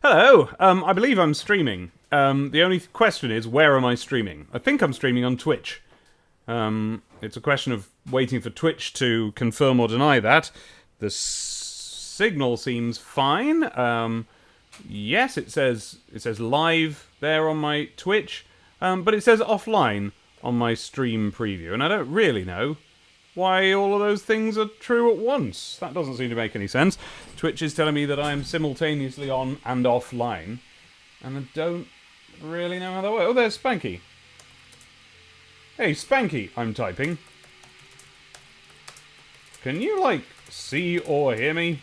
Hello. I believe I'm streaming. The only question is, where am I streaming? I think I'm streaming on Twitch. It's a question of waiting for Twitch to confirm or deny that. The signal seems fine. Yes, it says live there on my Twitch, but it says offline on my stream preview, and I don't really know why all of those things are true at once. That doesn't seem to make any sense. Twitch is telling me that I am simultaneously on and offline, and I don't really know how that works. Oh, there's Spanky. Hey, Spanky, I'm typing. Can you, like, see or hear me?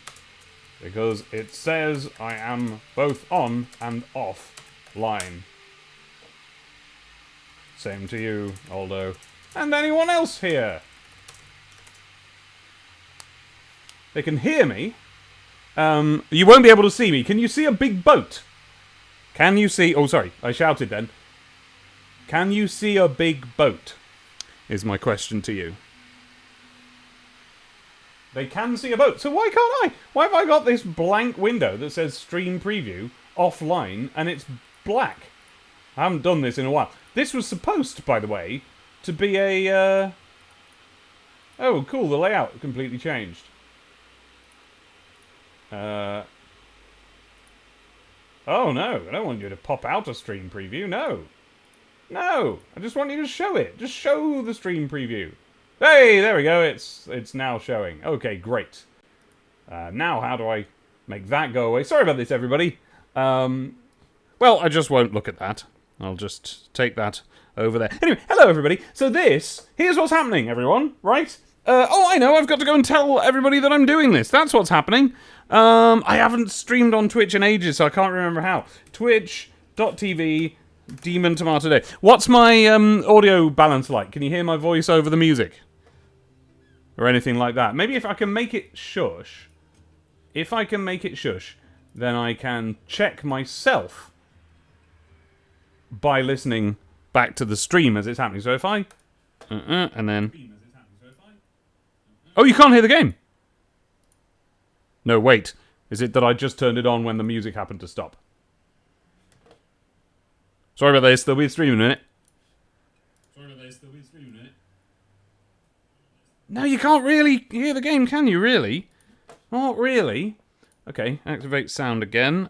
Because it says I am both on and offline. Same to you, Aldo. And anyone else here? They can hear me. You won't be able to see me. Can you see a big boat? Can you see... Oh, sorry. I shouted then. Can you see a big boat? Is my question to you. They can see a boat. So why can't I? Why have I got this blank window that says stream preview offline and it's black? I haven't done this in a while. This was supposed, by the way, to be a... Oh, cool. The layout completely changed. Oh no, I don't want you to pop out a stream preview, no. No, I just want you to show it. Just show the stream preview. Hey, there we go, it's now showing. Okay, great. Now how do I make that go away? Sorry about this, everybody. Well, I just won't look at that. I'll just take that over there. Anyway, hello everybody. So here's what's happening, everyone, right? Oh, I know, I've got to go and tell everybody that I'm doing this. That's what's happening. I haven't streamed on Twitch in ages, so I can't remember how. Twitch.tv, Demon Tomato Day. What's my audio balance like? Can you hear my voice over the music? Or anything like that? Maybe if I can make it shush. If I can make it shush, then I can check myself by listening back to the stream as it's happening. So if I... and then... Oh, you can't hear the game? No, wait. Is it that I just turned it on when the music happened to stop? Sorry about this, there'll be a stream in a minute. No, you can't really hear the game, can you, really? Not really. Okay, activate sound again.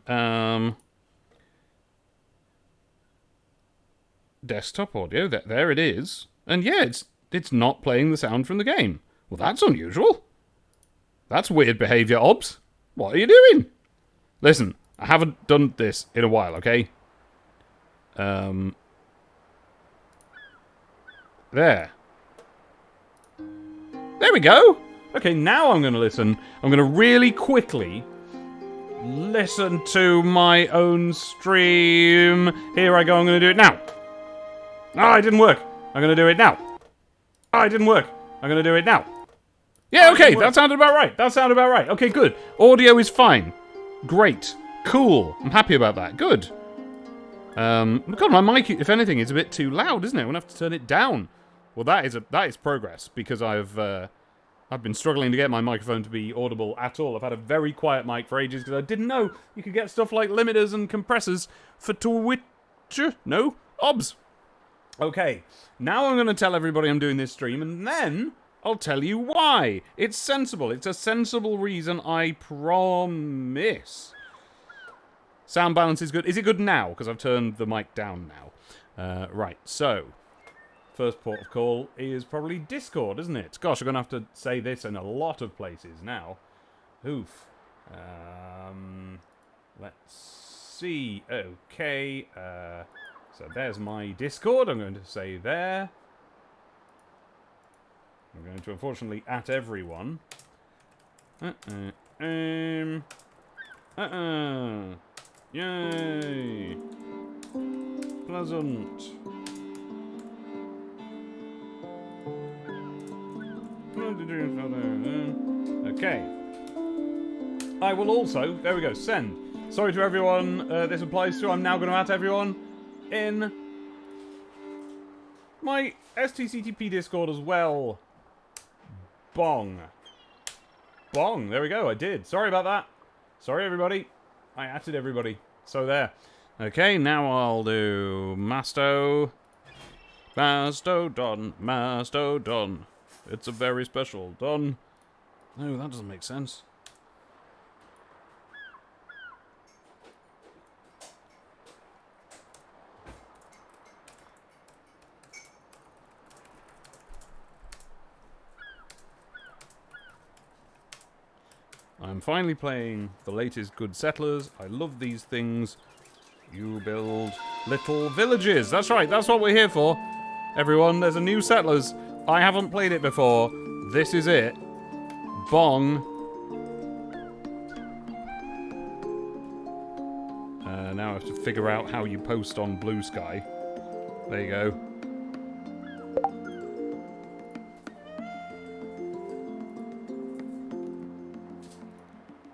Desktop audio, there it is. And yeah, it's not playing the sound from the game. Well, that's unusual. That's weird behaviour, Obs. What are you doing? Listen, I haven't done this in a while, okay? There. There we go. Okay, now I'm going to listen. I'm going to really quickly listen to my own stream. Here I go, I'm going to do it now. Ah, it didn't work. I'm going to do it now. Ah, it didn't work. I'm going to do it now. Yeah, okay, that sounded about right. That sounded about right. Okay, good. Audio is fine. Great. Cool. I'm happy about that. Good. God, my mic, if anything, is a bit too loud, isn't it? I'm going to have to turn it down. Well, that is progress, because I've been struggling to get my microphone to be audible at all. I've had a very quiet mic for ages, because I didn't know you could get stuff like limiters and compressors for Twitch. No? Obs. Okay, now I'm going to tell everybody I'm doing this stream, and then I'll tell you why. It's sensible. It's a sensible reason, I promise. Sound balance is good. Is it good now? Because I've turned the mic down now. Right, so... First port of call is probably Discord, isn't it? Gosh, I'm going to have to say this in a lot of places now. Oof. Let's see. Okay. So there's my Discord. I'm going to say there. I'm going to, unfortunately, at everyone. Yay. Pleasant. Okay. I will also... There we go. Send. Sorry to everyone this applies to. I'm now going to at everyone in my STCTP Discord as well. Bong. Bong. There we go. I did. Sorry about that. Sorry, everybody. I atted everybody. So there. Okay, now I'll do Mastodon. Mastodon. It's a very special don. No, that doesn't make sense. I'm finally playing the latest Good Settlers. I love these things. You build little villages. That's right, that's what we're here for. Everyone, there's a new Settlers. I haven't played it before. This is it. Bong. Now I have to figure out how you post on Blue Sky. There you go.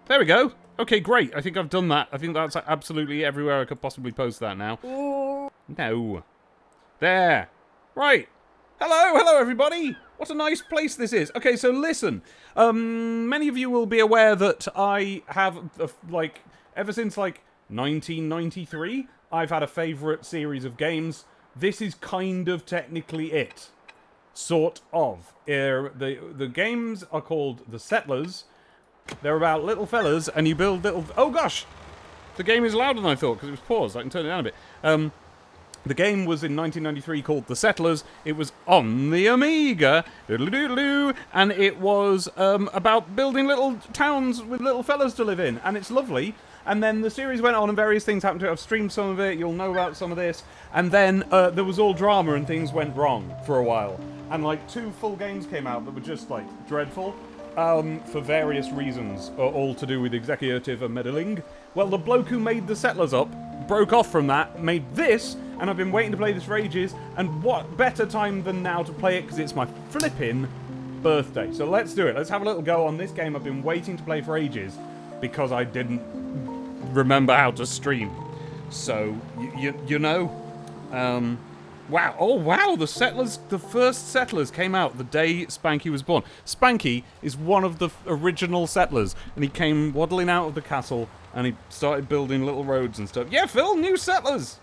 There we go. Okay, great. I think I've done that. I think that's absolutely everywhere I could possibly post that now. No. There. Right. Hello, everybody. What a nice place this is. Okay, so listen. Many of you will be aware that I have, ever since, 1993, I've had a favourite series of games. This is kind of technically it. Sort of. The games are called The Settlers. They're about little fellas, and you build little... Oh, gosh! The game is louder than I thought, because it was paused. I can turn it down a bit. The game was in 1993 called The Settlers. It was on the Amiga. Doodle-doodle-doo. And it was about building little towns with little fellas to live in. And it's lovely. And then the series went on and various things happened to it. I've streamed some of it. You'll know about some of this. And then there was all drama and things went wrong for a while. And 2 full games came out that were just, dreadful. For various reasons, all to do with executive and meddling. Well, the bloke who made The Settlers up broke off from that, made this, and I've been waiting to play this for ages, and what better time than now to play it, because it's my flippin' birthday. So let's do it. Let's have a little go on this game I've been waiting to play for ages, because I didn't remember how to stream. So, you know, wow. Oh, wow. The first Settlers came out the day Spanky was born. Spanky is one of the original Settlers, and he came waddling out of the castle, and he started building little roads and stuff. Yeah, Phil, New Settlers.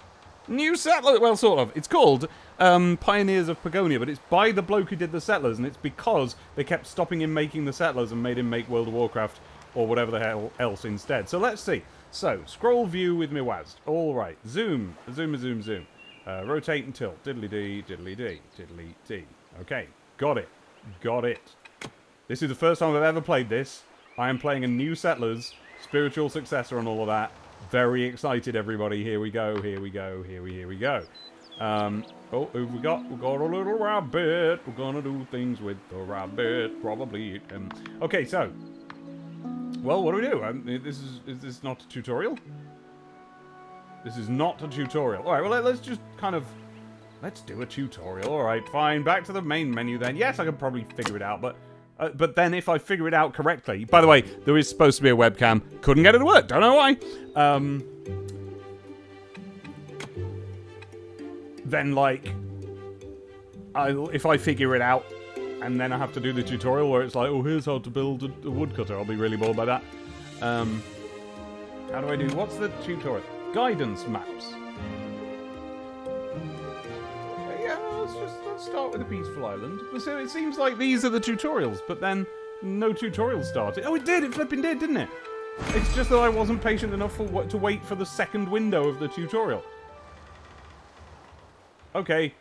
New Settlers. Well, sort of. It's called Pioneers of Pagonia, but it's by the bloke who did The Settlers, and it's because they kept stopping him making The Settlers and made him make World of Warcraft or whatever the hell else instead. So let's see. So, scroll view with me WASD. All right. Zoom. Zoom. Rotate and tilt. Diddly-dee, diddly-dee, diddly-dee. Okay, got it. This is the first time I've ever played this. I am playing a New Settlers, spiritual successor and all of that. Very excited, everybody. Here we go. Here we go. Oh, who've we got? We've got a little rabbit. We're gonna do things with the rabbit. Probably. Okay, so. Well, what do we do? Is this not a tutorial? This is not a tutorial. Alright, well, let's just kind of... Let's do a tutorial. Alright, fine. Back to the main menu then. Yes, I can probably figure it out, but then if I figure it out correctly... By the way, there is supposed to be a webcam. Couldn't get it to work. Don't know why. Then, if I figure it out, and then I have to do the tutorial where it's like, oh, here's how to build a woodcutter. I'll be really bored by that. How do I do... What's the tutorial? Guidance maps. Yeah, let's start with a peaceful island. So it seems like these are the tutorials, but then no tutorial started. Oh, it did! It flipping did, didn't it? It's just that I wasn't patient enough to wait for the second window of the tutorial. Okay,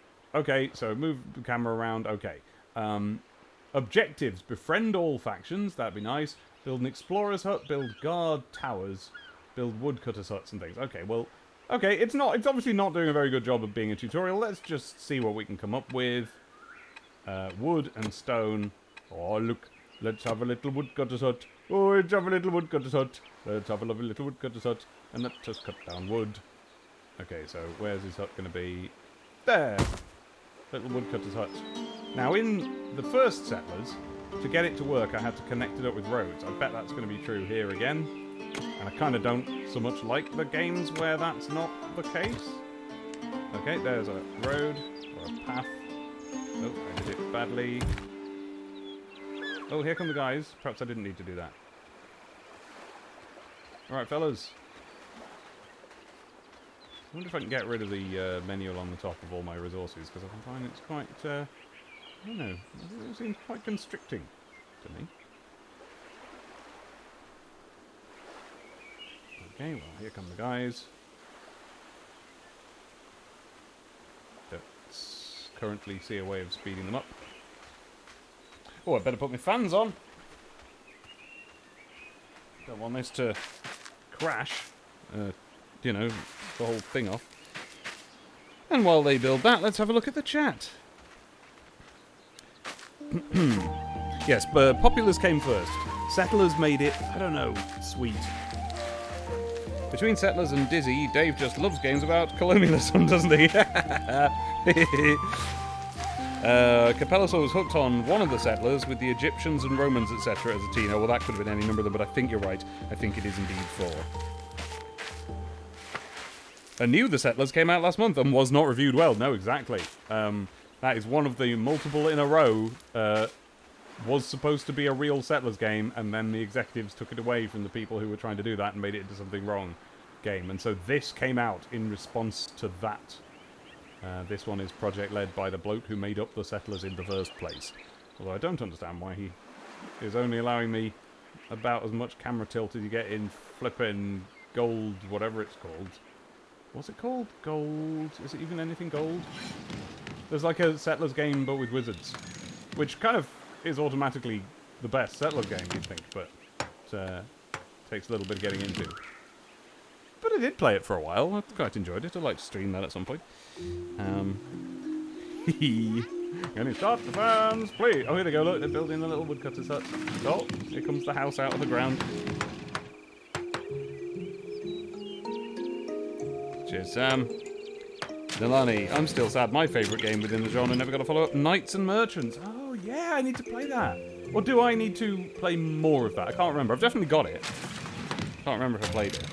so move the camera around. Okay. Objectives. Befriend all factions. That'd be nice. Build an explorer's hut. Build guard towers. Build woodcutters huts and things. Okay, well... Okay, it's obviously not doing a very good job of being a tutorial. Let's just see what we can come up with. Wood and stone. Oh, look. Let's have a little woodcutter's hut. Oh, let's have a little woodcutter's hut. Let's have a lovely little woodcutter's hut. And let's just cut down wood. Okay, so where's this hut going to be? There! Little woodcutter's hut. Now, in the first Settlers, to get it to work, I had to connect it up with roads. I bet that's going to be true here again. And I kind of don't so much like the games where that's not the case. Okay, there's a road, or a path. Oh, I did it badly. Oh, here come the guys. Perhaps I didn't need to do that. Alright, fellas. wonder if I can get rid of the menu along the top of all my resources, because I can find it's quite, I don't know, it seems quite constricting to me. Okay, well, here come the guys. Let's currently see a way of speeding them up. Oh, I better put my fans on. Don't want this to crash, you know, the whole thing off. And while they build that, let's have a look at the chat. Yes, but Populous came first. Settlers made it, I don't know, sweet. Between Settlers and Dizzy, Dave just loves games about colonialism, doesn't he? Capellosaur was hooked on one of the Settlers with the Egyptians and Romans, etc. as a teen. Oh, well, that could have been any number of them, but I think you're right. I think it is indeed 4. I knew the Settlers came out last month and was not reviewed well. No, exactly. That is one of the multiple in a row. Was supposed to be a real Settlers game, and then the executives took it away from the people who were trying to do that and made it into something wrong game. And so this came out in response to that. This one is project led by the bloke who made up the Settlers in the first place. Although I don't understand why he is only allowing me about as much camera tilt as you get in flipping gold, whatever it's called. What's it called? Gold? Is it even anything gold? There's like a Settlers game but with wizards, which kind of is automatically the best Settlers game, you'd think, but it takes a little bit of getting into. But I did play it for a while. I quite enjoyed it. I'd like to stream that at some point. Can you start the fans, please? Oh, here they go. Look, they're building the little woodcutter's hut. Oh, here comes the house out of the ground. Cheers, Sam. Nilani, I'm still sad. My favourite game within the genre never got a follow-up. Knights and Merchants. Oh, yeah, I need to play that. Or do I need to play more of that? I can't remember. I've definitely got it. Can't remember if I played it.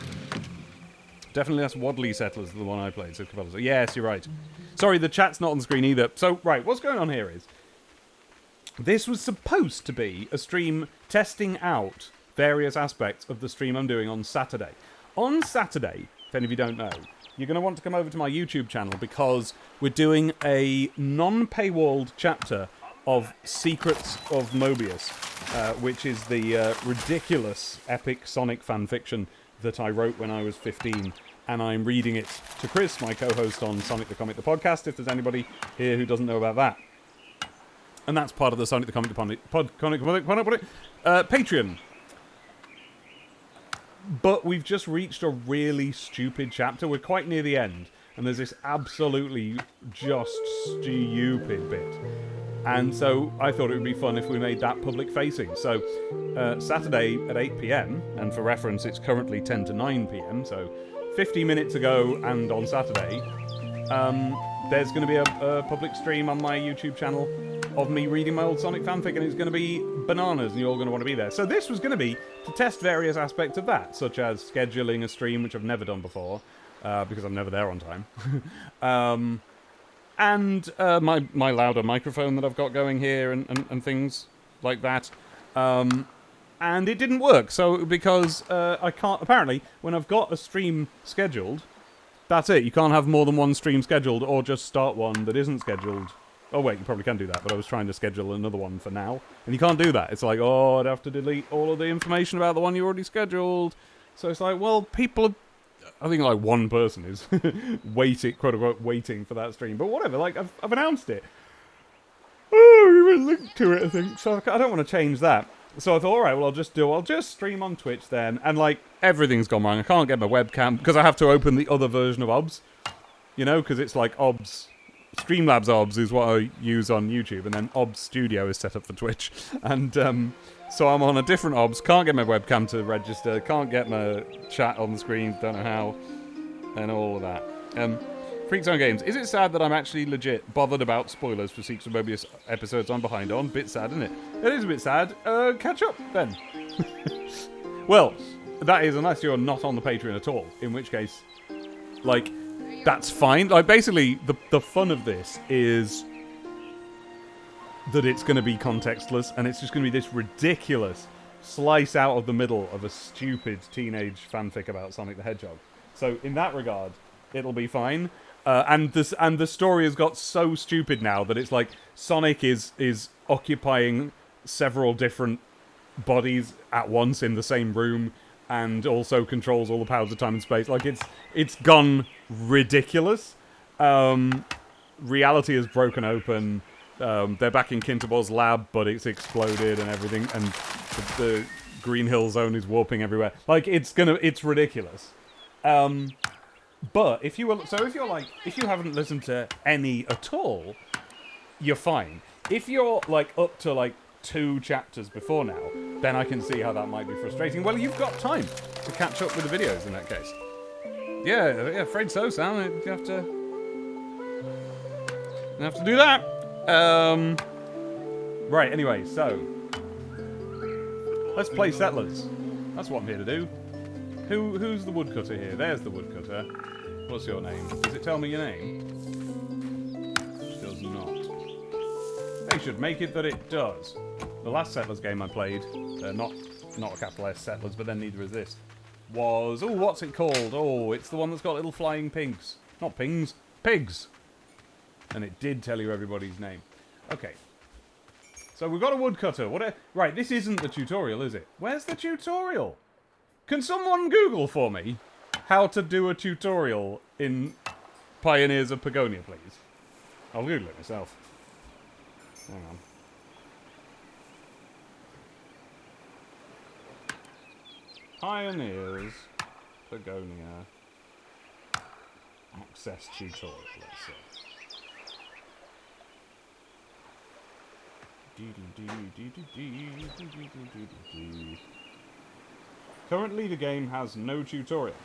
Definitely that's Wadley Settlers, the one I played. So yes, you're right. Sorry, the chat's not on the screen either. So, right, what's going on here is... This was supposed to be a stream testing out various aspects of the stream I'm doing on Saturday. On Saturday, if any of you don't know, you're going to want to come over to my YouTube channel because we're doing a non-paywalled chapter of Secrets of Mobius, which is the ridiculous epic Sonic fanfiction that I wrote when I was 15, and I'm reading it to Chris, my co-host on Sonic the Comic the podcast, if there's anybody here who doesn't know about that. And that's part of the Sonic the Comic the Patreon. But we've just reached a really stupid chapter. We're quite near the end, and there's this absolutely just stupid bit. And so I thought it would be fun if we made that public facing. So Saturday at 8 PM, and for reference it's currently 10 to 9 PM, so 50 minutes ago and on Saturday, there's going to be a public stream on my YouTube channel of me reading my old Sonic fanfic, and it's going to be bananas, and you're all going to want to be there. So this was going to be to test various aspects of that, such as scheduling a stream, which I've never done before, because I'm never there on time. And my louder microphone that I've got going here and things like that. And it didn't work, so because I can't... Apparently, when I've got a stream scheduled, that's it. You can't have more than one stream scheduled, or just start one that isn't scheduled. Oh, wait, you probably can do that, but I was trying to schedule another one for now. And you can't do that. It's like, oh, I'd have to delete all of the information about the one you already scheduled. So it's like, well, people are... I think like one person is waiting, quote unquote, waiting for that stream. But whatever, like I've announced it. Oh, you even linked to it, I think. So I don't want to change that. So I thought, all right, well, I'll just stream on Twitch then. And like everything's gone wrong. I can't get my webcam because I have to open the other version of OBS. You know, because it's like OBS. Streamlabs OBS is what I use on YouTube, and then OBS Studio is set up for Twitch. And so I'm on a different OBS, can't get my webcam to register, can't get my chat on the screen, don't know how, and all of that. Freaks on Games, is it sad that I'm actually legit bothered about spoilers for Secrets of Mobius episodes I'm behind on? Bit sad, isn't it? It is a bit sad. Catch up, then. Well, that is unless you're not on the Patreon at all, in which case, like... That's fine. Like, basically, the fun of this is that it's going to be contextless, and it's just going to be this ridiculous slice out of the middle of a stupid teenage fanfic about Sonic the Hedgehog. So, in that regard, It'll be fine. And the story has got so stupid now that it's like Sonic is occupying several different bodies at once in the same room, and also controls all the powers of time and space. Like it's gone ridiculous. Reality has broken open. They're back in Kinterbor's lab, but it's exploded and everything, and the Green Hill Zone is warping everywhere. Like it's ridiculous. But if you haven't listened to any at all, you're fine. If you're like up to like 2 chapters before now, then I can see how that might be frustrating. Well, you've got time to catch up with the videos in that case. Yeah, afraid so, Sam. You have to do that. Right. Anyway, so let's play Settlers. That's what I'm here to do. Who's the woodcutter here? There's the woodcutter. What's your name? Does it tell me your name? It does not. They should make it that it does. The last Settlers game I played, not a capital S Settlers, but then neither is this, was... Oh, what's it called? Oh, it's the one that's got little flying pigs. Not pings. Pigs! And it did tell you everybody's name. Okay. So we've got a woodcutter. Right, this isn't the tutorial, is it? Where's the tutorial? Can someone Google for me how to do a tutorial in Pioneers of Pagonia, please? I'll Google it myself. Hang on. Pioneers Pagonia access tutorial, let's see. Currently the game has no tutorial.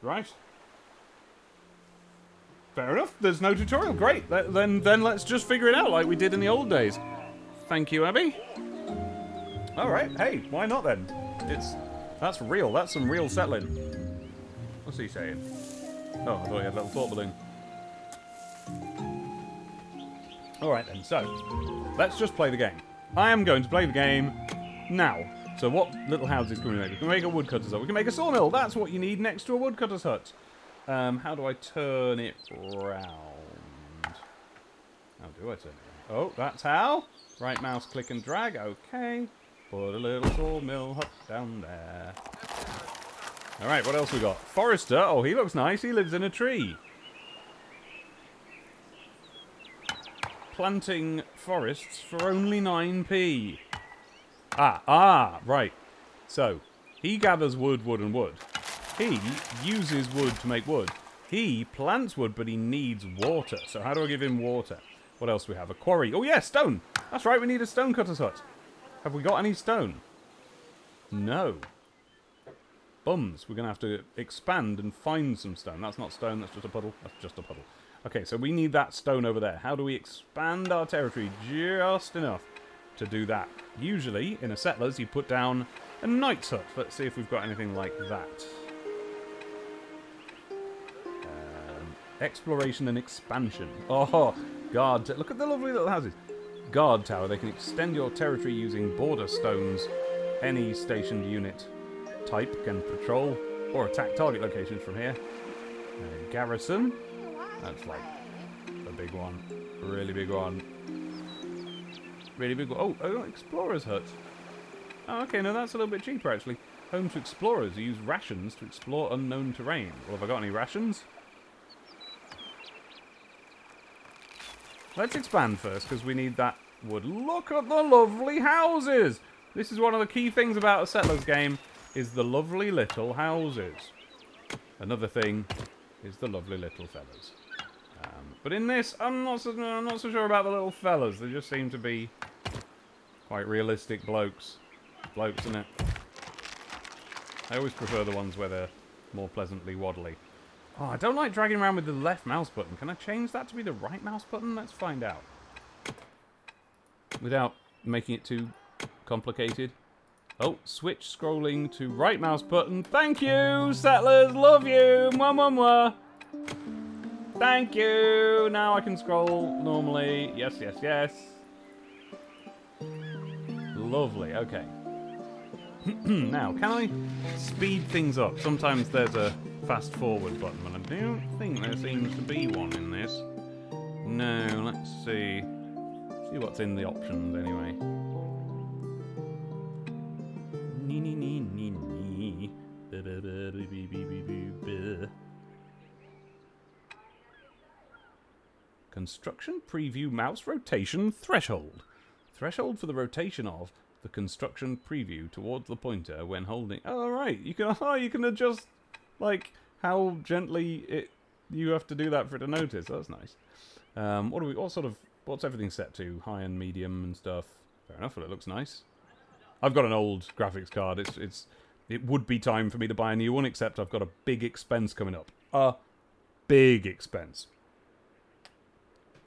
Right. Fair enough, there's no tutorial. Great. Then let's just figure it out like we did in the old days. Thank you, Abby. Alright, hey, why not then? That's real, that's some real settling. What's he saying? Oh, I thought he had a little thought balloon. Alright then, so, let's just play the game. I am going to play the game now. So what little houses can we make? We can make a woodcutter's hut. We can make a sawmill. That's what you need next to a woodcutter's hut. How do I turn it round? How do I turn it round? Oh, that's how. Right mouse click and drag. Okay. Put a little sawmill hut down there. Alright, what else we got? Forester. Oh, he looks nice. He lives in a tree. Planting forests for only 9p. Right. So, he gathers wood, and wood. He uses wood to make wood. He plants wood, but he needs water. So how do I give him water? What else do we have? A quarry. Oh yeah, stone. That's right, we need a stonecutter's hut. Have we got any stone? No. Bums. We're going to have to expand and find some stone. That's not stone, that's just a puddle. That's just a puddle. Okay, so we need that stone over there. How do we expand our territory just enough to do that? Usually, in a Settlers, you put down a knight's hut. Let's see if we've got anything like that. Exploration and expansion. Oh, guard. Look at the lovely little houses. Guard tower. They can extend your territory using border stones. Any stationed unit type can patrol or attack target locations from here. Garrison. That's like a big one. Really big one. Really big one. Oh, explorer's hut. Oh, okay, no, that's a little bit cheaper, actually. Home to explorers who use rations to explore unknown terrain. Well, have I got any rations? Let's expand first, because we need that wood. Look at the lovely houses! This is one of the key things about a Settlers game, is the lovely little houses. Another thing is the lovely little fellas. But in this, I'm not so sure about the little fellas. They just seem to be quite realistic blokes. Blokes, isn't it? I always prefer the ones where they're more pleasantly waddly. Oh, I don't like dragging around with the left mouse button. Can I change that to be the right mouse button? Let's find out. Without making it too complicated. Oh, switch scrolling to right mouse button. Thank you, Settlers. Love you. Mwah, mwah, mwah. Thank you. Now I can scroll normally. Yes, yes, yes. Lovely. Okay. Now, can I speed things up? Sometimes there's a fast forward button, but I don't think there seems to be one in this. No, let's see. See what's in the options anyway. Nee, nee, nee, nee, nee. Construction preview mouse rotation threshold. Threshold for the rotation of the construction preview towards the pointer when holding. Oh right, you can adjust like how gently you have to do that for it to notice. That's nice. What's everything set to? High and medium and stuff. Fair enough, but it looks nice. I've got an old graphics card. It would be time for me to buy a new one, except I've got a big expense coming up. A big expense.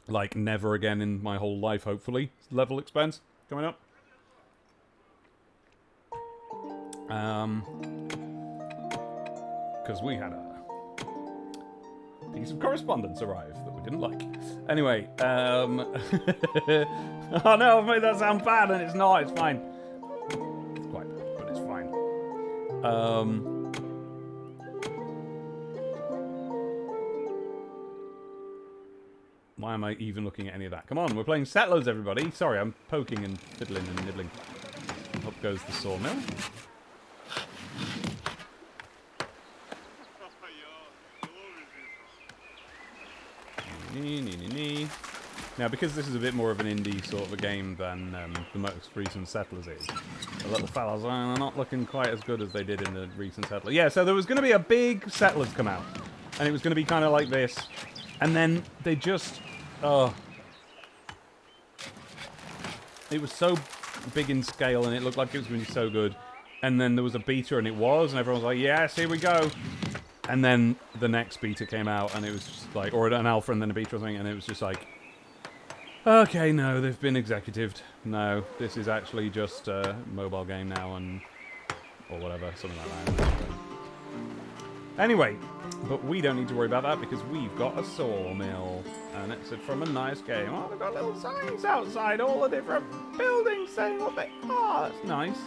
Like never again in my whole life, hopefully. Level expense coming up. Because we had a piece of correspondence arrive that we didn't like. Anyway, oh no, I've made that sound bad, and it's not. It's fine. It's quite bad, but it's fine. Why am I even looking at any of that? Come on, we're playing Settlers, everybody. Sorry, I'm poking and fiddling and nibbling. Up goes the sawmill. Now, because this is a bit more of an indie sort of a game than the most recent Settlers is, the little fellas are not looking quite as good as they did in the recent Settlers. Yeah, so there was going to be a big Settlers come out, and it was going to be kind of like this, and then they just... it was so big in scale, and it looked like it was going to be so good, and then there was a beta, and it was, and everyone was like, yes, here we go. And then the next beta came out, and it was just like, or an alpha and then a beta or something, and it was just like, okay, no, they've been executived. No, this is actually just a mobile game now, or whatever, something like that. Anyway, but we don't need to worry about that because we've got a sawmill, and it's from a nice game. Oh, they've got little signs outside all the different buildings saying what they are. That's nice.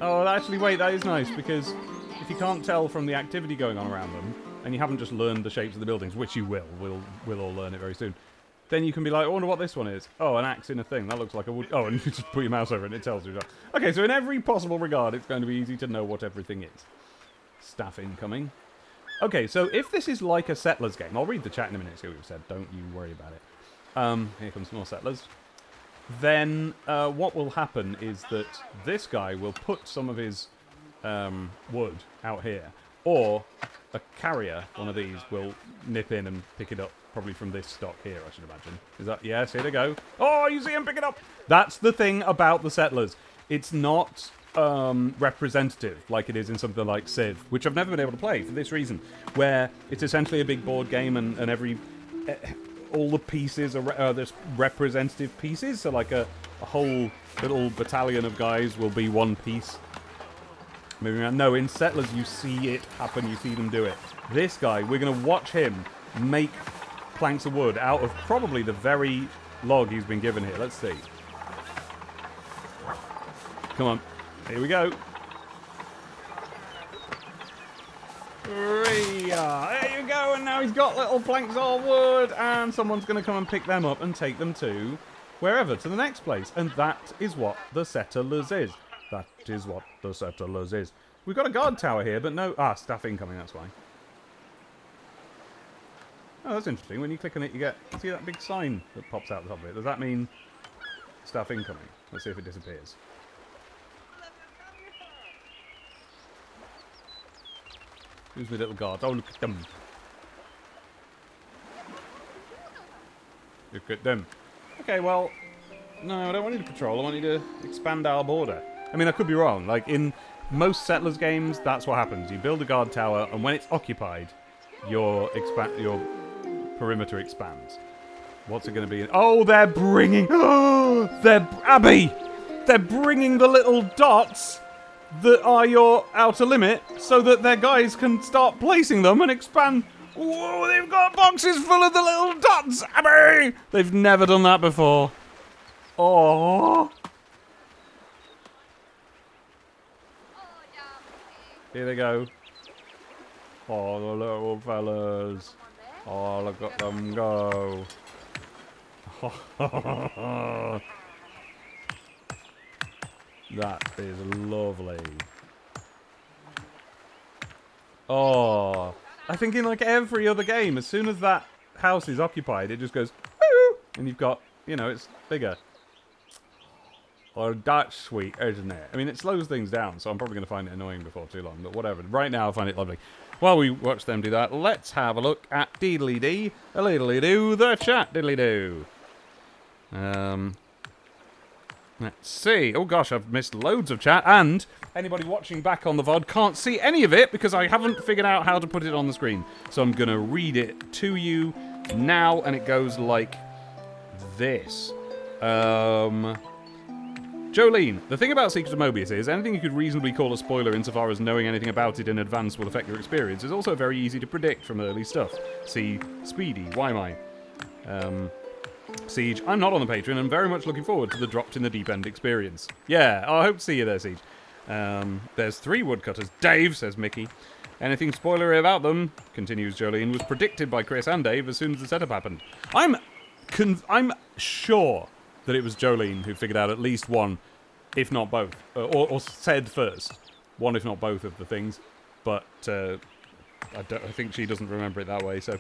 Oh, actually, wait, that is nice because if you can't tell from the activity going on around them, and you haven't just learned the shapes of the buildings, which you will, we'll all learn it very soon, then you can be like, I wonder what this one is. Oh, an axe in a thing. That looks like a wood... Oh, and you just put your mouse over it and it tells you. Okay, so in every possible regard, it's going to be easy to know what everything is. Staff incoming. Okay, so if this is like a Settlers game, I'll read the chat in a minute, see what you've said. Don't you worry about it. Here comes more Settlers. Then what will happen is that this guy will put some of his wood out here, or a carrier, one of these, will nip in and pick it up, probably from this stock here, I should imagine. Is that... Yes, here they go. Oh, you see him pick it up! That's the thing about the Settlers. It's not representative like it is in something like Civ, which I've never been able to play for this reason, where it's essentially a big board game and every... all the pieces are there's representative pieces, so like a whole little battalion of guys will be one piece moving around. No, in Settlers you see it happen, you see them do it. This guy, we're going to watch him make planks of wood out of probably the very log he's been given here. Let's see. Come on. Here we go. There you go, and now he's got little planks of wood, and someone's going to come and pick them up and take them to wherever, to the next place. And that is what the Settlers is. That is what the Settlers is. We've got a guard tower here, but no... Ah, staff incoming, that's why. Oh, that's interesting. When you click on it, you get... See that big sign that pops out the top of it? Does that mean staff incoming? Let's see if it disappears. Who's my little guard? Oh, look at them. Look at them. Okay, well... No, I don't want you to patrol. I want you to expand our border. I mean, I could be wrong. Like, in most Settlers games, that's what happens. You build a guard tower, and when it's occupied, your perimeter expands. What's it going to be? Oh, they're bringing... Oh, they're... Abby! They're bringing the little dots that are your outer limit so that their guys can start placing them and expand. Whoa, they've got boxes full of the little dots! Abby! They've never done that before. Oh... Here they go. Oh, the little fellas. Oh, look at them go. That is lovely. Oh, I think in like every other game, as soon as that house is occupied, it just goes, woo, and you've got, you know, it's bigger. Oh, that's sweet, isn't it? I mean, it slows things down, so I'm probably going to find it annoying before too long, but whatever. Right now, I find it lovely. While we watch them do that, let's have a look at Deedly-Dee, a Liddly-Doo, the chat Diddly-Doo. Let's see. Oh gosh, I've missed loads of chat, and anybody watching back on the VOD can't see any of it because I haven't figured out how to put it on the screen. So I'm going to read it to you now, and it goes like this. Jolene, the thing about Secret of Mobius is anything you could reasonably call a spoiler insofar as knowing anything about it in advance will affect your experience is also very easy to predict from early stuff. See Speedy, why am I? Siege, I'm not on the Patreon and very much looking forward to the dropped in the deep end experience. Yeah, I hope to see you there, Siege. There's 3 woodcutters. Dave, says Mickey. Anything spoilery about them, continues Jolene, was predicted by Chris and Dave as soon as the setup happened. I'm sure that it was Jolene who figured out at least one, if not both, or said first, one if not both of the things, but I think she doesn't remember it that way, so.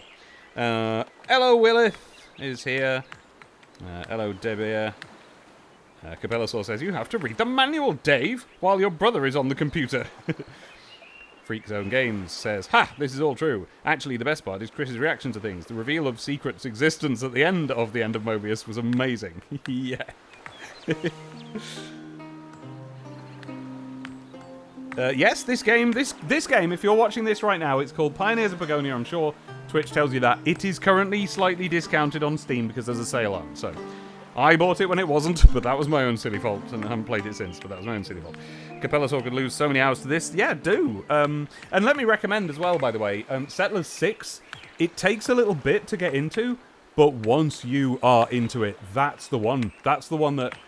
Hello, Willith is here. Hello, Debbie. Capellasaur says, you have to read the manual, Dave, while your brother is on the computer. Freak Zone Games says, ha, this is all true. Actually, the best part is Chris's reaction to things. The reveal of Secret's existence at the end of Mobius was amazing. Yeah. Yes, this game, if you're watching this right now, it's called Pioneers of Pagonia. I'm sure Twitch tells you that. It is currently slightly discounted on Steam because there's a sale on, so I bought it when it wasn't, but that was my own silly fault, and I haven't played it since, but that was my own silly fault. Capellasaur could lose so many hours to this. Yeah, do. And let me recommend as well, by the way, Settlers 6, it takes a little bit to get into, but once you are into it, that's the one. That's the one that...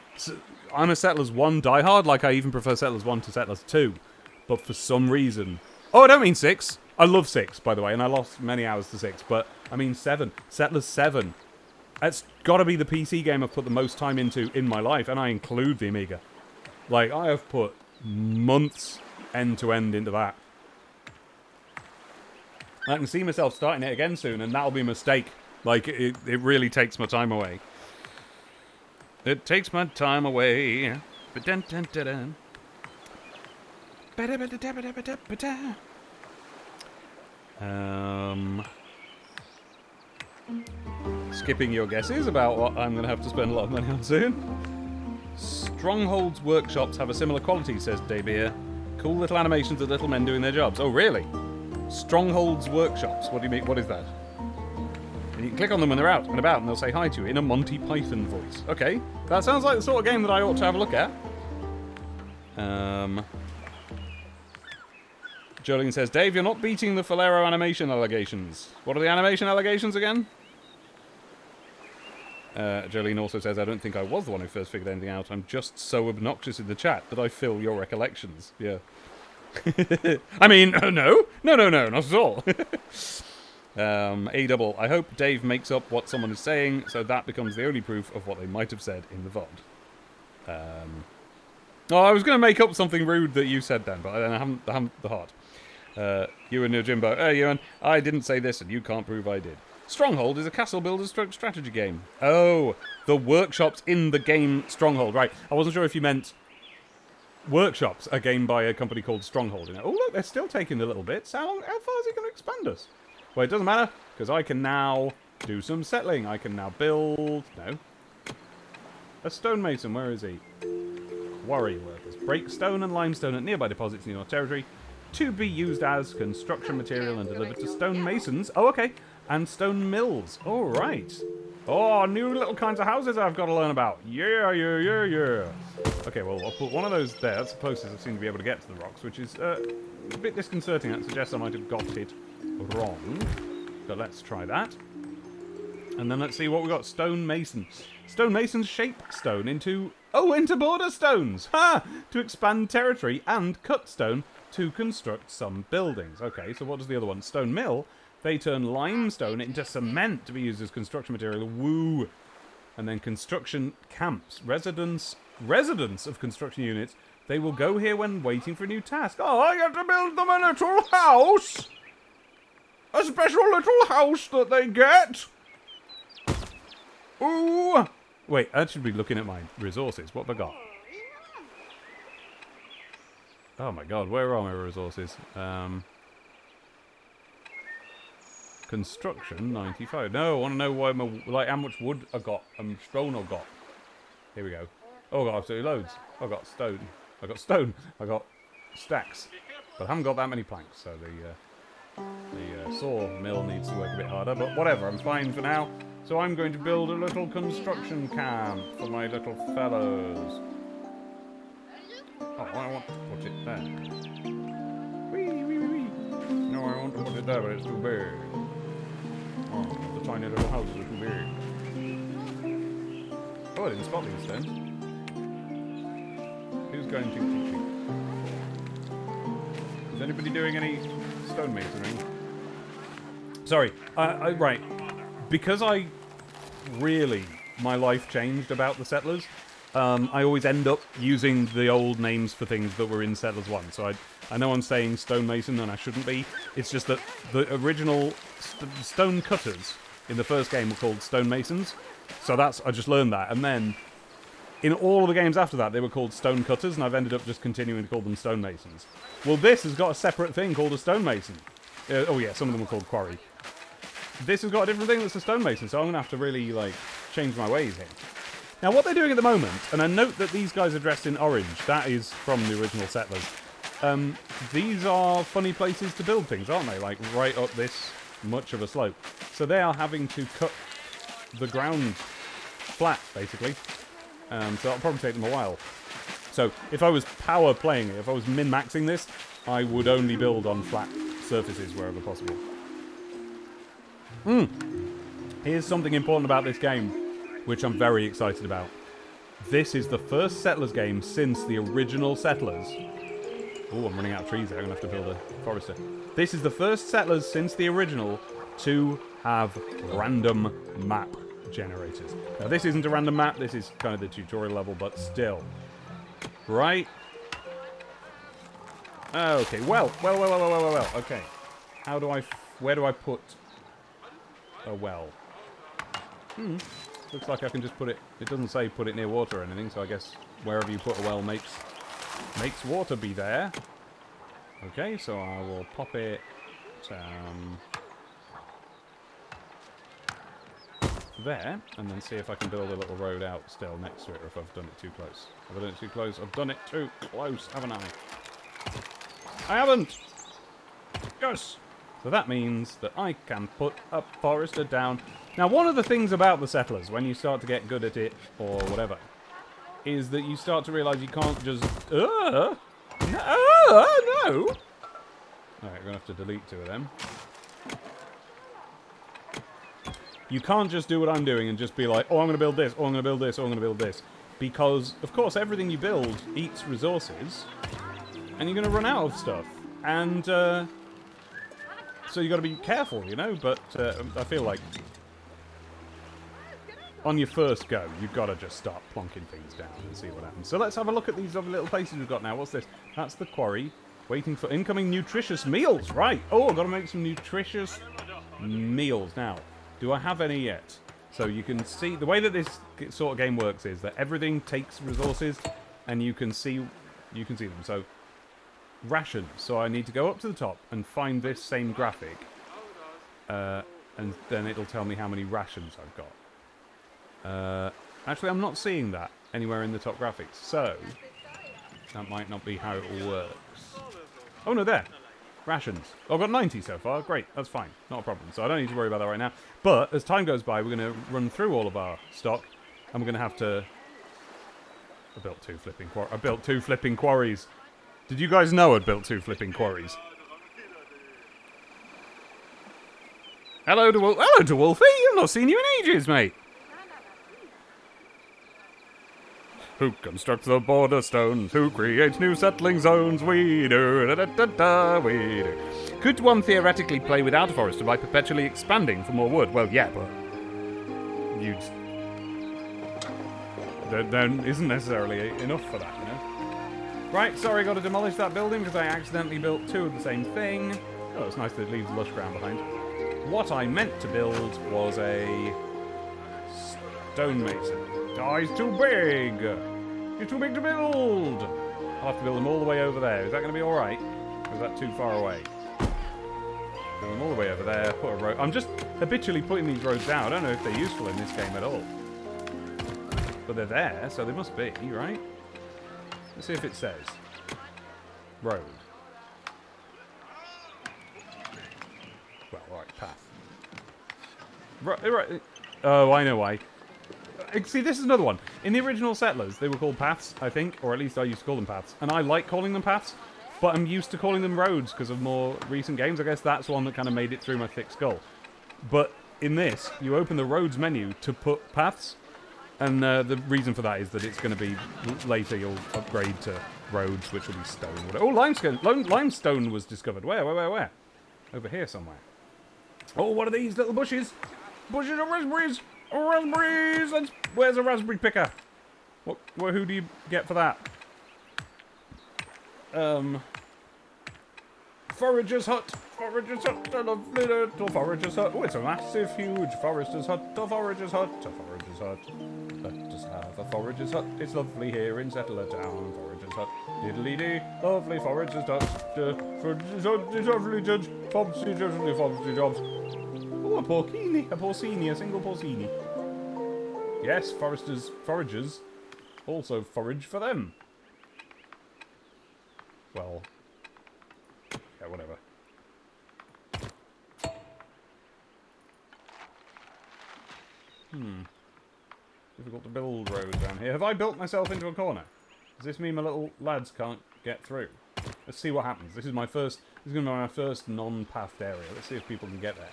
I'm a Settlers 1 diehard, like I even prefer Settlers 1 to Settlers 2, but for some reason... Oh, I don't mean 6. I love 6, by the way, and I lost many hours to 6, but I mean 7. Settlers 7. That's got to be the PC game I've put the most time into in my life, and I include the Amiga. Like, I have put months end to end into that. I can see myself starting it again soon, and that'll be a mistake. Like, it really takes my time away. It takes my time away. Ba-dun-dun-dun-dun. Skipping your guesses about what I'm going to have to spend a lot of money on soon. Stronghold's workshops have a similar quality, says Dabeer. Cool little animations of little men doing their jobs. Oh, really? Stronghold's workshops. What do you mean? What is that? And you can click on them when they're out and about, and they'll say hi to you in a Monty Python voice. Okay, that sounds like the sort of game that I ought to have a look at. Jolene says, Dave, you're not beating the Falero animation allegations. What are the animation allegations again? Jolene also says, I don't think I was the one who first figured anything out. I'm just so obnoxious in the chat that I fill your recollections. Yeah. I mean, no, not at all. A-double, I hope Dave makes up what someone is saying, so that becomes the only proof of what they might have said in the VOD. Oh, I was going to make up something rude that you said then, but I haven't the heart. Ewan Nojimbo, Ewan, I didn't say this and you can't prove I did. Stronghold is a castle builder stroke strategy game. Oh, the workshops in the game Stronghold. Right, I wasn't sure if you meant workshops, a game by a company called Stronghold. Oh, look, they're still taking the little bits. How far is it going to expand us? Well, it doesn't matter, because I can now do some settling. I can now build... No. A stonemason, where is he? Quarry workers. Break stone and limestone at nearby deposits in your territory to be used as construction material and delivered to stonemasons. Oh, okay. And stone mills. All right. Oh, new little kinds of houses I've got to learn about. Yeah. Okay, well, I'll put one of those there. That's the closest I've seen to be able to get to the rocks, which is a bit disconcerting. That suggests I might have got it wrong. But let's try that. And then let's see what we've got. Stonemason. Stonemasons shape stone into Oh, into border stones! Ha! To expand territory and cut stone to construct some buildings. Okay, so what does the other one? Stone mill. They turn limestone into cement to be used as construction material. Woo! And then construction camps. Residents of construction units. They will go here when waiting for a new task. Oh, I have to build them a little house! A special little house that they get! Ooh! Wait, I should be looking at my resources. What have I got? Oh my god, where are my resources? Construction, 95. No, I want to know why how much wood I got and stone I got. Here we go. Oh, I got absolutely loads. I got stone. I got stone. I got stacks. But I haven't got that many planks, so the saw mill needs to work a bit harder. But whatever, I'm fine for now. So I'm going to build a little construction camp for my little fellows. Oh, I want to put it there. Wee, wee, wee, wee. No, I want to put it there, but it's too big. Oh, the tiny little house is too big. Oh, I didn't spot these stones. Who's going to teach? Is anybody doing any stonemasonry? Sorry, right. Because my life changed about the Settlers, I always end up using the old names for things that were in Settlers 1. So I know I'm saying stonemason and I shouldn't be. It's just that the original stone cutters in the first game were called stonemasons. So I just learned that. And then in all of the games after that, they were called stone cutters, and I've ended up just continuing to call them stonemasons. Well, this has got a separate thing called a stonemason. Oh yeah, some of them were called quarry. This has got a different thing that's a stonemason, so I'm going to have to really, change my ways here. Now, what they're doing at the moment, and I note that these guys are dressed in orange. That is from the original Settlers. These are funny places to build things, aren't they? Like, right up this much of a slope. So they are having to cut the ground flat, basically. So that'll probably take them a while. So, if I was power playing it, if I was min-maxing this, I would only build on flat surfaces wherever possible. Here's something important about this game, which I'm very excited about. This is the first Settlers game since the original Settlers. Oh, I'm running out of trees there. I'm going to have to build a forester. This is the first Settlers since the original to have random map generators. Now, this isn't a random map. This is kind of the tutorial level, but still. Right? Okay, well. Okay. Where do I put a well? Looks like I can just put it... It doesn't say put it near water or anything, so I guess wherever you put a well makes water be there. Okay, so I will pop it... there, and then see if I can build a little road out still next to it, or if I've done it too close. Have I done it too close? I've done it too close, haven't I? I haven't! Yes! So that means that I can put a forester down. Now, one of the things about the Settlers, when you start to get good at it, or whatever, is that you start to realise you can't just... No! Alright, we're going to have to delete two of them. You can't just do what I'm doing and just be like, oh, I'm going to build this, oh, I'm going to build this, oh, I'm going to build this. Because, of course, everything you build eats resources, and you're going to run out of stuff. And, so you've got to be careful, you know? But I feel like on your first go, you've got to just start plonking things down and see what happens. So let's have a look at these other little places we've got now. What's this? That's the quarry. Waiting for incoming nutritious meals. Right. Oh, I've got to make some nutritious meals. Now, do I have any yet? So you can see, the way that this sort of game works is that everything takes resources, and you can see them. So, rations. So I need to go up to the top and find this same graphic, and then it'll tell me how many rations I've got. Actually, I'm not seeing that anywhere in the top graphics, so that might not be how it works. Oh no, there. Rations. Oh, I've got 90 so far. Great, that's fine. Not a problem. So I don't need to worry about that right now. But as time goes by, we're going to run through all of our stock, and we're going to have to... I built two flipping quarries. Did you guys know I'd built two flipping quarries? Hello to Wolfie. I've not seen you in ages, mate. Who constructs the border stones? Who creates new settling zones? We do. Da-da-da-da, we do. Could one theoretically play without a forester by perpetually expanding for more wood? Well, yeah, but you'd... There isn't necessarily enough for that, you know? Right, sorry, got to demolish that building because I accidentally built two of the same thing. Oh, it's nice that it leaves lush ground behind. What I meant to build was a stonemason. Oh, he's too big! He's too big to build! I'll have to build him all the way over there. Is that going to be alright? Or is that too far away? Build them all the way over there, put a road... I'm just habitually putting these roads down. I don't know if they're useful in this game at all. But they're there, so they must be, right? Let's see if it says. Road. Well, alright, path. Right. Oh, I know why. See, this is another one. In the original Settlers, they were called paths, I think. Or at least I used to call them paths. And I like calling them paths. But I'm used to calling them roads because of more recent games. I guess that's one that kind of made it through my thick skull. But in this, you open the roads menu to put paths. And the reason for that is that it's going to be later you'll upgrade to roads, which will be stone. Oh, limestone was discovered. Where? Over here somewhere. Oh, what are these little bushes? Bushes of raspberries! Oh, raspberries! Where's a raspberry picker? Who do you get for that? Forager's hut! Forager's hut! A lovely little forager's hut! Oh, it's a massive, huge forester's hut! A forager's hut! A forager's hut! Let us have a forager's hut! It's lovely here in Settler Town! Forager's hut! Diddly-dee! Lovely forager's hut! Forager's hut! It's lovely judge! Fobsy, lovely fobsy jobs! Oh, a porcini! A porcini! A single porcini! Yes, foragers also forage for them. Well... yeah, whatever. Difficult to build roads down here. Have I built myself into a corner? Does this mean my little lads can't get through? Let's see what happens. This is going to be my first non-pathed area. Let's see if people can get there.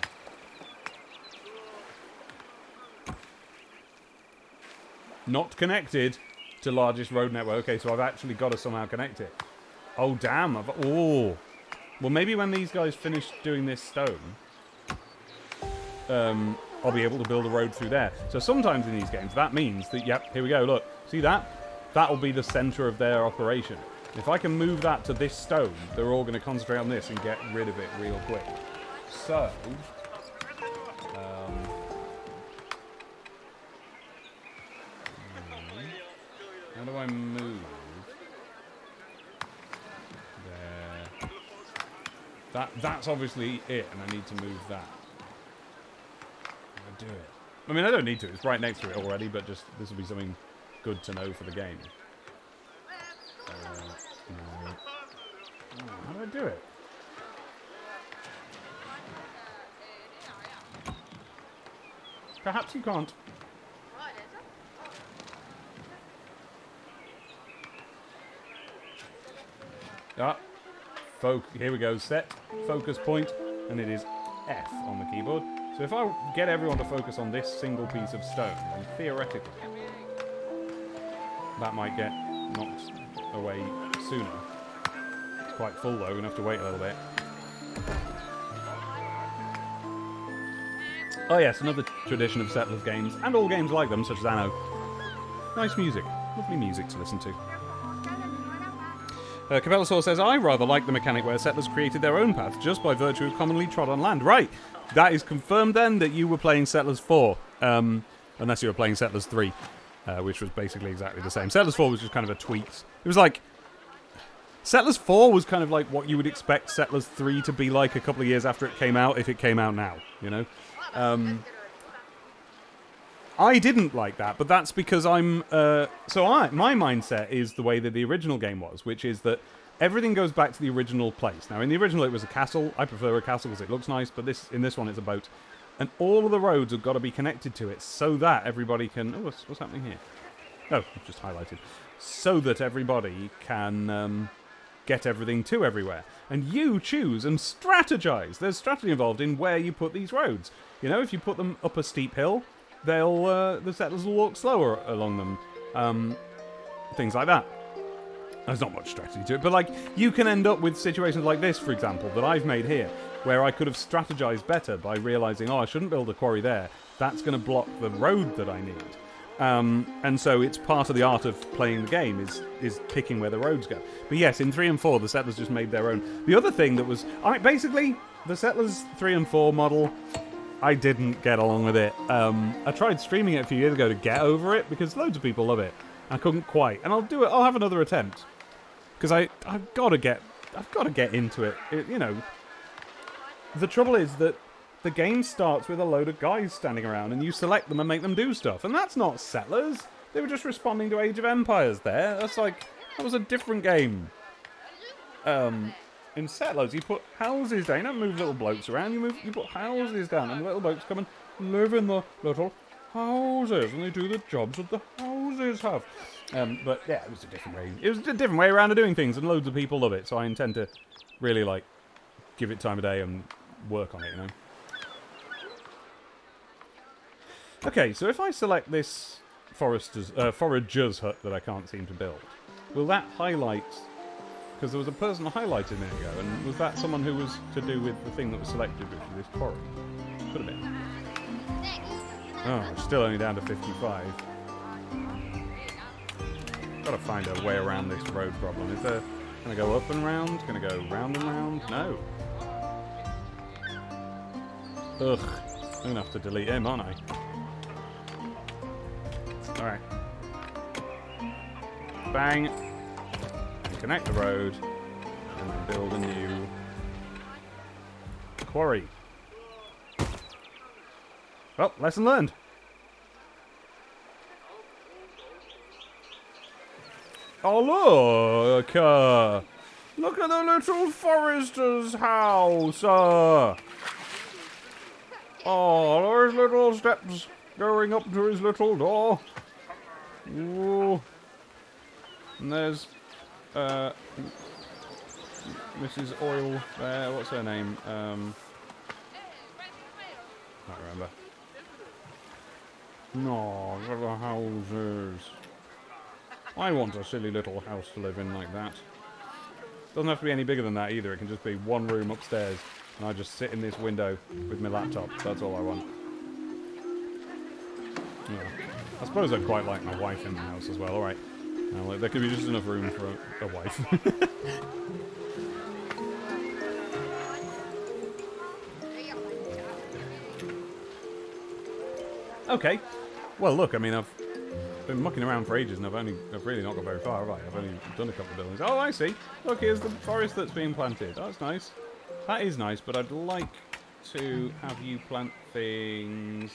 Not connected to largest road network. Okay, so I've actually got to somehow connect it. Oh, damn. Oh. Well, maybe when these guys finish doing this stone, I'll be able to build a road through there. So sometimes in these games, that means that, yep, here we go, look. See that? That'll be the center of their operation. If I can move that to this stone, they're all going to concentrate on this and get rid of it real quick. So... how do I move? There. That's obviously it, and I need to move that. I'm gonna do it. I mean, I don't need to. It's right next to it already, but just this will be something good to know for the game. No. How do I do it? Perhaps you can't. Ah, here we go. Set, focus point, and it is F on the keyboard. So if I get everyone to focus on this single piece of stone, then theoretically that might get knocked away sooner. It's quite full though, we're going to have to wait a little bit. Oh yes, another tradition of Settlers games, and all games like them, such as Anno. Nice music. Lovely music to listen to. Cabelasaur says, I rather like the mechanic where settlers created their own paths just by virtue of commonly trod on land. Right, that is confirmed then that you were playing Settlers 4, unless you were playing Settlers 3, which was basically exactly the same. Settlers 4 was just kind of a tweaked... It was like... Settlers 4 was kind of like what you would expect Settlers 3 to be like a couple of years after it came out, if it came out now, you know? I didn't like that, but that's because I'm... my mindset is the way that the original game was, which is that everything goes back to the original place. Now, in the original, it was a castle. I prefer a castle because it looks nice, but in this one, it's a boat. And all of the roads have got to be connected to it so that everybody can... Oh, what's happening here? Oh, it's just highlighted. So that everybody can get everything to everywhere. And you choose and strategize. There's strategy involved in where you put these roads. You know, if you put them up a steep hill... the settlers will walk slower along them. things like that. There's not much strategy to it, but like, you can end up with situations like this, for example, that I've made here, where I could have strategized better by realizing, oh, I shouldn't build a quarry there. That's going to block the road that I need. And so it's part of the art of playing the game is picking where the roads go. But yes, in 3 and 4, the settlers just made their own. The other thing that was... basically, the settlers 3 and 4 model, I didn't get along with it. I tried streaming it a few years ago to get over it, because loads of people love it. I couldn't quite. And I'll do it. I'll have another attempt. Because I've got to get into it. You know, the trouble is that the game starts with a load of guys standing around, and you select them and make them do stuff. And that's not settlers. They were just responding to Age of Empires there. That was a different game. In settlers, you put houses down. You don't move little blokes around. You put houses down, and the little blokes come and live in the little houses, and they do the jobs that the houses have. But yeah, it was a different way. It was a different way around of doing things, and loads of people love it. So I intend to really give it time of day and work on it. You know. Okay, so if I select this forager's hut that I can't seem to build, will that highlight? Because there was a person highlighted a minute ago, and was that someone who was to do with the thing that was selected, which was this quarry? Could have been. Oh, we're still only down to 55. Gotta find a way around this road problem. Is there... Can I go up and round? Can I go round and round? No. Ugh. I'm gonna have to delete him, aren't I? Alright. Bang. And connect the road. And then build a new... quarry. Well, lesson learned. Oh, look! Look at the little forester's house! Oh, there's little steps going up to his little door. Ooh. And there's, Mrs. Oil there. What's her name? Can't remember. No, little houses. I want a silly little house to live in like that. Doesn't have to be any bigger than that either. It can just be one room upstairs, and I just sit in this window with my laptop. That's all I want. Yeah. I suppose I'd quite like my wife in the house as well. All right. Well, there could be just enough room for a wife. Okay. Well, look. I mean, I've been mucking around for ages, and I've really not got very far, have I? I've only done a couple of buildings. Oh, I see. Look, here's the forest that's being planted. Oh, that's nice. That is nice, but I'd like to have you plant things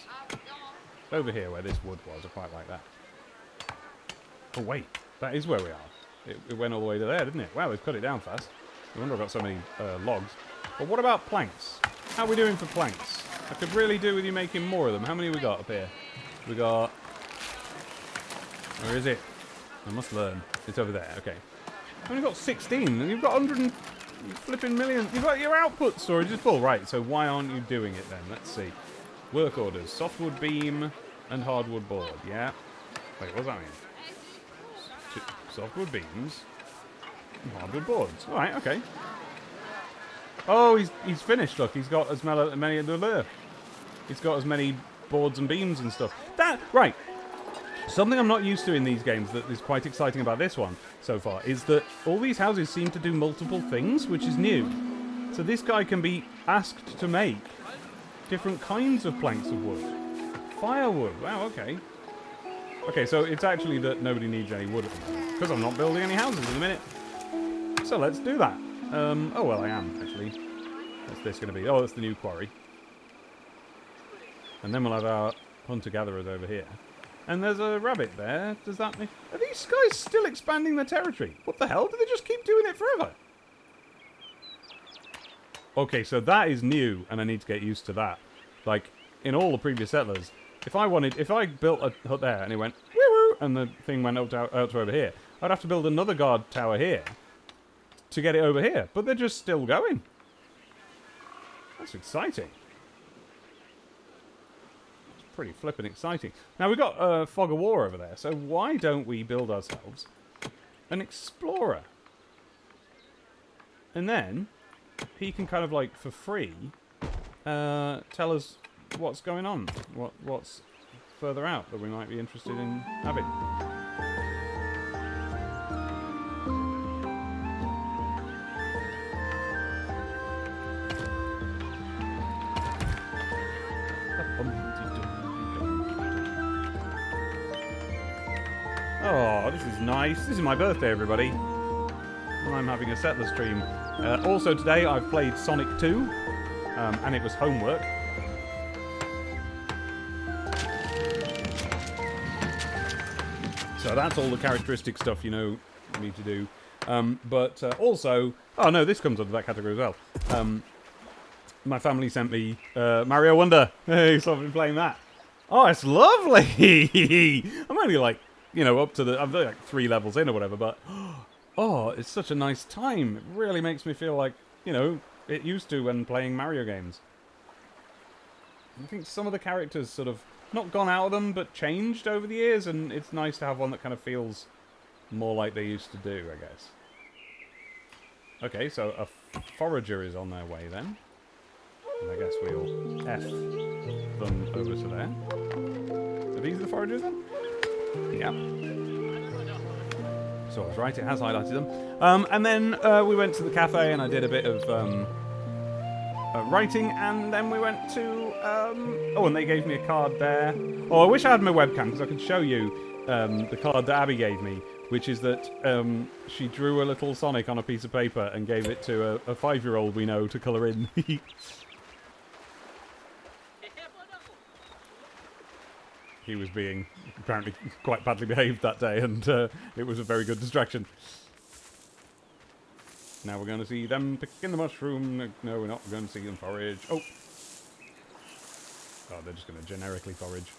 over here where this wood was. I quite like that. Oh, wait. That is where we are. It went all the way to there, didn't it? Wow, they've cut it down fast. No wonder I've got so many logs. But what about planks? How are we doing for planks? I could really do with you making more of them. How many we got up here? We got... Where is it? I must learn. It's over there. Okay. I've only got 16, and you've got 100 and flipping million. You've got your output storage is full. Right, so why aren't you doing it then? Let's see. Work orders. Softwood beam and hardwood board. Yeah. Wait, what does that mean? Softwood beams and hardwood boards. All right, okay. Oh, he's finished. Look, he's got as many. He's got as many boards and beams and stuff. Right. Something I'm not used to in these games that is quite exciting about this one so far is that all these houses seem to do multiple things, which is new. So this guy can be asked to make different kinds of planks of wood. Firewood. Wow, okay. Okay, so it's actually that nobody needs any wood at the moment, because I'm not building any houses in a minute. So let's do that. Oh, well, I am, actually. What's this going to be? Oh, that's the new quarry. And then we'll have our hunter-gatherers over here. And there's a rabbit there. Does that mean... Are these guys still expanding their territory? What the hell? Do they just keep doing it forever? Okay, so that is new, and I need to get used to that. Like, in all the previous settlers, if I built a hut there, and it went, woo-woo, and the thing went out to over here, I'd have to build another guard tower here to get it over here. But they're just still going. That's exciting. Pretty flippin' exciting. Now, we've got Fog of War over there, so why don't we build ourselves an explorer. And then he can kind of like, for free, tell us what's going on. What's further out that we might be interested in having. Oh, this is nice. This is my birthday, everybody. And I'm having a settler stream. Also today I've played Sonic 2, and it was homework. So that's all the characteristic stuff you know you need to do. But also... Oh no, this comes under that category as well. My family sent me Mario Wonder. Hey, so I've been playing that. Oh, it's lovely! I'm only like, you know, up to the... I'm like 3 levels in or whatever, but... Oh, it's such a nice time. It really makes me feel like, you know, it used to when playing Mario games. I think some of the characters sort of... Not gone out of them, but changed over the years, and it's nice to have one that kind of feels more like they used to do, I guess. Okay, so a forager is on their way then. And I guess we'll F them over to there. Are these the foragers then? Yeah. So I was right, it has highlighted them. And then we went to the cafe and I did a bit of writing, and then we went to... oh, and they gave me a card there. Oh, I wish I had my webcam because I could show you the card that Abby gave me, which is that she drew a little Sonic on a piece of paper and gave it to a 5-year-old we know to colour in. He was being apparently quite badly behaved that day, and it was a very good distraction. Now we're going to see them picking the mushroom. No, we're not. We're going to see them forage. Oh! Oh, they're just going to generically forage.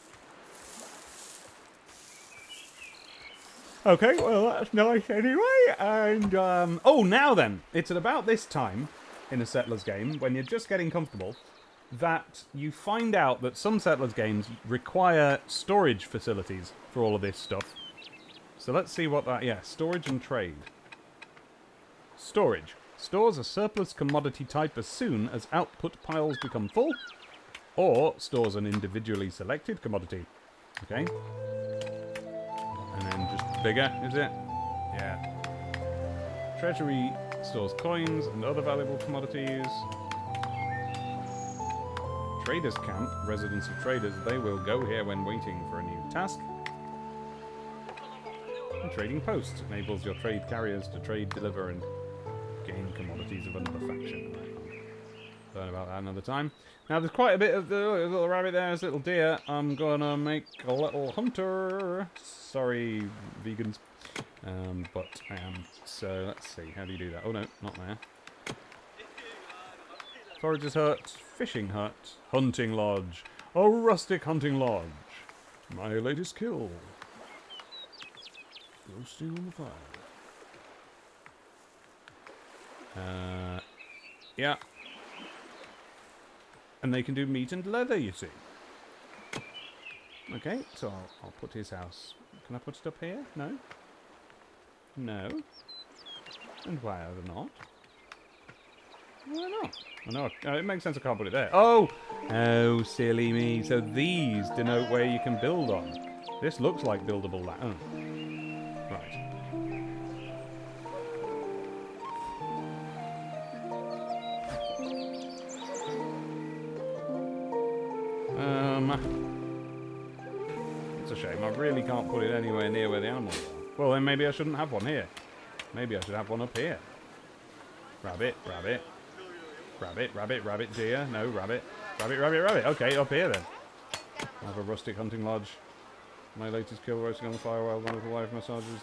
Okay, well, that's nice anyway. And, oh, now then. It's at about this time in a Settlers game, when you're just getting comfortable, that you find out that some Settlers games require storage facilities for all of this stuff. So let's see what that... Yeah, storage and trade. Storage. Stores a surplus commodity type as soon as output piles become full, or stores an individually selected commodity. Okay. And then just bigger, is it? Yeah. Treasury stores coins and other valuable commodities. Traders camp, residents of traders, they will go here when waiting for a new task. And trading posts enables your trade carriers to trade, deliver, and gain commodities of another faction. Learn about that another time. Now there's quite a bit of the little rabbit there, there's a little deer. I'm gonna make a little hunter. Sorry, vegans. But I am. So let's see, how do you do that? Oh no, not there. Forager's hut, fishing hut, hunting lodge, a rustic hunting lodge. My latest kill. Roasting on the fire. Yeah. And they can do meat and leather, you see. Okay, so I'll put his house. Can I put it up here? No? No? And why are they not? Why not? Oh, no, it makes sense I can't put it there. Oh! Oh, silly me. So these denote where you can build on. This looks like buildable land. Oh. Right. It's a shame. I really can't put it anywhere near where the animals are. Well, then maybe I shouldn't have one here. Maybe I should have one up here. Rabbit, rabbit. Rabbit, rabbit, rabbit, deer. No, rabbit. Rabbit, rabbit, rabbit. Okay, up here then. I have a rustic hunting lodge. My latest kill, roasting on the fire while my little wife massages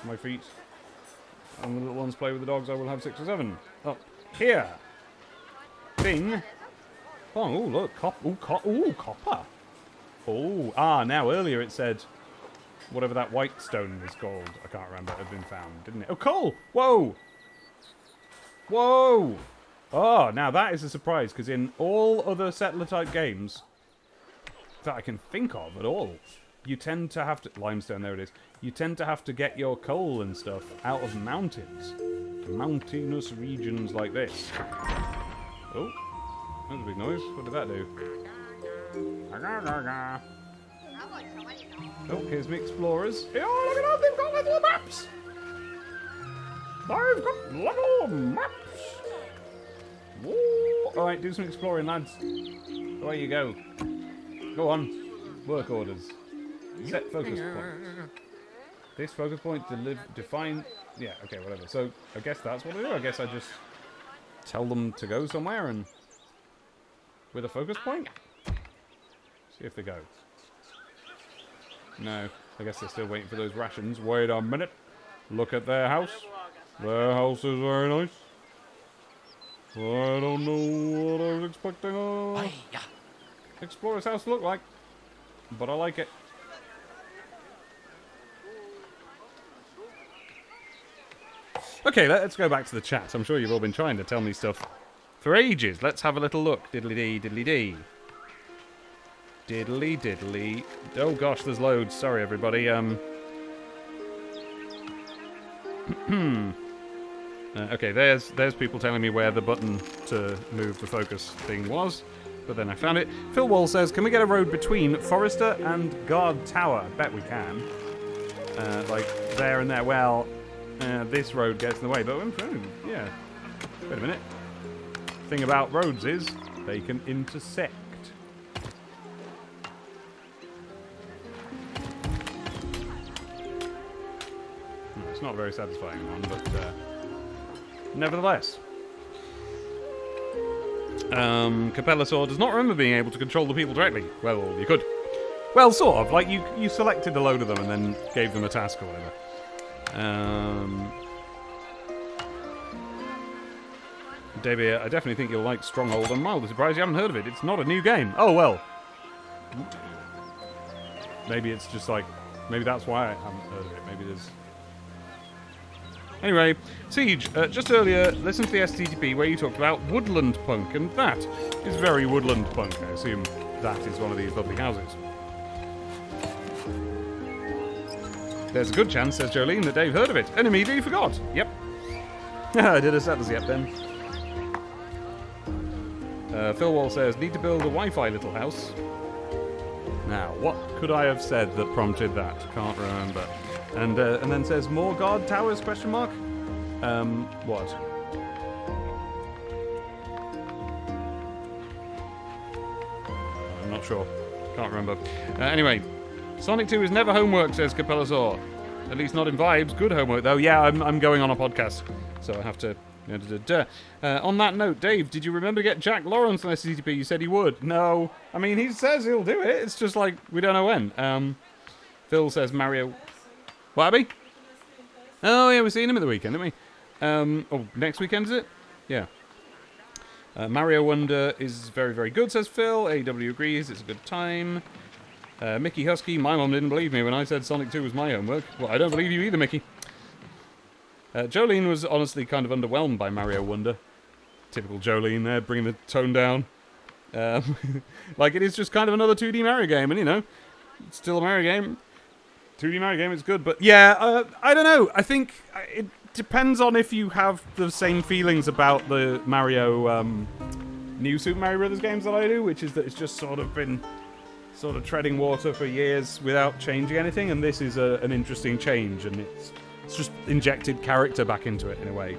my feet. And the little ones play with the dogs. I will have 6 or 7. Up here. Bing. Oh, look. Copper. Oh, now earlier it said whatever that white stone was called. I can't remember. It had been found, didn't it? Oh, coal. Whoa. Whoa. Oh, now that is a surprise, because in all other settler-type games that I can think of at all, you tend to have to... Limestone, there it is. You tend to have to get your coal and stuff out of mountains. Mountainous regions like this. Oh, that was a big noise. What did that do? Oh, here's my explorers. Oh, look at that, they've got little maps! They've got little maps! Alright, do some exploring, lads. Away you go. Go on. Work orders. Set focus points. This focus point define... Yeah, okay, whatever. So, I guess that's what I do. I guess I just tell them to go somewhere and... With a focus point? See if they go. No, I guess they're still waiting for those rations. Wait a minute. Look at their house. Their house is very nice. I don't know what I was expecting Explorer's house to look like. But I like it. Okay, let's go back to the chat. I'm sure you've all been trying to tell me stuff for ages. Let's have a little look. Diddly-dee, diddly-dee. Diddly, diddly. Oh gosh, there's loads. Sorry, everybody. Okay, there's people telling me where the button to move the focus thing was. But then I found it. Phil Wall says, can we get a road between Forester and Guard Tower? Bet we can. Like, there and there. Well, this road gets in the way. But, yeah. Wait a minute. Thing about roads is, they can intersect. It's not a very satisfying one, but nevertheless. Capellasaur does not remember being able to control the people directly. Well, you could. Well, sort of. Like, you selected a load of them and then gave them a task or whatever. Davey, I definitely think you'll like Stronghold. I'm mildly surprised you haven't heard of it. It's not a new game. Oh, well. Maybe it's just like... Maybe that's why I haven't heard of it. Maybe there's... Anyway, Siege, just earlier, listen to the STTP where you talked about Woodland Punk, and that is very Woodland Punk. I assume that is one of these lovely houses. There's a good chance, says Jolene, that Dave heard of it, and immediately forgot. Yep. I did a settlers yep then. Phil Wall says, need to build a Wi-Fi little house. Now, what could I have said that prompted that? Can't remember. And then says, more guard towers, question mark? What? I'm not sure. Can't remember. Anyway, Sonic 2 is never homework, says Capellasaur. At least not in vibes. Good homework, though. Yeah, I'm going on a podcast, so I have to... on that note, Dave, did you remember to get Jack Lawrence on SCTP? You said he would. No. I mean, he says he'll do it. It's just like, we don't know when. Phil says Mario... What, Abby? Oh, yeah, we're seeing him at the weekend, aren't we? Oh, next weekend, is it? Yeah. Mario Wonder is very, very good, says Phil. AEW agrees, it's a good time. Mickey Husky, my mum didn't believe me when I said Sonic 2 was my homework. Well, I don't believe you either, Mickey. Jolene was honestly kind of underwhelmed by Mario Wonder. Typical Jolene there, bringing the tone down. Like, it is just kind of another 2D Mario game, and, you know, it's still a Mario game. 2D Mario game is good, but yeah, I don't know. I think it depends on if you have the same feelings about the Mario, new Super Mario Brothers games that I do, which is that it's just sort of been sort of treading water for years without changing anything, and this is an interesting change, and it's just injected character back into it in a way.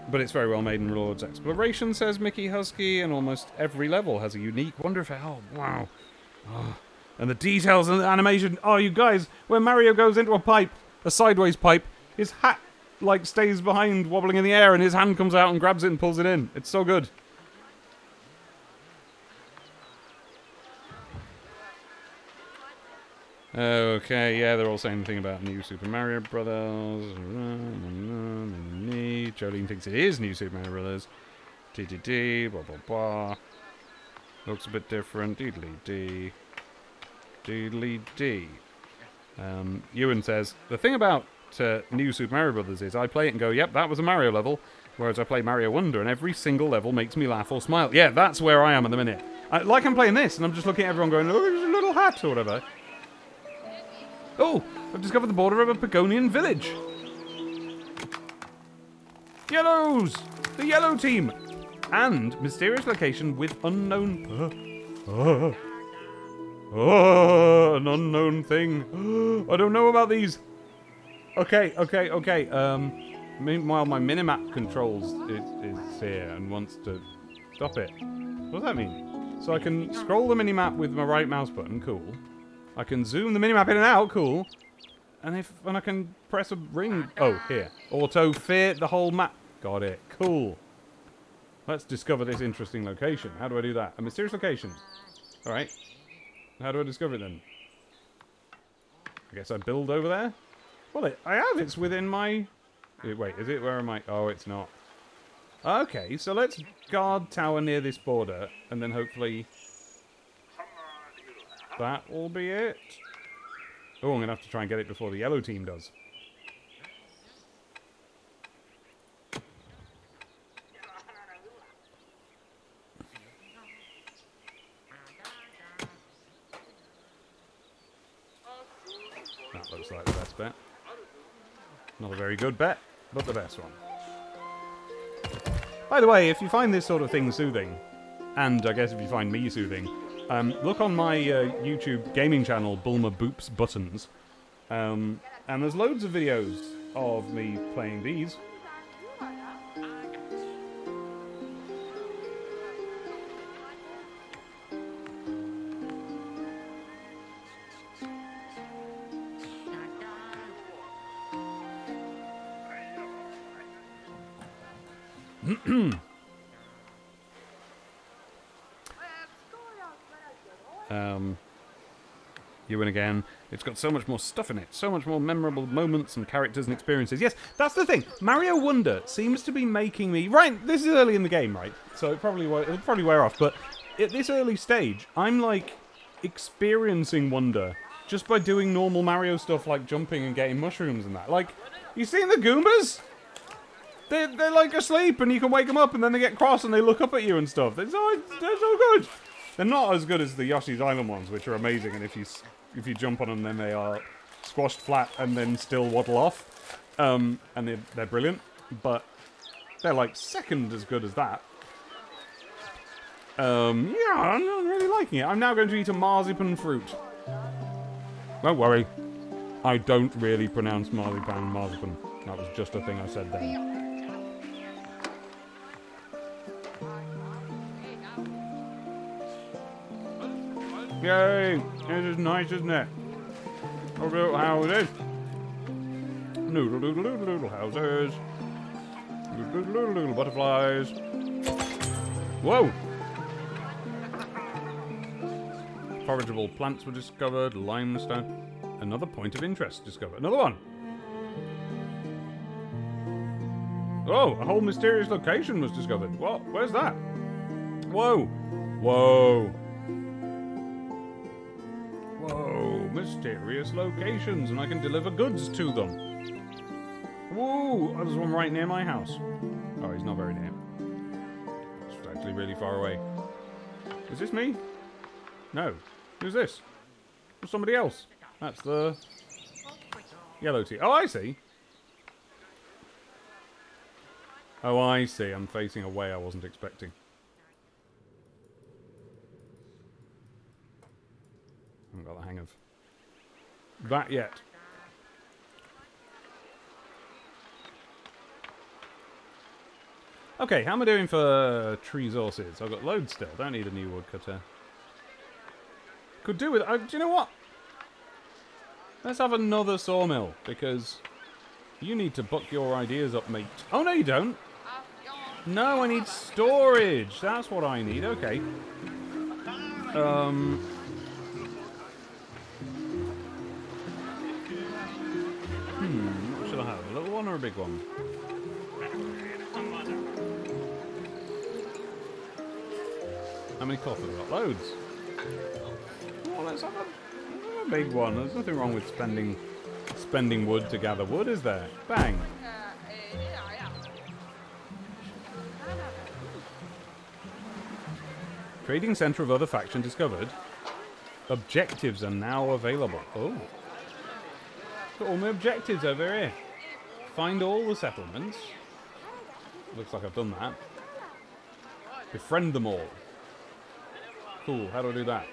But it's very well made in Lord's Exploration, says Mickey Husky, and almost every level has a unique wonder effect. Oh, wow. Oh. And the details and the animation. Oh, you guys, when Mario goes into a pipe, a sideways pipe, his hat, like, stays behind, wobbling in the air, and his hand comes out and grabs it and pulls it in. It's so good. Okay, yeah, they're all saying the thing about New Super Mario Brothers. Jolene thinks it is New Super Mario Brothers. Blah, blah, blah. Looks a bit different. Deedly-dee. Ewan says, the thing about New Super Mario Brothers is I play it and go, yep, that was a Mario level, whereas I play Mario Wonder and every single level makes me laugh or smile. Yeah, that's where I am at the minute. Like I'm playing this and I'm just looking at everyone going, look, there's a little hat or whatever. Oh, I've discovered the border of a Pagonian village. Yellows! The yellow team! And mysterious location with unknown... an unknown thing. I don't know about these. Okay. Meanwhile, my minimap controls is here and wants to stop it. What does that mean? So I can scroll the minimap with my right mouse button. Cool. I can zoom the minimap in and out. Cool. And I can press a ring. Oh, here. Auto fit the whole map. Got it. Cool. Let's discover this interesting location. How do I do that? A mysterious location. All right. How do I discover it then? I guess I build over there? Well, I have. It's within my... Wait, is it? Where am I? Oh, it's not. Okay, so let's guard tower near this border, and then hopefully... that will be it. Oh, I'm going to have to try and get it before the yellow team does. That looks like the best bet. Not a very good bet, but the best one. By the way, if you find this sort of thing soothing, and I guess if you find me soothing, look on my YouTube gaming channel, Bulma Boops Buttons, and there's loads of videos of me playing these. You win again. It's got so much more stuff in it. So much more memorable moments and characters and experiences. Yes, that's the thing. Mario Wonder seems to be making me... Right, this is early in the game, right? So it'll probably wear off. But at this early stage, I'm like experiencing Wonder just by doing normal Mario stuff like jumping and getting mushrooms and that. Like, you seen the Goombas? They're like asleep and you can wake them up and then they get cross and they look up at you and stuff. They're so good. They're not as good as the Yoshi's Island ones, which are amazing, and if you jump on them, then they are squashed flat and then still waddle off. And they're brilliant, but they're like second as good as that. Yeah, I'm not really liking it. I'm now going to eat a marzipan fruit. Don't worry, I don't really pronounce marzipan. That was just a thing I said there. Yay! It is nice, isn't it? Look at how it is. Noodle doodle doodle doodle houses. Doodle doodle doodle butterflies. Whoa! Forageable plants were discovered. Limestone. Another point of interest discovered. Another one! Oh, a whole mysterious location was discovered. What? Where's that? Whoa! Whoa! Whoa, mysterious locations, and I can deliver goods to them. Whoa, there's one right near my house. Oh, he's not very near. It's actually really far away. Is this me? No. Who's this? Or somebody else. That's the yellow tea. Oh, I see. Oh, I see. I'm facing a way I wasn't expecting. I haven't got the hang of that yet. Okay, how am I doing for tree resources? I've got loads still. Don't need a new woodcutter. Could do with... do you know what? Let's have another sawmill, because you need to buck your ideas up, mate. Oh, no, you don't. No, I need storage. That's what I need. Okay. What should I have? A little one or a big one? How many cloth have I got? Loads. Oh, let's have a big one. There's nothing wrong with spending spending wood to gather wood, is there? Bang. Trading center of other faction discovered. Objectives are now available. Oh. Got all my objectives over here. Find all the settlements. Looks like I've done that. Befriend them all. Cool, how do I do that?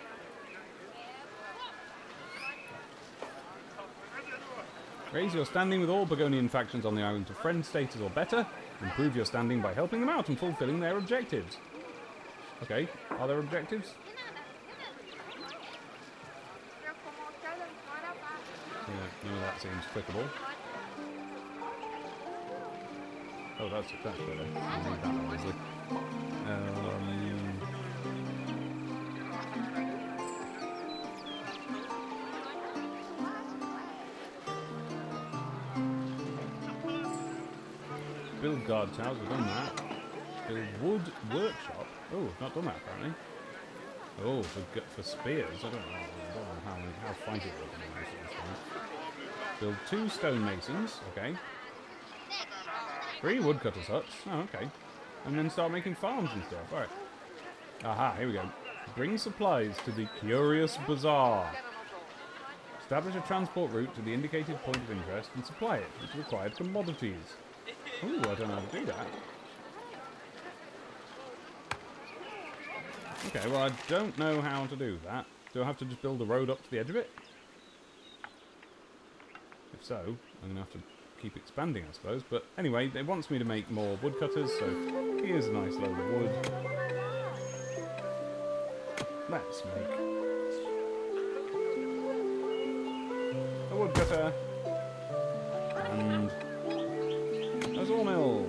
Raise your standing with all Pagonian factions on the island to friend status or better. Improve your standing by helping them out and fulfilling their objectives. Okay, are there objectives? Yeah, none of that seems clickable. Oh, that's better. I need that, obviously. Build guard towers, we've done that. Build wood workshop. Oh, I've not done that apparently. Oh, for spears. I don't know how fight it is. Build 2 stonemasons. Okay. 3 woodcutters huts. Oh, okay. And then start making farms and stuff. Alright. Aha, here we go. Bring supplies to the Curious Bazaar. Establish a transport route to the indicated point of interest and supply it with required commodities. Ooh, I don't know how to do that. Okay, well, I don't know how to do that. Do I have to just build a road up to the edge of it? If so, I'm going to have to keep expanding, I suppose. But anyway, it wants me to make more woodcutters, so here's a nice load of wood. Let's make a woodcutter. And a sawmill.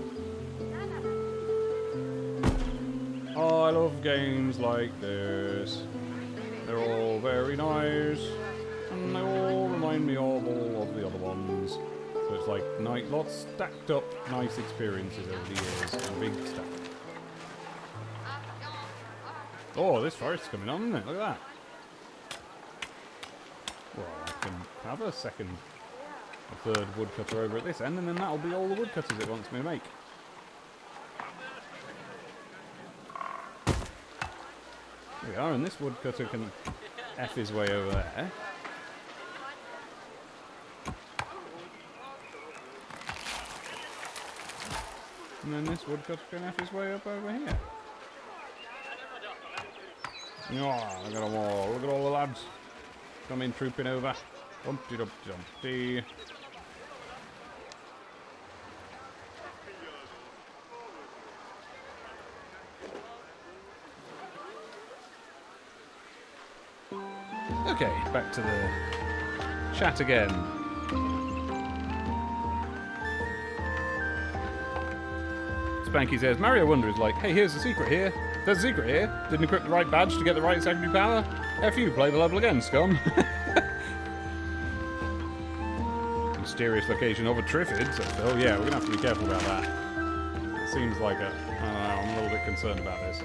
Oh, I love games like this. They're all very nice. And they all remind me of all of the other ones. So it's like lots stacked up nice experiences over the years. A big stack. Oh, this forest's coming on, isn't it? Look at that. Well, I can have a third woodcutter over at this end, and then that'll be all the woodcutters it wants me to make. There we are, and this woodcutter can F his way over there. And then this woodcutter can F his way up over here. Oh, look at them all. Look at all the lads. Coming trooping over. Dumpty dumpty dumpty. Okay, back to the chat again. Spanky says, Mario Wonder is like, hey, here's the secret here. There's a secret here. Didn't equip the right badge to get the right secondary power. F you, play the level again, scum. Mysterious location of a Triffid, says Phil. Yeah, we're going to have to be careful about that. It seems like I don't know, I'm a little bit concerned about this.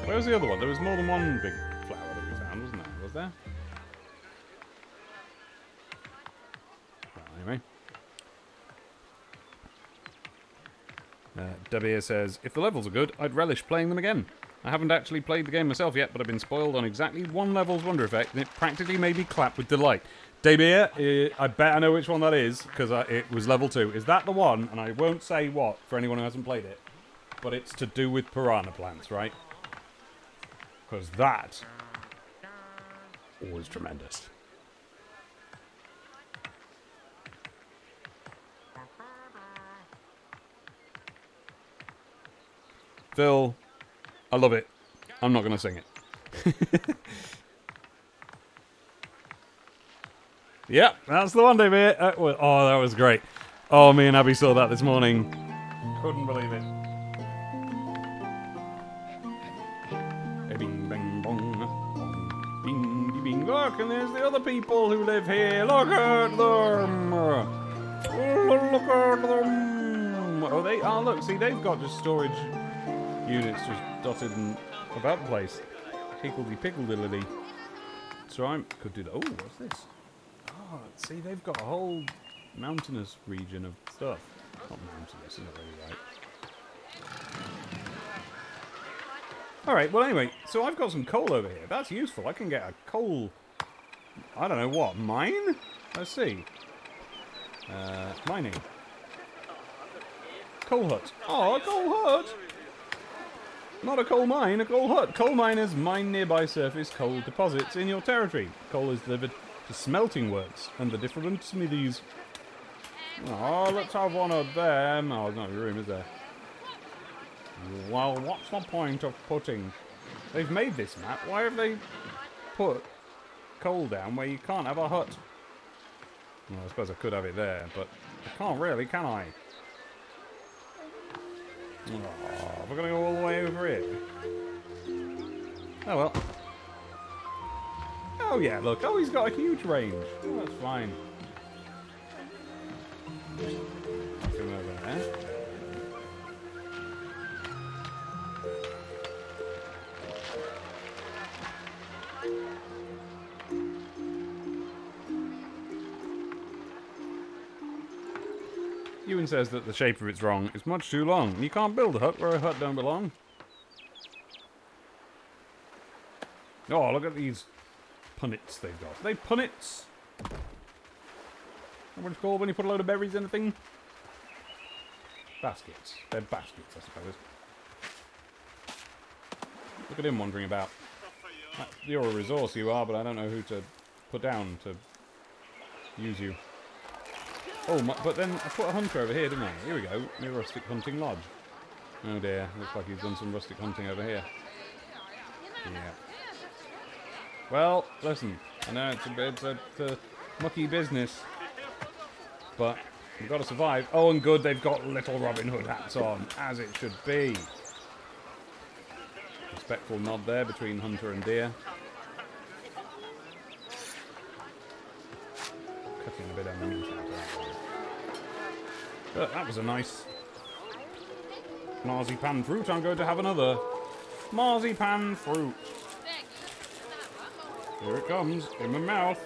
Where was the other one? There was more than one big flower that we found, wasn't there? Was there? Well, anyway. Debbie says, if the levels are good, I'd relish playing them again. I haven't actually played the game myself yet, but I've been spoiled on exactly one level's wonder effect, and it practically made me clap with delight. Debbie, I bet I know which one that is, because it was level 2. Is that the one? And I won't say what, for anyone who hasn't played it, but it's to do with piranha plants, right? Because that was tremendous. Phil, I love it. I'm not going to sing it. Yep, that's the one, David. Oh, that was great. Oh, me and Abby saw that this morning. Couldn't believe it. Bing, bang, bong. Bing, bing. Look, and there's the other people who live here. Look at them. Oh, look at them. Oh, they are. Look, see, they've got just storage units just dotted and about the place. Higgledy-piggledy. So I could do that. Oh, what's this? Oh, see, they've got a whole mountainous region of stuff. Not mountainous, isn't really right. Alright, well anyway, so I've got some coal over here. That's useful. I can get a coal... I don't know what, mine? Let's see. Mining. Coal hut. Oh, a coal hut! Not a coal mine, a coal hut. Coal miners mine nearby surface coal deposits in your territory. Coal is delivered to smelting works and the different smithies. Oh, let's have one of them. Oh, there's not a room, is there? Well, what's the point of putting... They've made this map. Why have they put coal down where you can't have a hut? Well, I suppose I could have it there, but I can't really, can I? Oh, we're going to go all the way over here. Oh, well. Oh, yeah, look. Oh, he's got a huge range. Oh, that's fine. Nothing over there. Ewan says that the shape of it's wrong. It's much too long. You can't build a hut where a hut don't belong. Oh, look at these punnets they've got. Are they punnets? What it's called when you put a load of berries in a thing? Baskets. They're baskets, I suppose. Look at him wandering about. You're a resource, you are, but I don't know who to put down to use you. Oh, but then I put a hunter over here, didn't I? Here we go. New rustic hunting lodge. Oh dear, looks like he's done some rustic hunting over here. Yeah. Well, listen, I know it's a mucky business, but we've got to survive. Oh, and good, they've got little Robin Hood hats on, as it should be. Respectful nod there between hunter and deer. Cutting a bit of meat out of that. But that was a nice marzipan fruit. I'm going to have another marzipan fruit. Here it comes in my mouth.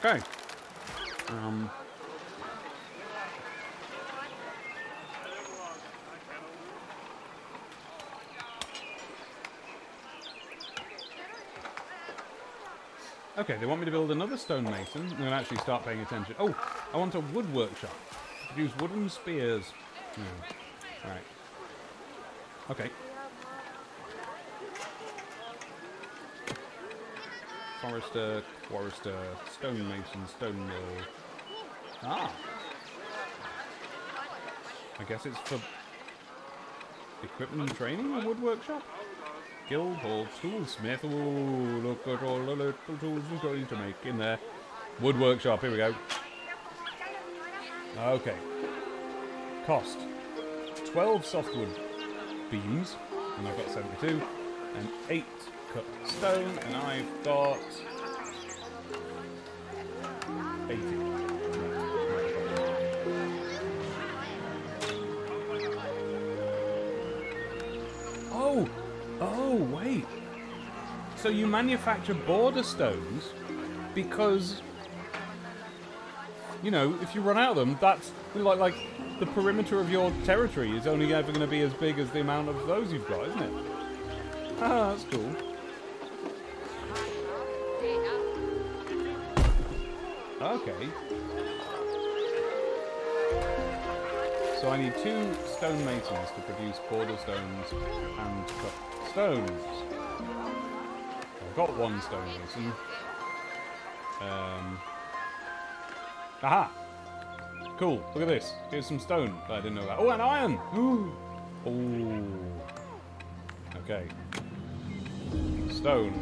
Okay. Okay, they want me to build another stonemason. I'm going to actually start paying attention. Oh, I want a wood workshop. Produce wooden spears. Alright. Okay. Forester, quarrister, stonemason, stone mill. Ah! I guess it's for equipment and training, a wood workshop? Guild Hall Toolsmith. Ooh, look at all the little tools we're going to make in there. Wood workshop, here we go. Okay. Cost 12 softwood beams, and I've got 72, and 8 cut stone, and I've got 80. Oh, wait. So you manufacture border stones because, you know, if you run out of them, that's like the perimeter of your territory is only ever going to be as big as the amount of those you've got, isn't it? Ah, that's cool. Okay. So I need 2 stonemasons to produce border stones and cut stones. I've got 1 stonemason. Aha! Cool, look at this. Here's some stone that I didn't know about. Oh, and iron! Ooh! Oh. Okay. Stone.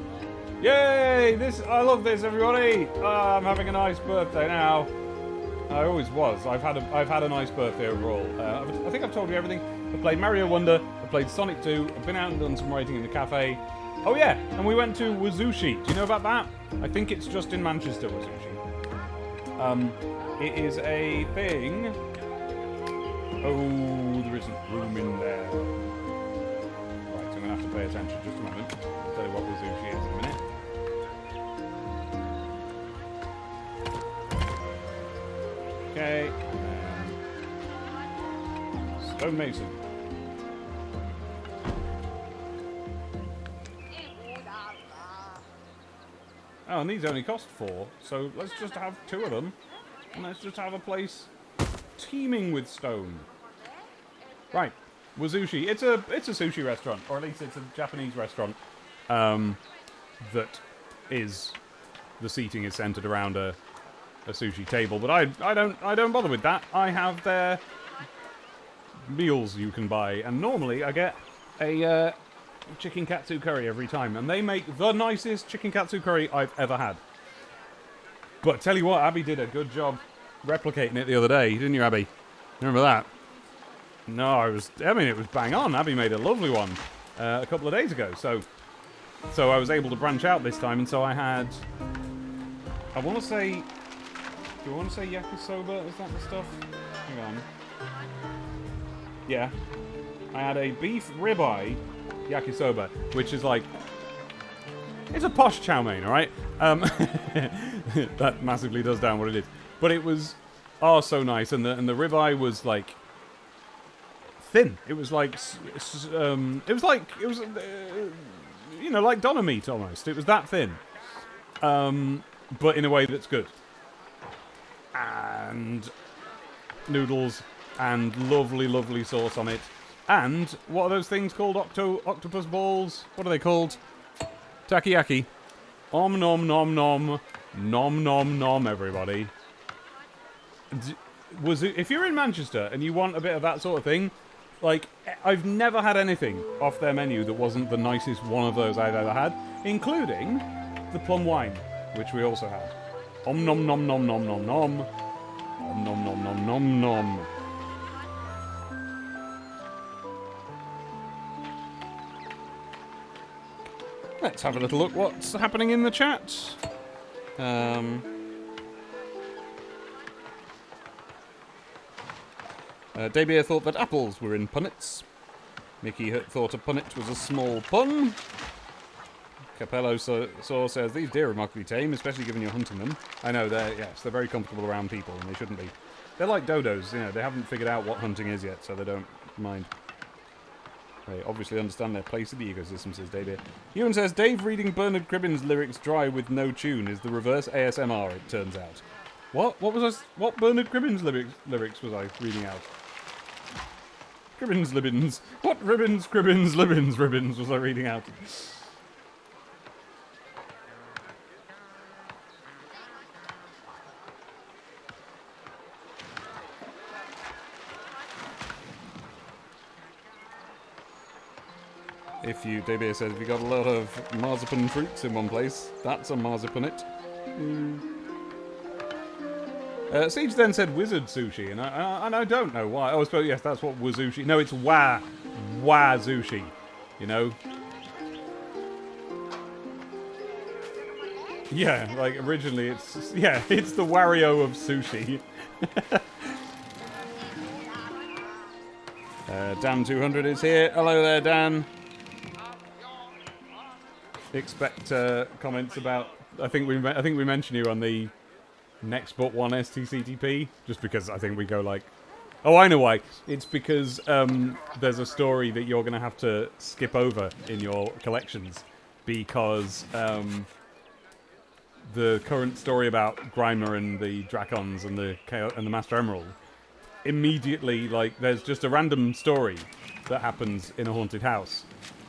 Yay! I love this, everybody! I'm having a nice birthday now. I always was. I've had a nice birthday overall. I think I've told you everything. I played Mario Wonder. I played Sonic 2. I've been out and done some writing in the cafe. Oh yeah, and we went to Wazushi. Do you know about that? I think it's just in Manchester, Wazushi. It is a thing. Oh, there isn't room in there. Right, so I'm gonna have to pay attention just a moment. I'll tell you what Wazushi is in a minute. Okay. Stone Mason. Oh, and these only cost 4, so let's just have 2 of them, and let's just have a place teeming with stone. Right, Wazushi. It's a sushi restaurant, or at least it's a Japanese restaurant. That is, the seating is centered around a sushi table, but I don't bother with that. I have their meals you can buy, and normally I get a chicken katsu curry every time, and they make the nicest chicken katsu curry I've ever had. But tell you what, Abby did a good job replicating it the other day, didn't you, Abby? Remember that? No, it was bang on. Abby made a lovely one a couple of days ago, so I was able to branch out this time, and so I had, I want to say, do I want to say yakisoba? Is that the stuff? Hang on. Yeah. I had a beef ribeye yakisoba, which is like, it's a posh chow mein, alright? That massively does down what it is. But it was, oh, so nice, and the ribeye was like thin. It was like, you know, like doner meat almost. It was that thin, but in a way that's good. And noodles and lovely, lovely sauce on it. And what are those things called? Octopus balls? What are they called? Takoyaki. Om nom nom nom. Nom nom nom, everybody. If you're in Manchester and you want a bit of that sort of thing, like, I've never had anything off their menu that wasn't the nicest one of those I've ever had, including the plum wine, which we also had. Om nom nom nom nom nom nom. Om nom nom nom nom nom. Let's have a little look what's happening in the chat. Debier thought that apples were in punnets. Mickey thought a punnet was a small pun. Capello saw says, these deer are remarkably tame, especially given you're hunting them. I know, they're very comfortable around people, and they shouldn't be. They're like dodos, you know, they haven't figured out what hunting is yet, so they don't mind. They obviously understand their place in the ecosystem, says Dave. Ewan says, Dave reading Bernard Cribbin's lyrics dry with no tune is the reverse ASMR, it turns out. What Bernard Cribbin's lyrics was I reading out? Cribbins Libbins. What ribbons, Cribbins, Libbins, ribbons was I reading out? Debia says, if you got a lot of marzipan fruits in one place, that's a marzipanet. Siege then said wizard sushi, and I don't know why. Oh, I suppose, yes, that's what wazushi. No, it's wazushi, you know? Yeah, like originally it's the Wario of sushi. Dan200 is here. Hello there, Dan. Expect comments about. I think we mentioned you on the next but one STCTP, just because I think we go like, oh, I know why. It's because there's a story that you're gonna have to skip over in your collections because the current story about Grimer and the Dracons and the Master Emerald. Immediately, like, there's just a random story that happens in a haunted house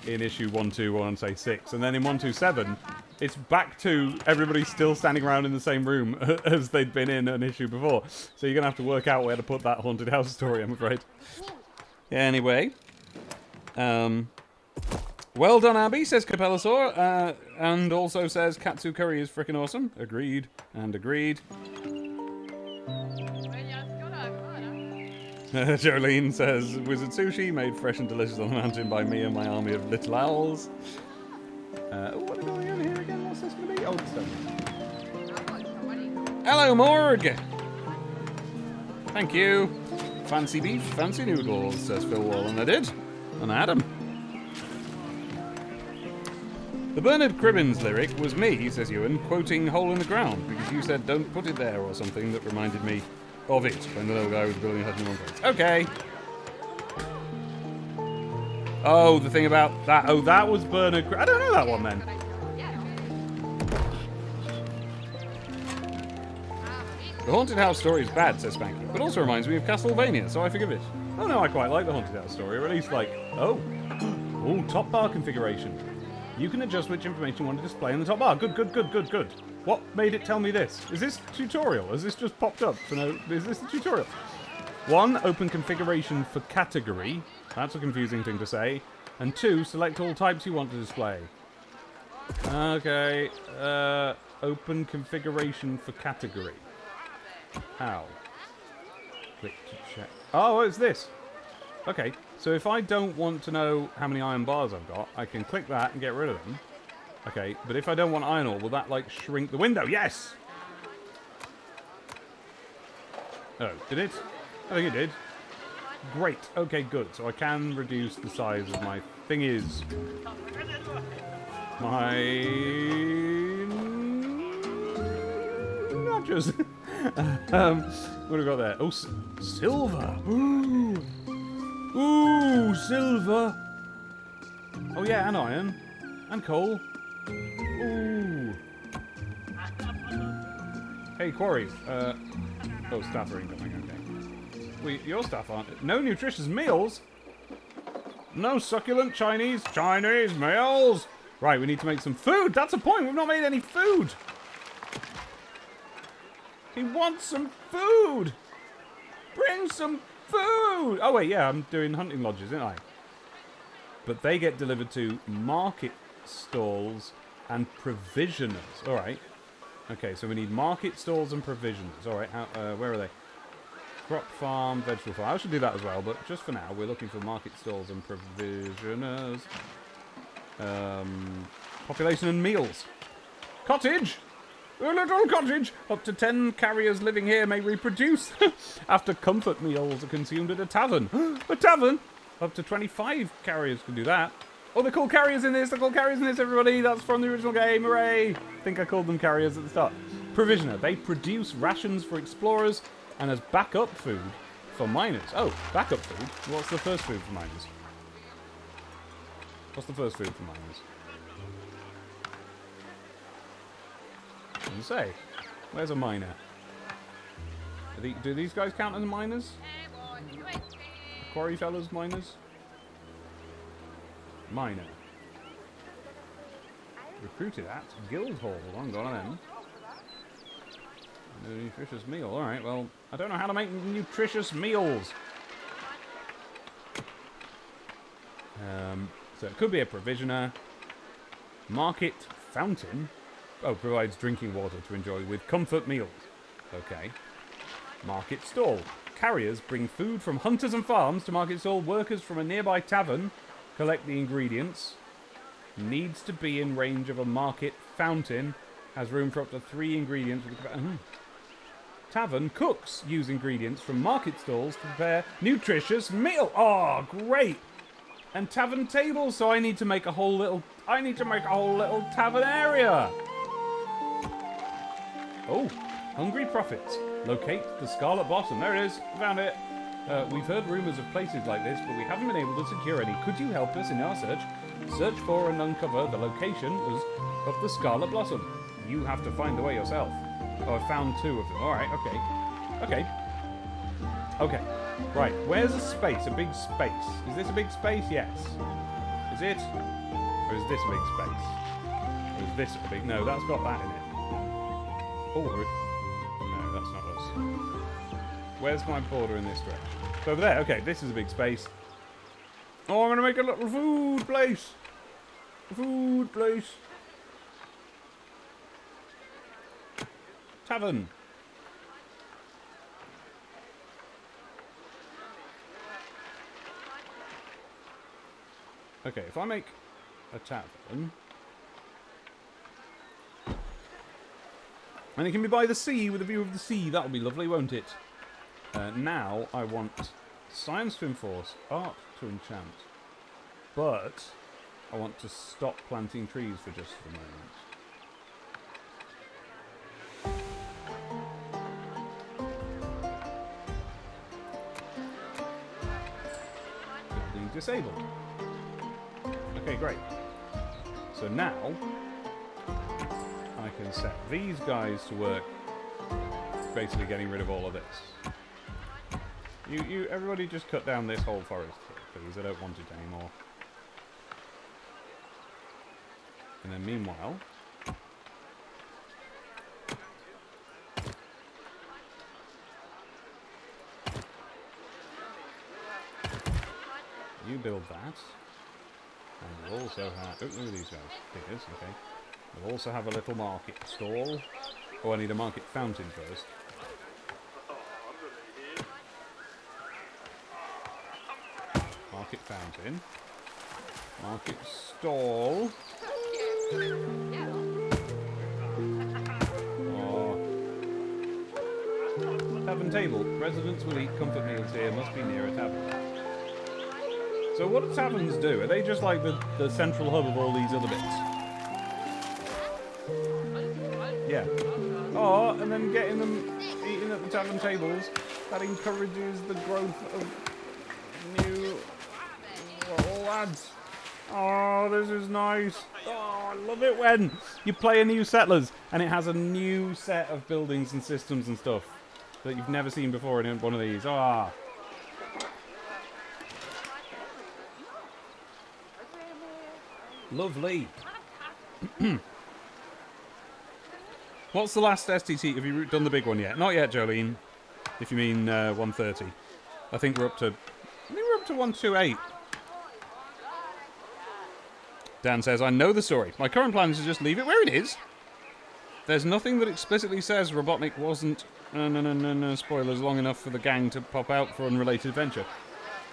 in issue 121 and say 6, and then in 127 it's back to everybody still standing around in the same room as they'd been in an issue before, so you're gonna have to work out where to put that haunted house story, I'm afraid. Anyway, well done, Abby, says Capellasaur, and also says katsu curry is frickin' awesome. Agreed and agreed. Jolene says, Wizard Sushi, made fresh and delicious on the mountain by me and my army of little owls. What are we going on here again? What's this going to be? Oh, stone. Hello, Morg! Thank you. Fancy beef, fancy noodles, says Phil Wall, and I did. And I had 'em. The Bernard Cribbins lyric was me, says Ewan, quoting Hole in the Ground, because you said don't put it there or something that reminded me of it when the little guy was building a hut in the wrong place. Okay. Oh, the thing about that. Oh, that was Bernard. I don't know that one then. The haunted house story is bad, says Spanky, but also reminds me of Castlevania, so I forgive it. Oh no, I quite like the haunted house story, or at least like, oh, top bar configuration. You can adjust which information you want to display in the top bar. Good. What made it tell me this? Is this tutorial? Has this just popped up? Is this the tutorial? 1, open configuration for category. That's a confusing thing to say. And 2, select all types you want to display. Okay, open configuration for category. How? Click to check. Oh, it's this. Okay, so if I don't want to know how many iron bars I've got, I can click that and get rid of them. Okay, but if I don't want iron ore, will that, like, shrink the window? Yes! Oh, did it? I think it did. Great. Okay, good. So I can reduce the size of my thingies. My... nudges. What have we got there? Oh, silver. Ooh, silver. Oh yeah, and iron. And coal. Ooh. Hey, quarries. Oh, staff are incoming, okay. Your staff aren't... No nutritious meals? No succulent Chinese meals? Right, we need to make some food. That's a point. We've not made any food. He wants some food. Bring some food. Oh, wait, yeah, I'm doing hunting lodges, aren't I? But they get delivered to market stalls and provisioners. All right. Okay, so we need market stalls and provisioners. All right, where are they? Crop farm, vegetable farm. I should do that as well, but just for now, we're looking for market stalls and provisioners. Population and meals. Cottage! A little cottage! Up to 10 carriers living here may reproduce after comfort meals are consumed at a tavern. A tavern? Up to 25 carriers can do that. Oh, they're called carriers in this! They're called carriers in this, everybody! That's from the original game, hooray! I think I called them carriers at the start. Provisioner. They produce rations for explorers and as backup food for miners. Oh, backup food? What's the first food for miners? What's the first food for miners? Doesn't say. Where's a miner? Do these guys count as miners? Quarry fellas, miners? Miner. Recruited at Guildhall. I'm going then. No nutritious meal. Alright, well, I don't know how to make nutritious meals. So it could be a provisioner. Market fountain. Oh, provides drinking water to enjoy with comfort meals. Okay. Market stall. Carriers bring food from hunters and farms to market stall. Workers from a nearby tavern collect the ingredients. Needs to be in range of a market fountain. Has room for up to 3 ingredients. Tavern cooks use ingredients from market stalls to prepare nutritious meal. Oh, great! And tavern tables. So I need to make a whole little. Tavern area. Oh, hungry prophets. Locate the Scarlet Blossom. There it is. Found it. We've heard rumours of places like this, but we haven't been able to secure any. Could you help us in our search? Search for and uncover the location of the Scarlet Blossom. You have to find the way yourself. Oh, I found 2 of them. Alright, okay. Okay. Right, where's a space? A big space. Is this a big space? Yes. Is it? Or is this a big space? Or is this a big... No, that's got that in it. Oh, no, that's not us. Where's my border in this direction? It's over there. Okay, this is a big space. Oh, I'm going to make a little food place. A food place. Tavern. Okay, if I make a tavern... And it can be by the sea, with a view of the sea. That'll be lovely, won't it? Now, I want science to enforce, art to enchant. But I want to stop planting trees for just a moment. Building disabled. Okay, great. So now, I can set these guys to work basically getting rid of all of this. Everybody just cut down this whole forest here, please. I don't want it anymore. And then meanwhile, you build that. And we'll also have... Oh, look at these guys. Diggers, okay. We'll also have a little market stall. Oh, I need a market fountain first. Market fountain. Market stall. Oh. Tavern table. Residents will eat comfort meals here. Must be near a tavern. So what do taverns do? Are they just like the central hub of all these other bits? Yeah. Oh, and then getting them eating at the tavern tables, that encourages the growth of new lads. Oh, this is nice. Oh, I love it when you play a new Settlers and it has a new set of buildings and systems and stuff that you've never seen before in one of these. Ah. Lovely. What's the last STC? Have you done the big one yet? Not yet, Jolene. If you mean 130. I think we're up to 128. Dan says, I know the story. My current plan is to just leave it where it is. There's nothing that explicitly says Robotnik wasn't... No, spoilers long enough for the gang to pop out for unrelated adventure.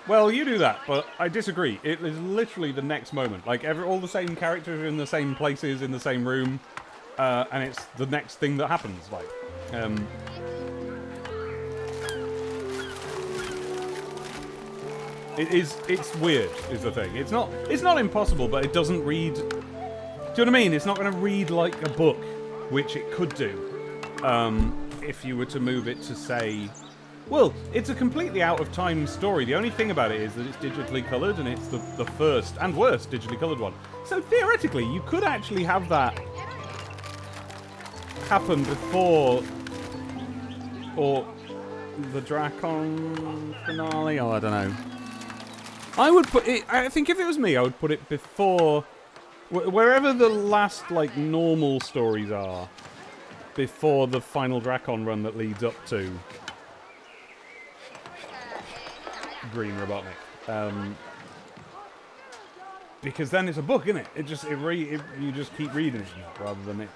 Well, you do that, but I disagree. It is literally the next moment. Like, all the same characters are in the same places, in the same room, and it's the next thing that happens. Like, it's weird, is the thing. It's not impossible, but it doesn't read... Do you know what I mean? It's not going to read like a book, which it could do, if you were to move it to, say... Well, it's a completely out-of-time story. The only thing about it is that it's digitally coloured, and it's the first and worst digitally coloured one. So theoretically, you could actually have that happen before, or the Drakon finale. Oh, I don't know. I would put it. I think if it was me, I would put it before, wherever the last like normal stories are, before the final Drakon run that leads up to Green Robotnik, because then it's a book, isn't it? You just keep reading it rather than it.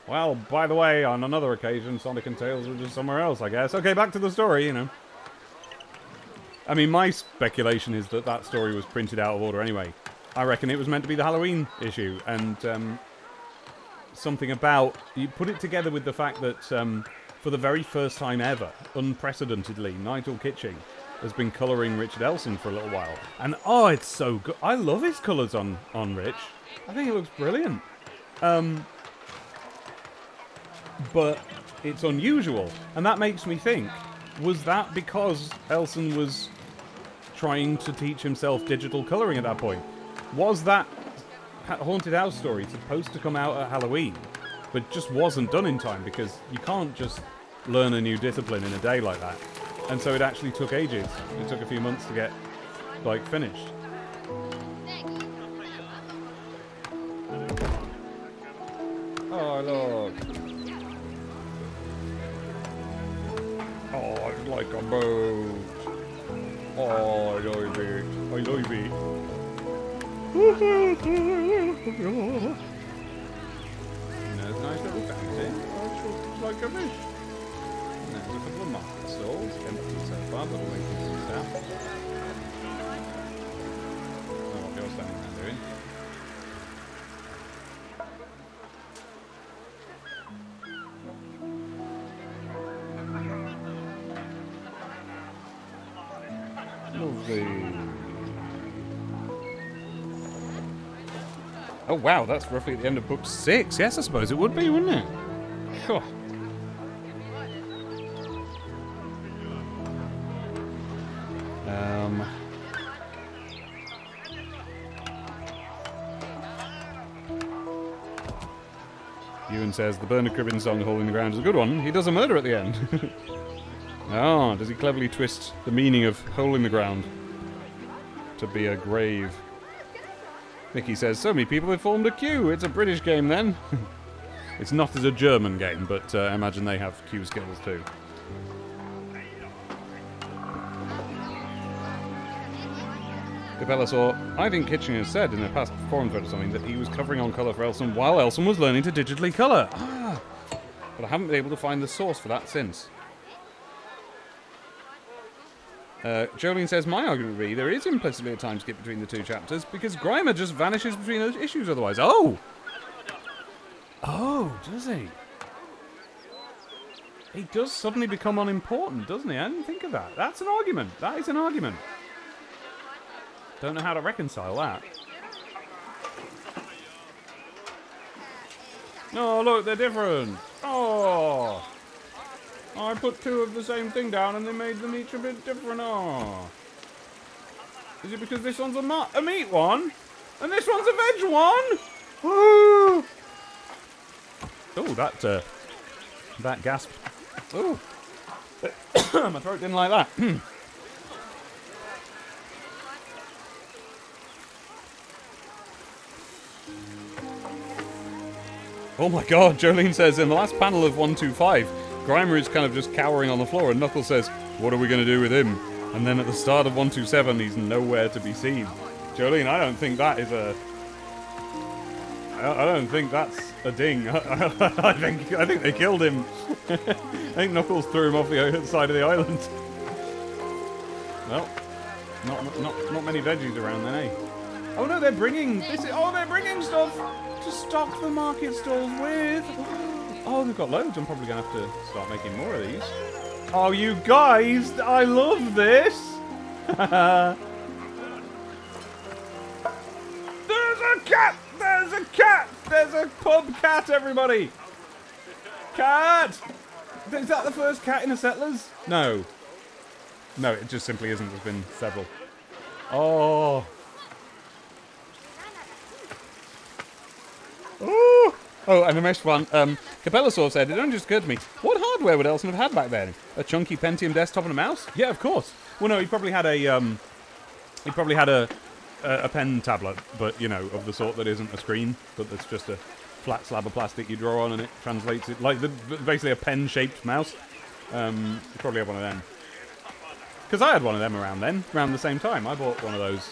Well, by the way, on another occasion, Sonic and Tails were just somewhere else, I guess. Okay, back to the story, you know. I mean, my speculation is that that story was printed out of order anyway. I reckon it was meant to be the Halloween issue, and something about... You put it together with the fact that, for the very first time ever, unprecedentedly, Nigel Kitching has been colouring Richard Elson for a little while. And, oh, it's so good. I love his colours on Rich. I think it looks brilliant. But it's unusual. And that makes me think, was that because Elson was trying to teach himself digital colouring at that point? Was that Haunted House story supposed to come out at Halloween, but just wasn't done in time because you can't just learn a new discipline in a day like that? And so it actually took ages. It took a few months to get, like, finished. Oh, Lord. Oh, I like a boat. Oh, I love it. I love it. There's a nice little fountain. Oh, it's like a fish. And there's a couple of market stalls. Empty so far, but waiting for some staff. I don't know what you're standing there doing. Lovely. Oh wow, that's roughly at the end of book 6. Yes, I suppose it would be, wouldn't it? Phew. Ewan says the Bernard Cribbin song "Hole in the Ground" is a good one. He does a murder at the end. Oh, does he cleverly twist the meaning of "hole in the ground" to be a grave? Mickey says, so many people have formed a queue. It's a British game then. It's not as a German game, but I imagine they have queue skills too. Capella saw, I think Kitchener said in a past forum thread or something that he was covering on colour for Elson while Elson was learning to digitally colour. Ah, but I haven't been able to find the source for that since. Jolene says, my argument would be there is implicitly a time skip between the two chapters because Grimer just vanishes between those issues otherwise. Oh! Oh, does he? He does suddenly become unimportant, doesn't he? I didn't think of that. That's an argument. That is an argument. Don't know how to reconcile that. Oh, look, they're different. Oh! I put two of the same thing down and they made them each a bit different. Oh. Is it because this one's a meat one? And this one's a veg one? Ooh. Oh, that gasp. Oh. My throat didn't like that. Oh my god, Jolene says in the last panel of 125, Grimer is kind of just cowering on the floor and Knuckles says, what are we going to do with him? And then at the start of 127, he's nowhere to be seen. Jolene, I don't think that is a... I don't think that's a ding. I think they killed him. I think Knuckles threw him off the side of the island. Well, not many veggies around then, eh? Oh no, they're bringing... they're bringing stuff to stock the market stalls with. Oh, they've got loads. I'm probably going to have to start making more of these. Oh, you guys, I love this. There's a cat. There's a cat. There's a pub cat, everybody. Cat. Is that the first cat in the Settlers? No. No, it just simply isn't. There's been several. Oh. Oh. Oh, and the next one, Capellasaur said, it only just occurred to me, what hardware would Elson have had back then? A chunky Pentium desktop and a mouse? Yeah, of course. Well, no, he probably had a pen tablet, but, you know, of the sort that isn't a screen, but that's just a flat slab of plastic you draw on and it translates it, like basically a pen-shaped mouse. You probably have one of them. Because I had one of them around the same time. I bought one of those.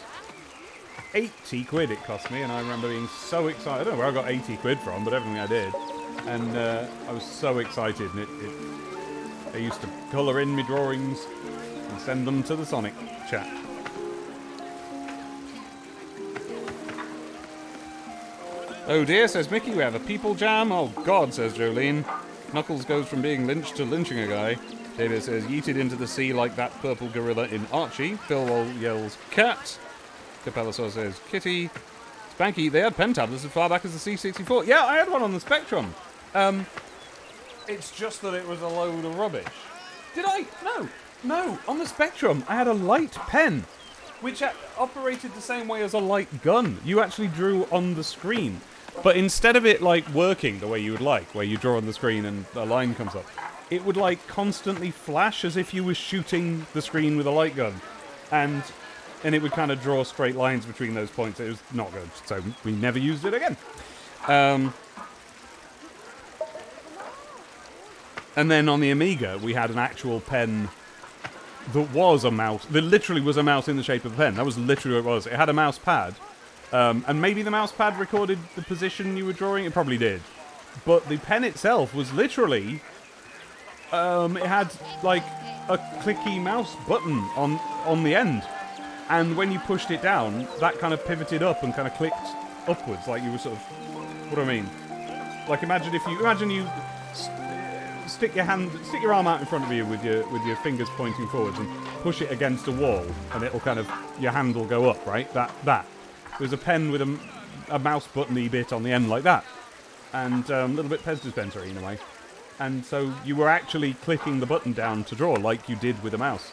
80 quid it cost me, and I remember being so excited. I don't know where I got 80 quid from, but everything I did. And I was so excited, and I used to colour in my drawings and send them to the Sonic chat. Oh dear, says Mickey, we have a people jam. Oh god, says Jolene. Knuckles goes from being lynched to lynching a guy. David says, yeeted into the sea like that purple gorilla in Archie. Phil yells, cat. Capellasaur says, kitty. Spanky, they had pen tablets as far back as the C64. Yeah, I had one on the Spectrum. It's just that it was a load of rubbish. Did I? No. On the Spectrum, I had a light pen, which operated the same way as a light gun. You actually drew on the screen. But instead of it, like, working the way you would like, where you draw on the screen and a line comes up, it would, like, constantly flash as if you were shooting the screen with a light gun. And it would kind of draw straight lines between those points. It was not good, so we never used it again. And then on the Amiga, we had an actual pen that was a mouse. There literally was a mouse in the shape of a pen. That was literally what it was. It had a mouse pad. And maybe the mouse pad recorded the position you were drawing. It probably did. But the pen itself was literally... it had, like, a clicky mouse button on the end. And when you pushed it down, that kind of pivoted up and kind of clicked upwards, like you were sort of... What do I mean? Like, imagine you stick your arm out in front of you with your fingers pointing forwards and push it against a wall, and it'll kind of, your hand will go up, right? That. There's a pen with a mouse button-y bit on the end like that, and a little bit Pez dispenser in a way. And so you were actually clicking the button down to draw like you did with a mouse.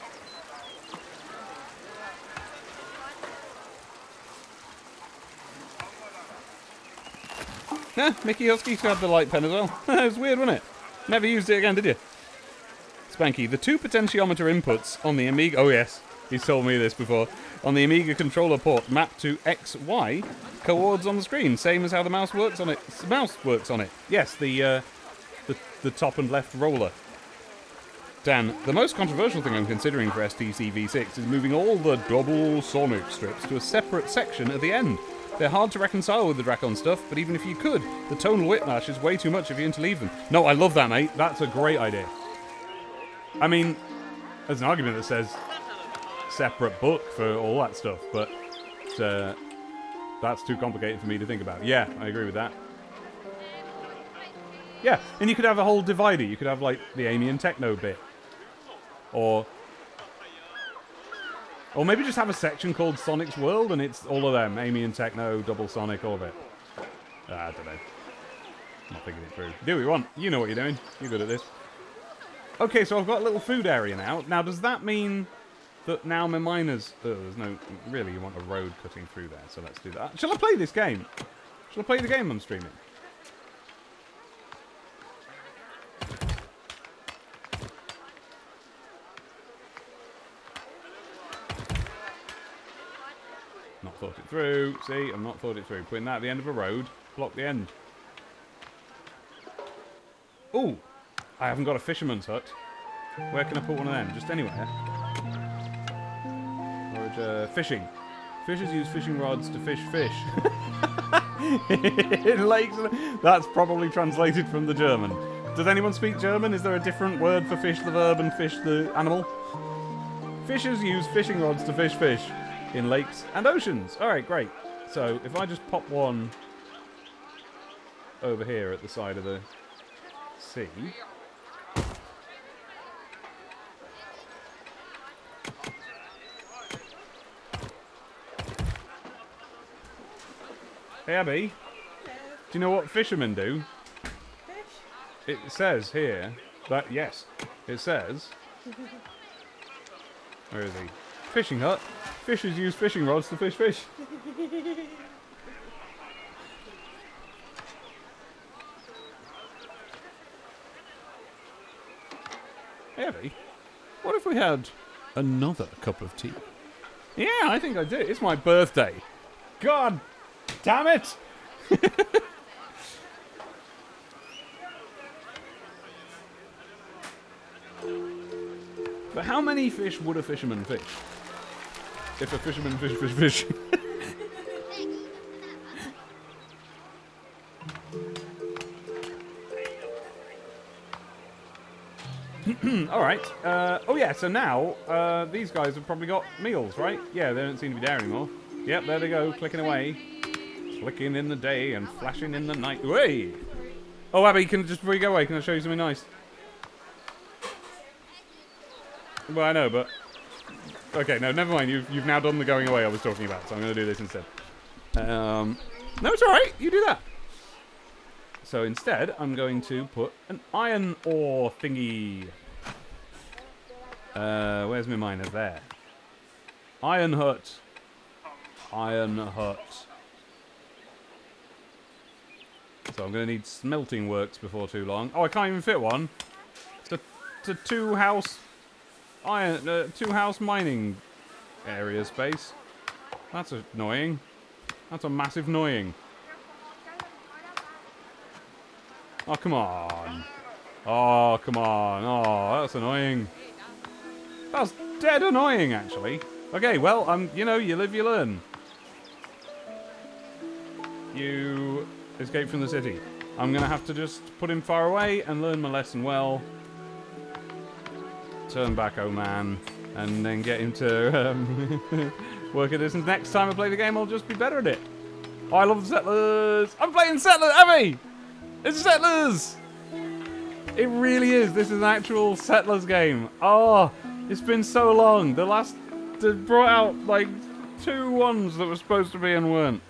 Yeah, Mickey Husky's had the light pen as well. It was weird, wasn't it? Never used it again, did you? Spanky, the two potentiometer inputs on the Amiga... Oh, yes. He's told me this before. On the Amiga controller port mapped to XY coords on the screen. Same as how the mouse works on it. Yes, the top and left roller. Dan, the most controversial thing I'm considering for STC V6 is moving all the double Sonic strips to a separate section at the end. They're hard to reconcile with the Dracon stuff, but even if you could, the tonal whiplash is way too much if you interleave them. No, I love that, mate. That's a great idea. I mean, there's an argument that says separate book for all that stuff, but that's too complicated for me to think about. Yeah, I agree with that. Yeah, and you could have a whole divider. You could have, like, the Amy and Techno bit. Or maybe just have a section called Sonic's World, and it's all of them. Amy and Techno, Double Sonic, all of it. I don't know. I'm not thinking it through. Do what you want. You know what you're doing. You're good at this. Okay, so I've got a little food area now. Now, does that mean that now my miners... Oh, there's no... Really, you want a road cutting through there, so let's do that. Shall I play this game? Shall I play the game I'm streaming? Not thought it through. See, I've not thought it through. Putting that at the end of a road. Block the end. Ooh! I haven't got a fisherman's hut. Where can I put one of them? Just anywhere. Or fishing. Fishers use fishing rods to fish fish. In lakes. That's probably translated from the German. Does anyone speak German? Is there a different word for fish the verb and fish the animal? Fishers use fishing rods to fish fish. In lakes and oceans. Alright, great. So, if I just pop one over here at the side of the sea. Hey, Abby. Do you know what fishermen do? Fish? It says here that, yes, it says... Where is he? Fishing hut. Fishers use fishing rods to fish fish. Heavy. What if we had another cup of tea? Yeah, I think I do. It's my birthday. God damn it! But how many fish would a fisherman fish? If a fisherman fish. Alright. Oh yeah, so now, these guys have probably got meals, right? Yeah, they don't seem to be there anymore. Yep, there they go, clicking away. Flicking in the day and flashing in the night. Way! Oh, Abby, before you go away, can I show you something nice? Well, I know, but... Okay, no, never mind. You've now done the going away I was talking about, so I'm going to do this instead. No, it's alright. You do that. So instead, I'm going to put an iron ore thingy. Where's my miner? There. Iron hut. Iron hut. So I'm going to need smelting works before too long. Oh, I can't even fit one. It's a two-house... two-house mining area space. That's annoying. That's a massive annoying. Oh, come on. Oh, come on. Oh, that's annoying. That's dead annoying, actually. Okay, well, you know, you live, you learn. You escape from the city. I'm going to have to just put him far away and learn my lesson well. Turn back, oh man, and then get him to work at this. And next time I play the game, I'll just be better at it. Oh, I love the Settlers. I'm playing Settlers, Abby! It's Settlers! It really is. This is an actual Settlers game. Oh, it's been so long. They brought out like 2 ones that were supposed to be and weren't.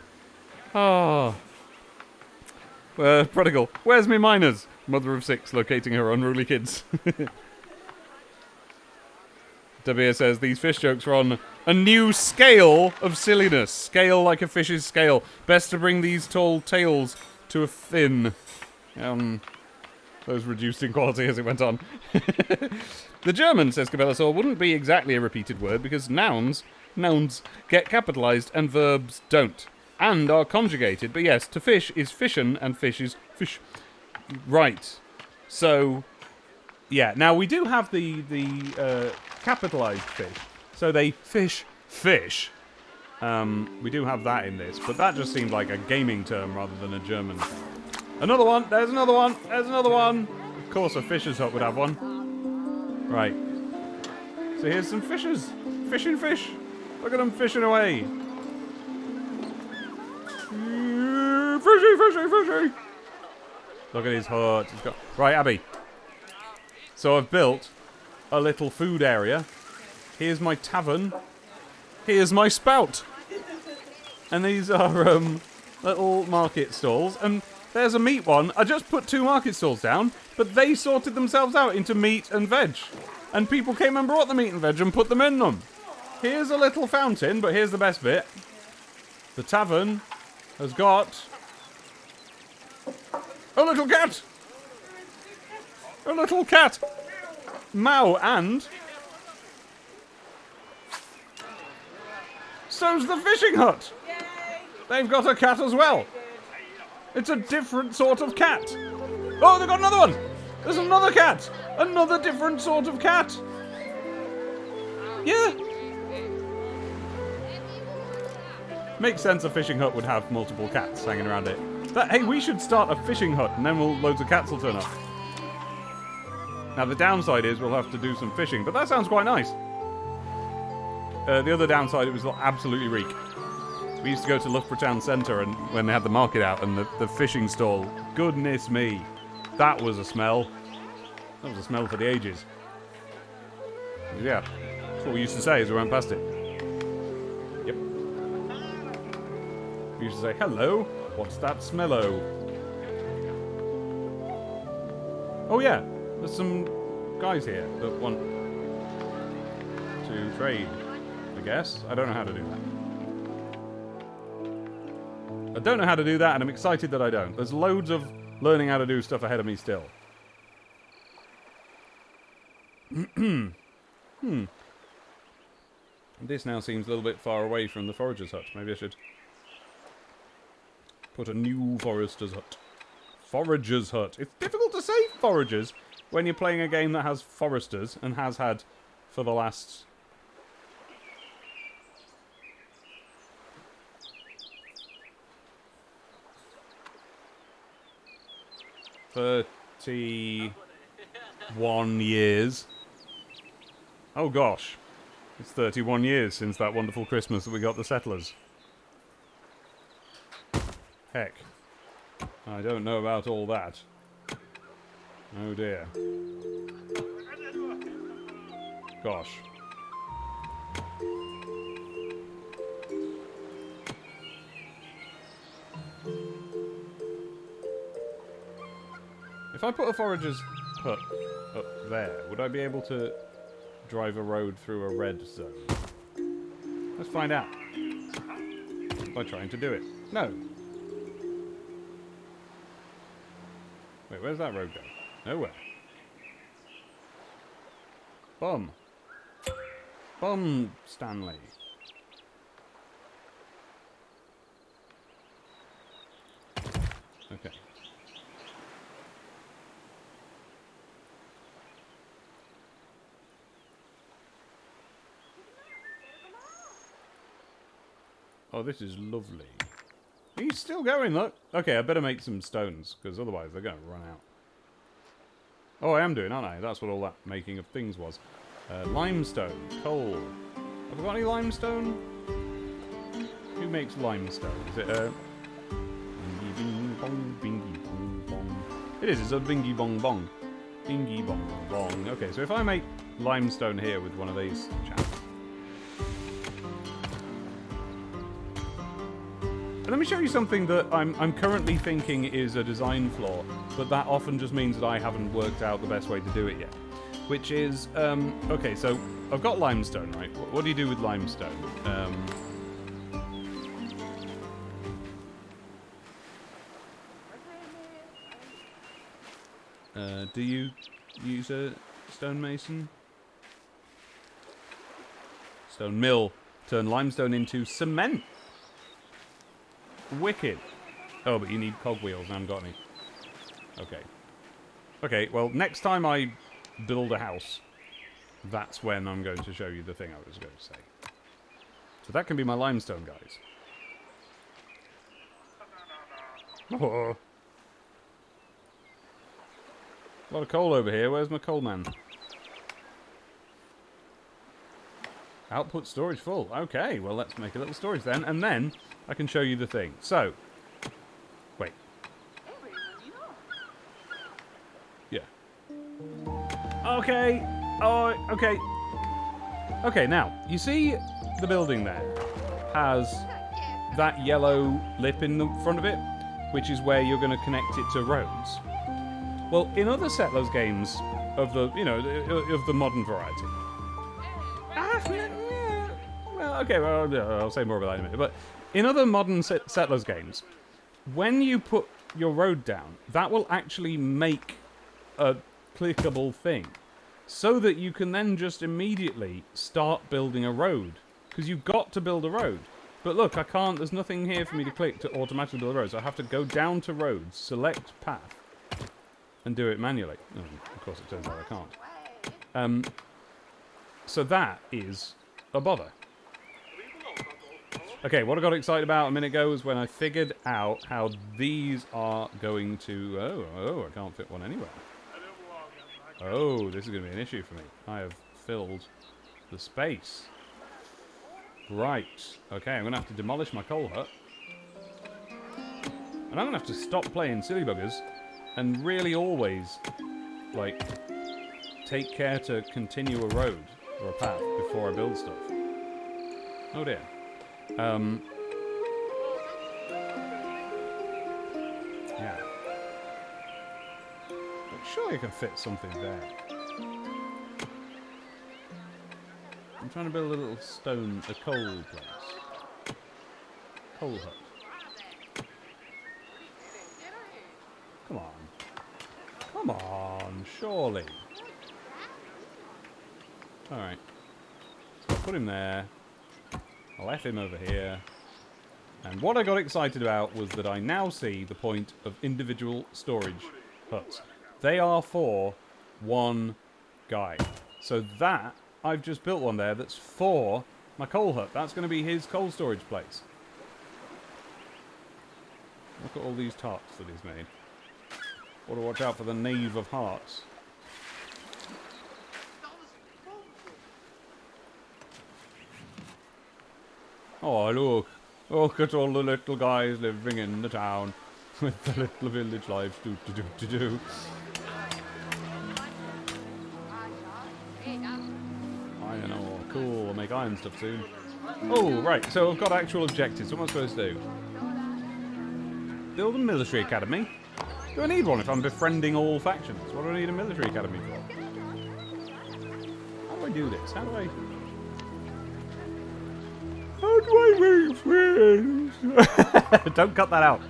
Oh. Prodigal. Where's me miners? Mother of 6 locating her unruly kids. Dabir says these fish jokes are on a new scale of silliness. Scale like a fish's scale. Best to bring these tall tales to a thin. Those reduced in quality as it went on. The German, says Cabelasaur, wouldn't be exactly a repeated word because nouns get capitalized and verbs don't. And are conjugated. But yes, to fish is fission and fish is fish. Right. So, yeah. Now, we do have the capitalized fish. So they fish. We do have that in this. But that just seemed like a gaming term rather than a German term. Another one. There's another one. There's another one. Of course, a fisher's hut would have one. Right. So here's some fishers. Fishing fish. Look at them fishing away. Fishy. Look at his hut. Right, Abby. So I've built a little food area. Here's my tavern. Here's my spout. And these are little market stalls. And there's a meat one. I just put 2 market stalls down, but they sorted themselves out into meat and veg. And people came and brought the meat and veg and put them in them. Here's a little fountain, but here's the best bit. The tavern has got a little cat. A little cat. Mao, and so's the fishing hut. They've got a cat as well. It's a different sort of cat. Oh, they've got another one. There's another cat. Another different sort of cat. Yeah. Makes sense a fishing hut would have multiple cats hanging around it. Hey, we should start a fishing hut and then loads of cats will turn up. Now the downside is we'll have to do some fishing, but that sounds quite nice. The other downside, it was absolutely reek. We used to go to Loughborough Town Centre and when they had the market out and the fishing stall, goodness me, that was a smell. That was a smell for the ages. Yeah, that's what we used to say as we went past it. Yep. We used to say, hello, what's that smello? Oh yeah, there's some guys here that want to trade, I guess. I don't know how to do that. I don't know how to do that, and I'm excited that I don't. There's loads of learning how to do stuff ahead of me still. This now seems a little bit far away from the forager's hut. Maybe I should put a new forester's hut. Forager's hut. It's difficult to say foragers when you're playing a game that has foresters and has had for the last... ...31 years. Oh gosh. It's 31 years since that wonderful Christmas that we got the settlers. Heck. I don't know about all that. Oh dear. Gosh. If I put a forager's hut up there, would I be able to drive a road through a red zone? Let's find out. By trying to do it. No. Wait, where's that road go? Nowhere. Bum. Bum, Stanley. Okay. Oh, this is lovely. He's still going, look. Okay, I better make some stones, because otherwise they're going to run out. Oh, I am doing, aren't I? That's what all that making of things was. Limestone. Coal. Have I got any limestone? Who makes limestone? Is it a... Bingy bing bong bingy bong bong. It is, it's a bingy bong bong. Bingy bong bong. Okay, so if I make limestone here with one of these chaps. And let me show you something that I'm currently thinking is a design flaw, but that often just means that I haven't worked out the best way to do it yet. Which is, okay, so I've got limestone, right? What do you do with limestone? Do you use a stonemason? Stone mill. Turn limestone into cement. Wicked. Oh, but you need cogwheels. I haven't got any. Okay. Okay, well, next time I build a house, that's when I'm going to show you the thing I was going to say. So that can be my limestone, guys. Oh. A lot of coal over here. Where's my coal man? Output storage full. Okay, well, let's make a little storage then, and then I can show you the thing. So, wait. Yeah. Okay. Oh, okay. Okay, now, you see the building there has that yellow lip in the front of it, which is where you're going to connect it to roads. Well, in other Settlers games of the, you know, of the modern variety. Well, okay, well, I'll say more about that in a minute. But in other modern Settlers games, when you put your road down, that will actually make a clickable thing. So that you can then just immediately start building a road. Because you've got to build a road. But look, I can't, there's nothing here for me to click to automatically build a road. So I have to go down to roads, select path, and do it manually. Oh, of course, it turns out I can't. So that is a bother. Okay, what I got excited about a minute ago was when I figured out how these are going to... Oh, I can't fit one anywhere. Oh, this is going to be an issue for me. I have filled the space. Right. Okay, I'm going to have to demolish my coal hut. And I'm going to have to stop playing silly buggers and really always, like, take care to continue a road or a path before I build stuff. Oh dear. Yeah. But surely I can fit something there. I'm trying to build a little stone, a coal place. Coal hut. Come on. Come on, surely. Alright. So I'll put him there. I left him over here. And what I got excited about was that I now see the point of individual storage huts. They are for one guy. So that, I've just built one there that's for my coal hut. That's going to be his coal storage place. Look at all these tarts that he's made. Got to watch out for the knave of hearts. Oh, look. Look at all the little guys living in the town with the little village lives. Do. I know. Cool. We'll make iron stuff soon. Oh, right. So I've got actual objectives. What am I supposed to do? Build a military academy? Do I need one if I'm befriending all factions? What do I need a military academy for? How do I do this? How do I make friends? Don't cut that out.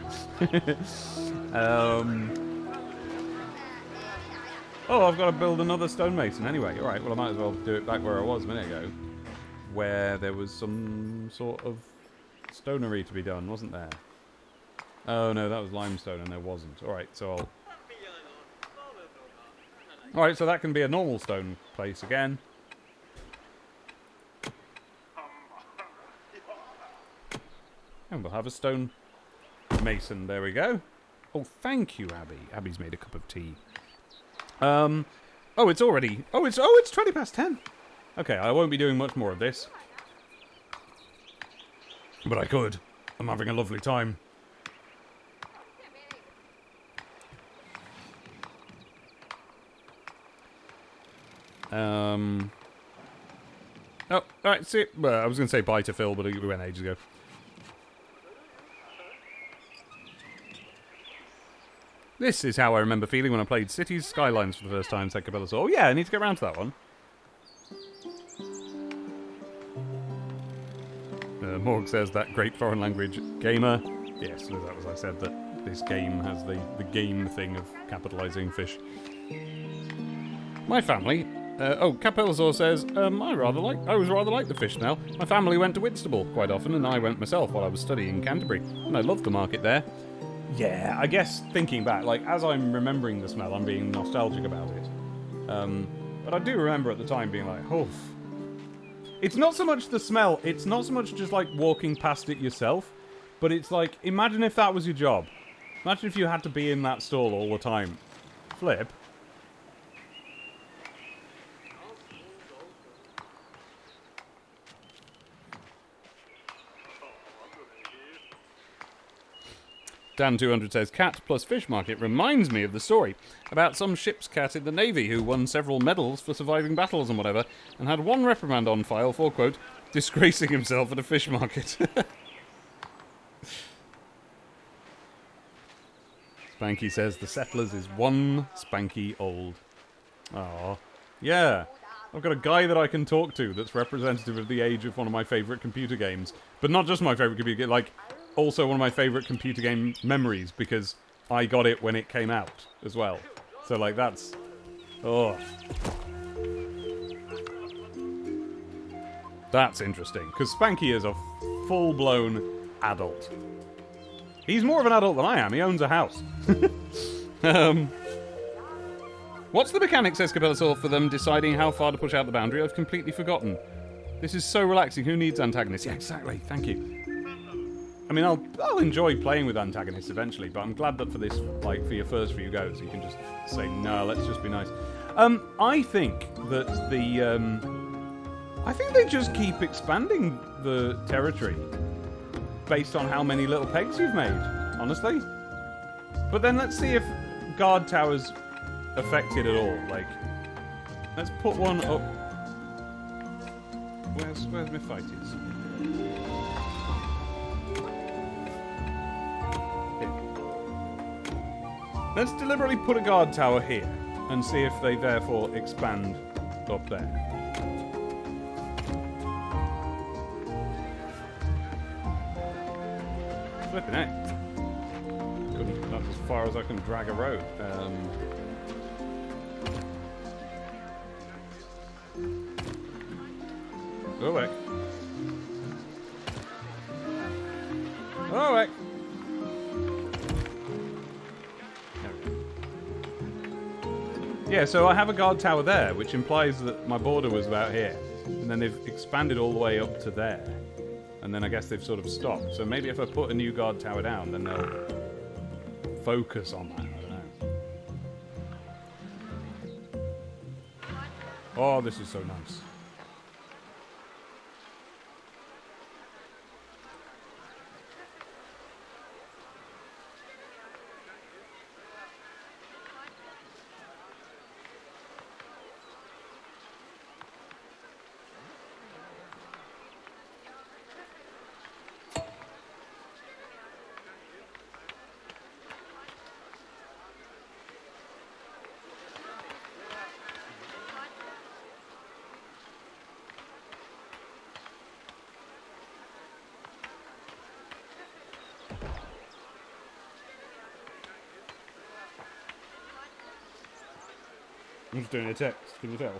Oh, I've got to build another stonemason anyway. Alright, well I might as well do it back where I was a minute ago. Where there was some sort of stonery to be done, wasn't there? Oh no, that was limestone and there wasn't. Alright, so I'll... Alright, so that can be a normal stone place again. And we'll have a stone mason. There we go. Oh, thank you, Abby. Abby's made a cup of tea. Oh, it's already... Oh, it's 20 past 10. Okay, I won't be doing much more of this. But I could. I'm having a lovely time. Oh, alright, see. Well, I was going to say bye to Phil, but we went ages ago. This is how I remember feeling when I played Cities Skylines for the first time, said Cabela's. Oh yeah, I need to get around to that one. Morg says that great foreign language gamer. Yes, that was I said that this game has the game thing of capitalising fish. My family. Capelazor says, I was rather like the fish smell. My family went to Whitstable quite often, and I went myself while I was studying in Canterbury, and I loved the market there. Yeah, I guess thinking back, like, as I'm remembering the smell, I'm being nostalgic about it. But I do remember at the time being like, oof. It's not so much the smell, it's not so much just, like, walking past it yourself, but it's like, imagine if that was your job. Imagine if you had to be in that stall all the time. Flip. Dan200 says, cat plus fish market reminds me of the story about some ship's cat in the Navy who won several medals for surviving battles and whatever, and had one reprimand on file for, quote, disgracing himself at a fish market. Spanky says, the Settlers is one spanky old. Aww. Yeah. I've got a guy that I can talk to that's representative of the age of one of my favourite computer games. But not just my favourite computer game, like, also one of my favourite computer game memories, because I got it when it came out as well. So, like, that's... Oh. That's interesting, because Spanky is a full-blown adult. He's more of an adult than I am. He owns a house. What's the mechanic, says Cabelasaur, for them deciding how far to push out the boundary? I've completely forgotten. This is so relaxing. Who needs antagonists? Yeah, exactly. Thank you. I mean, I'll enjoy playing with antagonists eventually, but I'm glad that for this, like, for your first few goes, you can just say, no, let's just be nice. I think that I think they just keep expanding the territory based on how many little pegs you've made, honestly. But then let's see if guard towers affect it at all. Like, let's put one up. Where's my fighters? Let's deliberately put a guard tower here and see if they therefore expand up there. Flipping heck. That's as far as I can drag a road. Go back. Go back. Yeah, so I have a guard tower there, which implies that my border was about here. And then they've expanded all the way up to there. And then I guess they've sort of stopped. So maybe if I put a new guard tower down, then they'll focus on that. I don't know. Oh, this is so nice. I'm just doing a text, can you tell?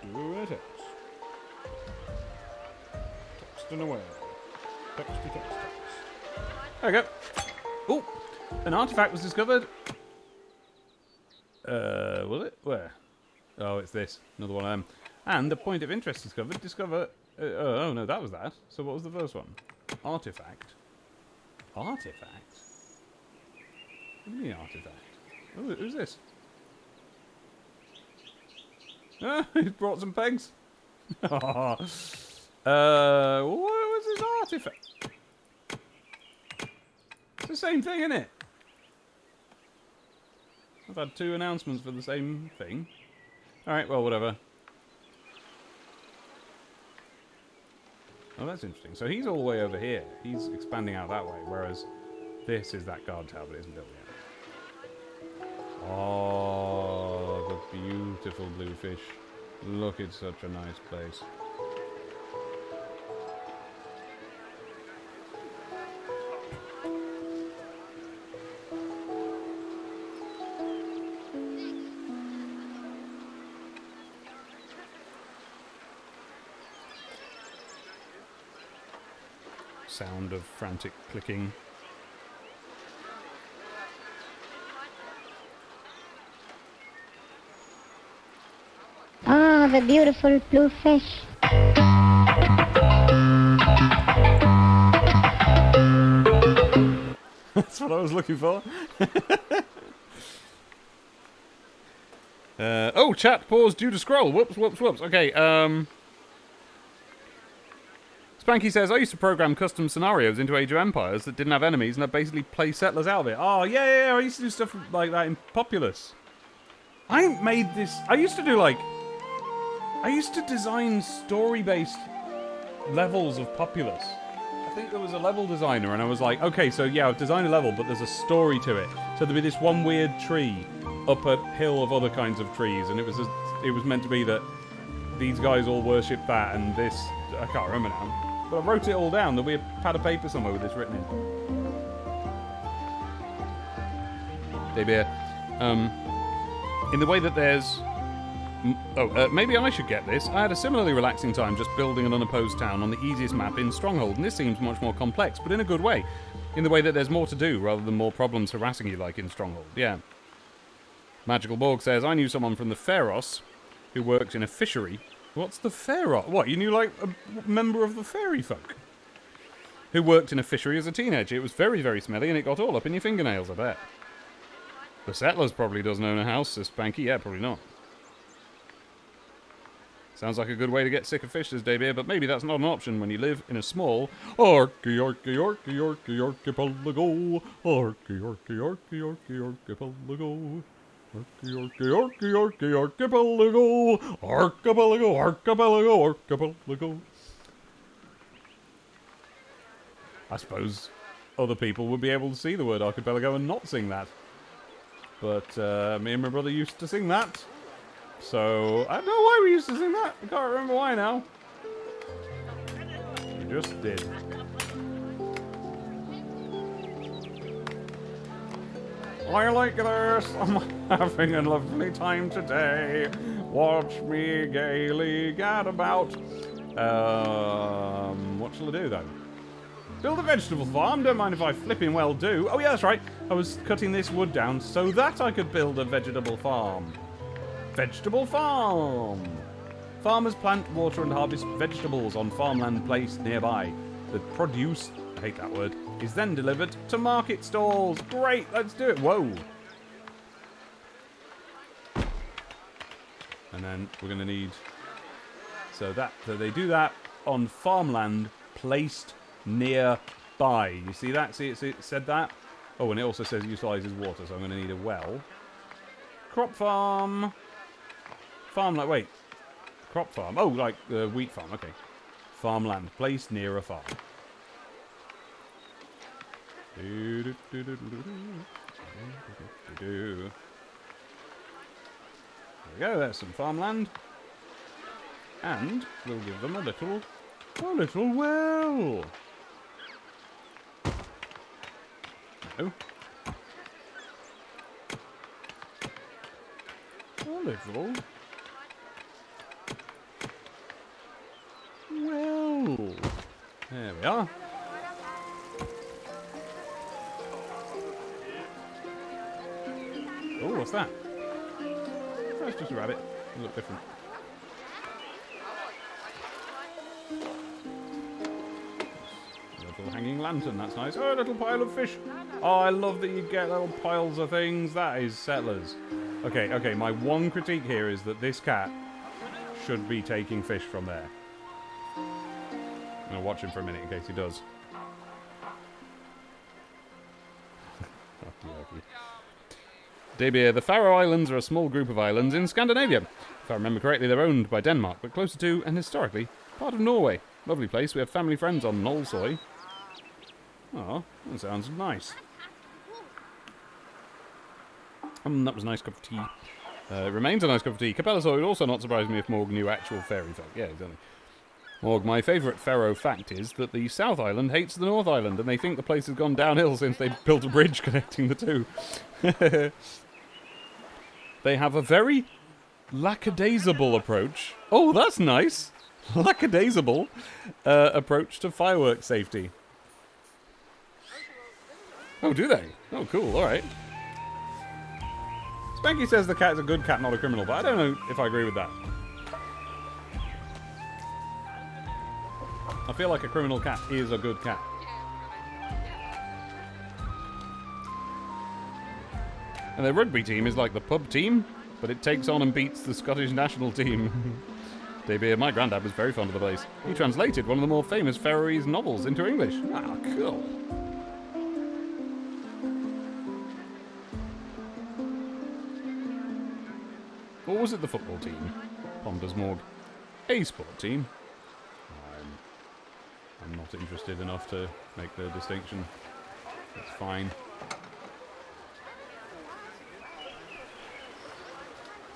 Doing a text. Texting away. Texty text. There we go. Oh! An artifact was discovered. Was it? Where? Oh, it's this. Another one of them. And a point of interest discovered. Oh no, that was that. So what was the first one? Artifact. Artifact? What do you mean artifact? Oh, who's this? Ah, he's brought some pegs. What was this artifact? the same thing, isn't it? I've had 2 announcements for the same thing. Alright, well, whatever. Oh, that's interesting. So he's all the way over here. He's expanding out that way, whereas this is that guard tower, but it isn't built yet. Oh, the beautiful blue fish. Look, it's such a nice place. Sound of frantic clicking. Ah, the beautiful blue fish. That's what I was looking for. Oh, chat pause due to scroll. Whoops, whoops, whoops. Okay, Spanky says, I used to program custom scenarios into Age of Empires that didn't have enemies, and I basically play settlers out of it. Oh, yeah, I used to do stuff like that in Populous. I made this... I used to do, like... I used to design story-based levels of Populous. I think there was a level designer, and I was like, okay, so yeah, I've designed a level, but there's a story to it. So there'd be this one weird tree up a hill of other kinds of trees, and it was meant to be that these guys all worship that, and this... I can't remember now. But I wrote it all down. There'll be a pad of paper somewhere with this written in. Daybeer. In the way that there's... maybe I should get this. I had a similarly relaxing time just building an unopposed town on the easiest map in Stronghold, and this seems much more complex, but in a good way. In the way that there's more to do, rather than more problems harassing you like in Stronghold. Yeah. Magical Borg says, I knew someone from the Pharos who worked in a fishery. What's the Pharos? What, you knew, like, a member of the fairy folk? Who worked in a fishery as a teenager. It was very, very smelly, and it got all up in your fingernails, I bet. The Settlers probably doesn't own a house, says Spanky. Yeah, probably not. Sounds like a good way to get sick of fish, says Daybeer, but maybe that's not an option when you live in a small archipelago. Archipelago. Archipelago. I suppose other people would be able to see the word archipelago and not sing that. But me and my brother used to sing that. So, I don't know why we used to sing that. I can't remember why now. We just did. I like this. I'm having a lovely time today. Watch me gaily gad about. What shall I do, though? Build a vegetable farm. Don't mind if I flipping well do. Oh, yeah, that's right. I was cutting this wood down so that I could build a vegetable farm. Vegetable farm. Farmers plant, water, and harvest vegetables on farmland placed nearby. The produce, I hate that word, is then delivered to market stalls. Great, let's do it. Whoa. And then we're going to need... So they do that on farmland placed nearby. You see that? See it said that? Oh, and it also says it utilises water, so I'm going to need a well. Crop farm. Farmland, wait. Crop farm. Oh, like the wheat farm, okay. Farmland, placed near a farm. There we go, there's some farmland. And we'll give them a little well. No. A little well. There we are. Oh, what's that? That's just a rabbit. They look different. A little hanging lantern, that's nice. Oh, a little pile of fish. Oh, I love that you get little piles of things. That is settlers. Okay, my one critique here is that this cat should be taking fish from there. I'm going to watch him for a minute in case he does. Debeer, the Faroe Islands are a small group of islands in Scandinavia. If I remember correctly, they're owned by Denmark, but closer to, and historically, part of Norway. Lovely place. We have family friends on Nolsoy. Oh, that sounds nice. That was a nice cup of tea. It remains a nice cup of tea. Capellasoi would also not surprise me if Morg knew actual fairy folk. Yeah, exactly. Morg, my favourite Faroe fact is that the South Island hates the North Island, and they think the place has gone downhill since they built a bridge connecting the two. They have a very lackadaisical approach. Oh, that's nice. Lackadaisical approach to fireworks safety. Oh, do they? Oh, cool. All right. Spanky says the cat's a good cat, not a criminal, but I don't know if I agree with that. I feel like a criminal cat is a good cat. And their rugby team is like the pub team, but it takes on and beats the Scottish national team. Debeer, my granddad was very fond of the place. He translated one of the more famous Faroese novels into English. Ah, cool. Or was it the football team? Ponders Morg. A sport team. I'm not interested enough to make the distinction. It's fine.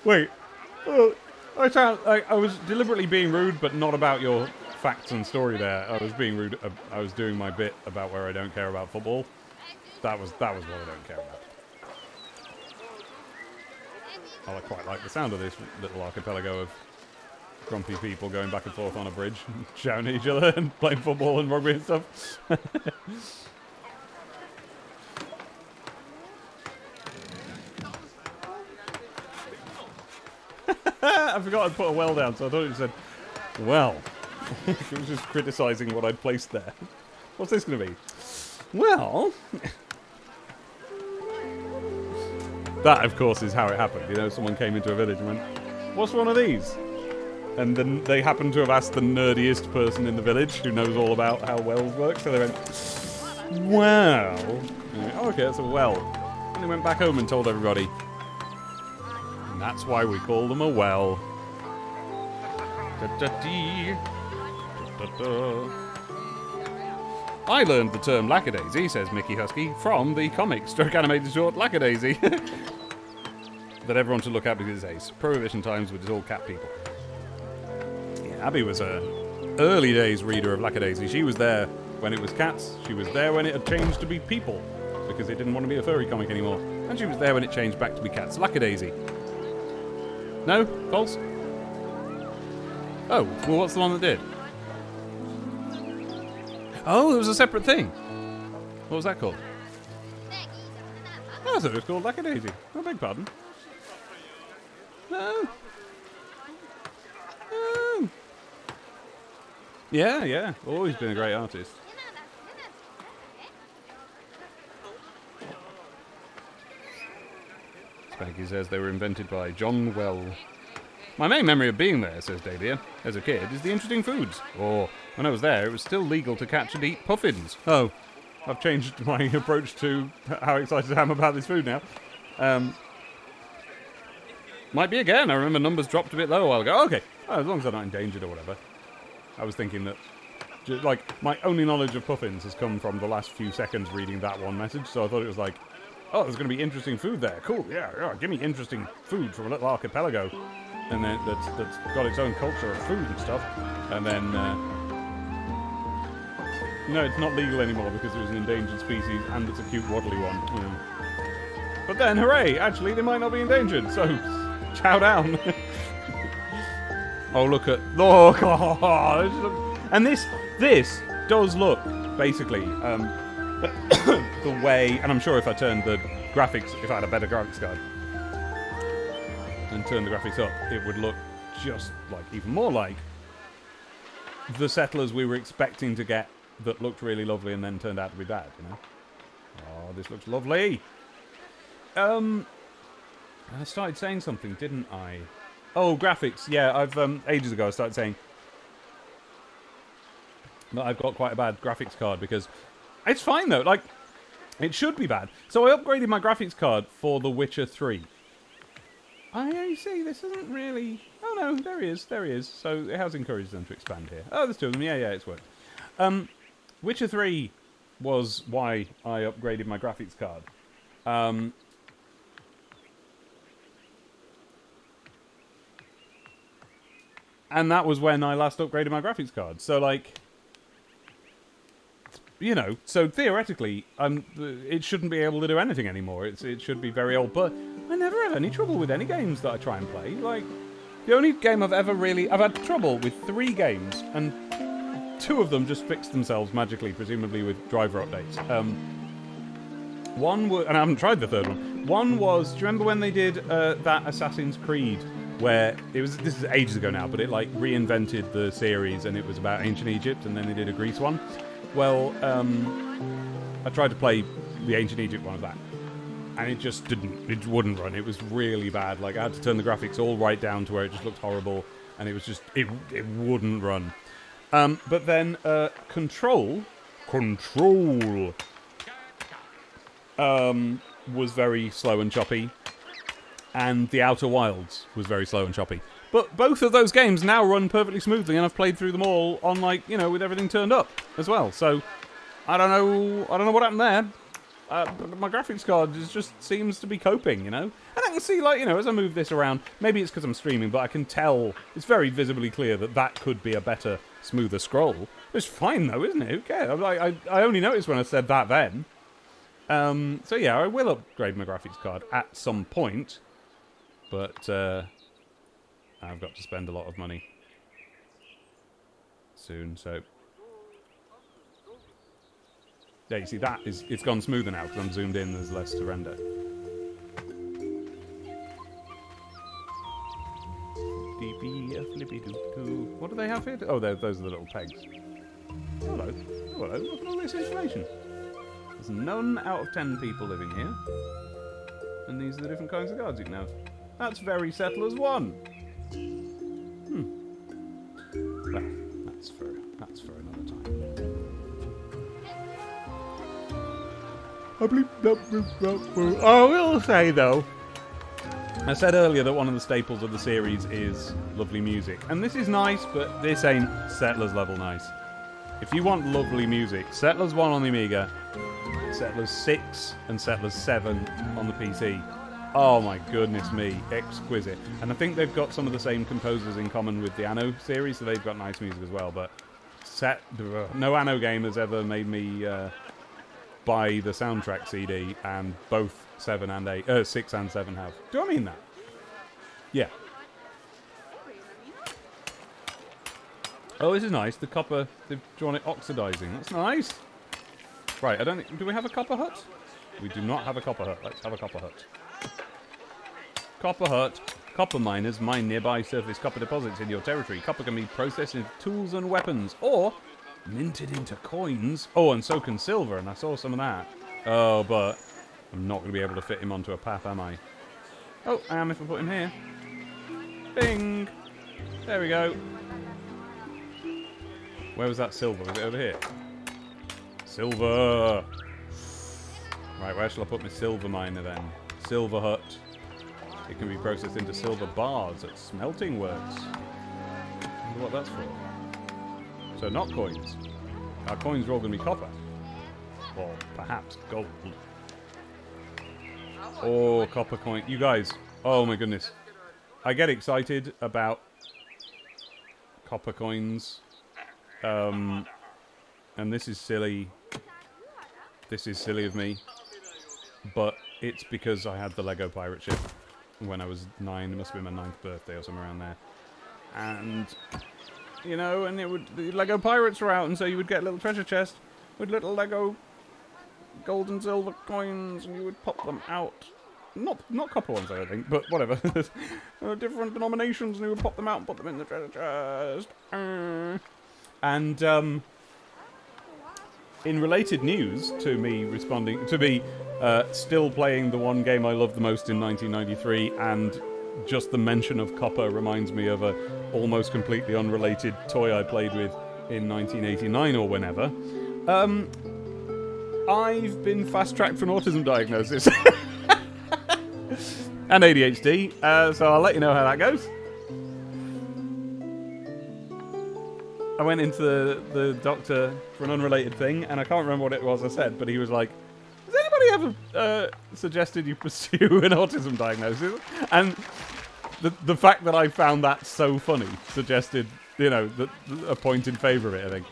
Wait. I sound like I was deliberately being rude, but not about your facts and story there. I was being rude. I was doing my bit about where I don't care about football. That was what I don't care about. I quite like the sound of this little archipelago of grumpy people going back and forth on a bridge, shouting at each other and playing football and rugby and stuff. I forgot I'd put a well down, so I thought it said, well. It was just criticising what I'd placed there. What's this going to be? Well... That, of course, is how it happened. You know, someone came into a village and went, what's one of these? And then they happened to have asked the nerdiest person in the village who knows all about how wells work. So they went, well. And went, oh, okay, that's a well. And they went back home and told everybody. And that's why we call them a well. Da-da-dee. Da-da-da. I learned the term lackadaisy, says Mickey Husky, from the comic stroke animated short Lackadaisy. That everyone should look at because it's ace. Prohibition times with all cat people. Yeah, Abby was a early days reader of Lackadaisy. She was there when it was cats. She was there when it had changed to be people because it didn't want to be a furry comic anymore. And she was there when it changed back to be cats. Lackadaisy. No? False? Oh, well, what's the one that did? Oh, it was a separate thing. What was that called? Oh, I thought it was called Lackadaisy. Oh, beg pardon. No. No. Yeah, yeah. Always been a great artist. Spanky says they were invented by John Well. My main memory of being there, says Debeer, as a kid, is the interesting foods. Or, when I was there, it was still legal to catch and eat puffins. Oh, I've changed my approach to how excited I am about this food now. Might be again. I remember numbers dropped a bit low a while ago. Oh, okay, oh, as long as they're not endangered or whatever. I was thinking that, like, my only knowledge of puffins has come from the last few seconds reading that one message, so I thought it was like, oh, there's going to be interesting food there. Cool, yeah, give me interesting food from a little archipelago. And then that's got its own culture of food and stuff. And then, no, it's not legal anymore because it was an endangered species and it's a cute waddly one. But then, hooray, actually, they might not be endangered, so chow down. Oh, look at, oh, God. And this does look, basically, the way, and I'm sure if I turned the graphics, if I had a better graphics card, and turn the graphics up, it would look just like, even more like the settlers we were expecting to get that looked really lovely and then turned out to be bad, you know? Oh, this looks lovely! I started saying something, didn't I? Oh, graphics, yeah, I've, ages ago I started saying that I've got quite a bad graphics card because it's fine though, like, It should be bad. So I upgraded my graphics card for The Witcher 3. I see, this isn't really... Oh no, there he is, there he is. So it has encouraged them to expand here. Oh, there's two of them, yeah, it's worked. Witcher 3 was why I upgraded my graphics card. And that was when I last upgraded my graphics card. So, like... You know, so theoretically, it shouldn't be able to do anything anymore. It should be very old, but I never have any trouble with any games that I try and play. Like, the only game I've had trouble with 3 games, and 2 of them just fixed themselves magically, presumably with driver updates. One was, and I haven't tried the third one. One was, do you remember when they did that Assassin's Creed, where this is ages ago now, but it like reinvented the series, and it was about ancient Egypt, and then they did a Greece one. Well, I tried to play the Ancient Egypt one of that, and it wouldn't run. It was really bad. Like, I had to turn the graphics all right down to where it just looked horrible, and it was just, it wouldn't run. But then, Control, was very slow and choppy, and The Outer Wilds was very slow and choppy. But both of those games now run perfectly smoothly, and I've played through them all on, like, you know, with everything turned up as well. So, I don't know what happened there. My graphics card just seems to be coping, you know? And I can see, like, you know, as I move this around, maybe it's because I'm streaming, but I can tell, it's very visibly clear that could be a better, smoother scroll. It's fine, though, isn't it? Who cares? I only noticed when I said that then. So, yeah, I will upgrade my graphics card at some point, but... I've got to spend a lot of money soon, so... Yeah, you see, it's gone smoother now, because I'm zoomed in, there's less to render. What do they have here? Oh, those are the little pegs. Hello. Oh, hello, look at all this information. There's none out of 10 people living here. And these are the different kinds of guards you can have. That's very Settlers 1. Well, that's for another time. I will say, though, I said earlier that one of the staples of the series is lovely music. And this is nice, but this ain't Settlers level nice. If you want lovely music, Settlers 1 on the Amiga, Settlers 6 and Settlers 7 on the PC. Oh my goodness me, exquisite. And I think they've got some of the same composers in common with the Anno series, so they've got nice music as well, but no Anno game has ever made me buy the soundtrack CD, and both 6 and 7 have. Do I mean that? Yeah. Oh, this is nice. The copper, they've drawn it oxidizing. That's nice. Right, do we have a copper hut? We do not have a copper hut. Let's have a copper hut. Copper hut. Copper miners mine nearby surface copper deposits in your territory. Copper can be processed into tools and weapons, or minted into coins. Oh, and so can silver, and I saw some of that. Oh, but I'm not going to be able to fit him onto a path, am I? Oh, I am if I put him here. Bing! There we go. Where was that silver? Was it over here? Silver! Right, where shall I put my silver miner then? Silver hut. It can be processed into silver bars at smelting works. I wonder what that's for. So not coins. Our coins are all going to be copper. Or perhaps gold. Oh, copper coin. You guys, oh my goodness. I get excited about copper coins. And this is silly. This is silly of me. But it's because I had the Lego pirate ship when I was 9. It must have been my 9th birthday or somewhere around there. And, you know, and the Lego pirates were out, and so you would get a little treasure chest with little Lego gold and silver coins, and you would pop them out. Not copper ones, I don't think, but whatever. Different denominations, and you would pop them out and put them in the treasure chest. And, in related news to me still playing the one game I loved the most in 1993, and just the mention of copper reminds me of a almost completely unrelated toy I played with in 1989 or whenever. I've been fast-tracked for an autism diagnosis. And ADHD, so I'll let you know how that goes. I went into the doctor for an unrelated thing, and I can't remember what it was I said, but he was like, has anybody ever suggested you pursue an autism diagnosis? And the fact that I found that so funny suggested, you know, a point in favour of it, I think.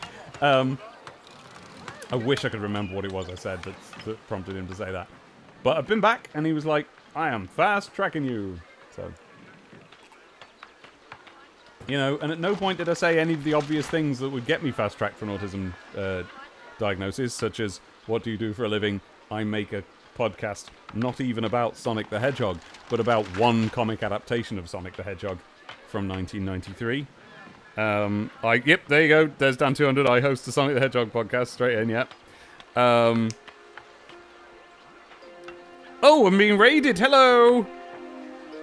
I wish I could remember what it was I said that prompted him to say that. But I've been back, and he was like, I am fast-tracking you. So, you know, and at no point did I say any of the obvious things that would get me fast-tracked for an autism diagnosis, such as, what do you do for a living? I make a podcast not even about Sonic the Hedgehog, but about one comic adaptation of Sonic the Hedgehog from 1993. Yep, there you go. There's Dan 200. I host the Sonic the Hedgehog podcast. Straight in, yep. Oh, I'm being raided. Hello.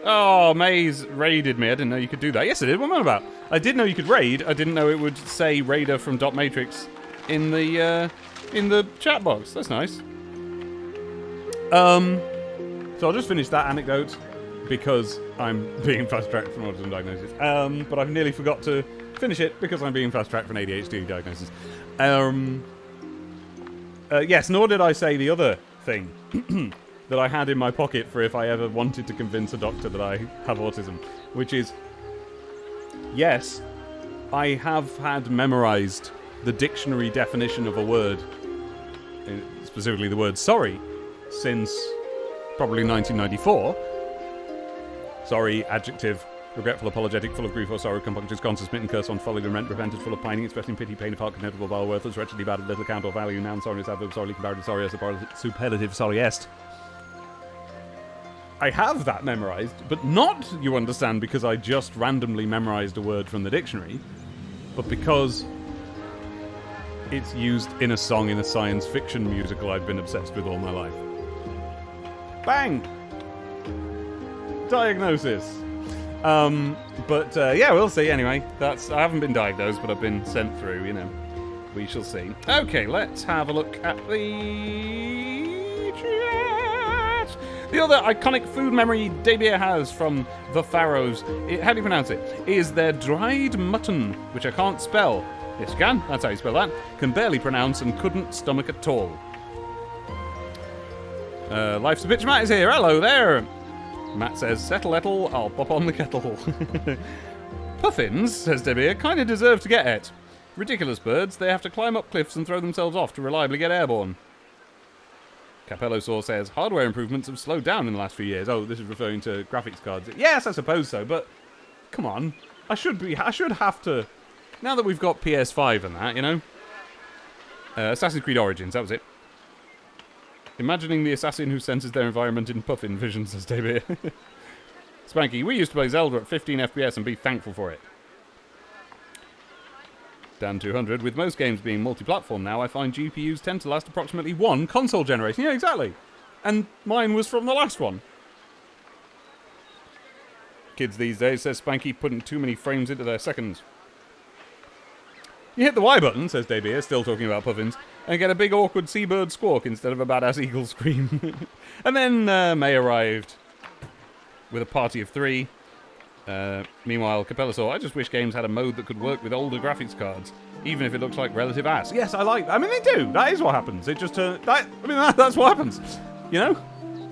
Oh, Maze raided me. I didn't know you could do that. Yes, I did. What am I about? I did know you could raid. I didn't know it would say Raider from Dot Matrix in the chat box. That's nice. So I'll just finish that anecdote because I'm being fast-tracked for an autism diagnosis. But I've nearly forgot to finish it because I'm being fast-tracked for an ADHD diagnosis. Yes, nor did I say the other thing that I had in my pocket for if I ever wanted to convince a doctor that I have autism, which is, yes, I have had memorized the dictionary definition of a word, specifically the word sorry, since probably 1994. Sorry, adjective, regretful, apologetic, full of grief or sorrow, compunctious, conscious, smitten, curse on, folly, lament, repented, full of pining, expressing pity, pain of heart, contemptible, vile, worthless, wretchedly bad, of little account or value, noun, sorrowness, adverb, sorely, comparative, sorry, superlative, sorriest. I have that memorized, but not, you understand, because I just randomly memorized a word from the dictionary, but because it's used in a song in a science fiction musical I've been obsessed with all my life. Bang! Diagnosis. Yeah, we'll see. Anyway, I haven't been diagnosed, but I've been sent through, you know. We shall see. Okay, let's have a look at the chat. The other iconic food memory Debier has from the Faroes, how do you pronounce it? Is their dried mutton, which I can't spell. Yes, you can. That's how you spell that. Can barely pronounce and couldn't stomach at all. Life's a Bitch Matt is here. Hello there. Matt says, settle ettle, I'll pop on the kettle. Puffins, says Debbie, kind of deserve to get it. Ridiculous birds, they have to climb up cliffs and throw themselves off to reliably get airborne. Capello says, hardware improvements have slowed down in the last few years. Oh, this is referring to graphics cards. Yes, I suppose so, but come on. I should have to, now that we've got PS5 and that, you know. Assassin's Creed Origins, that was it. Imagining the assassin who senses their environment in puffin vision, says David. Spanky, we used to play Zelda at 15 FPS and be thankful for it. Dan 200, with most games being multi-platform now, I find GPUs tend to last approximately one console generation. Yeah, exactly. And mine was from the last one. Kids these days, says Spanky, putting too many frames into their seconds. You hit the Y button, says Davier, still talking about puffins, and get a big awkward seabird squawk instead of a badass eagle scream. And then May arrived with a party of 3. Meanwhile, Capella saw, I just wish games had a mode that could work with older graphics cards, even if it looks like relative ass. Yes, I mean, they do. That is what happens. It just that's what happens. You know?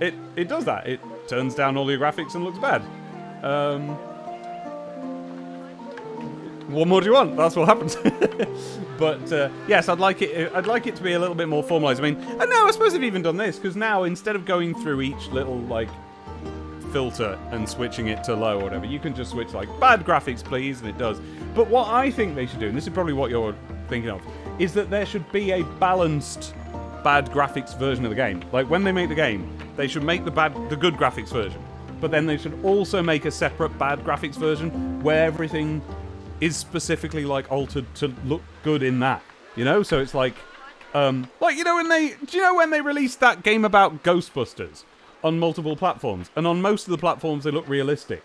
It does that. It turns down all your graphics and looks bad. What more do you want? That's what happens. But yes, I'd like it to be a little bit more formalized. I mean, and no, I suppose they've even done this because now instead of going through each little like filter and switching it to low or whatever, you can just switch like bad graphics, please, and it does. But what I think they should do, and this is probably what you're thinking of, is that there should be a balanced bad graphics version of the game. Like when they make the game, they should make the good graphics version, but then they should also make a separate bad graphics version where everything is specifically like altered to look good in that, you know. So it's like you know when they released that game about Ghostbusters on multiple platforms, and on most of the platforms they look realistic,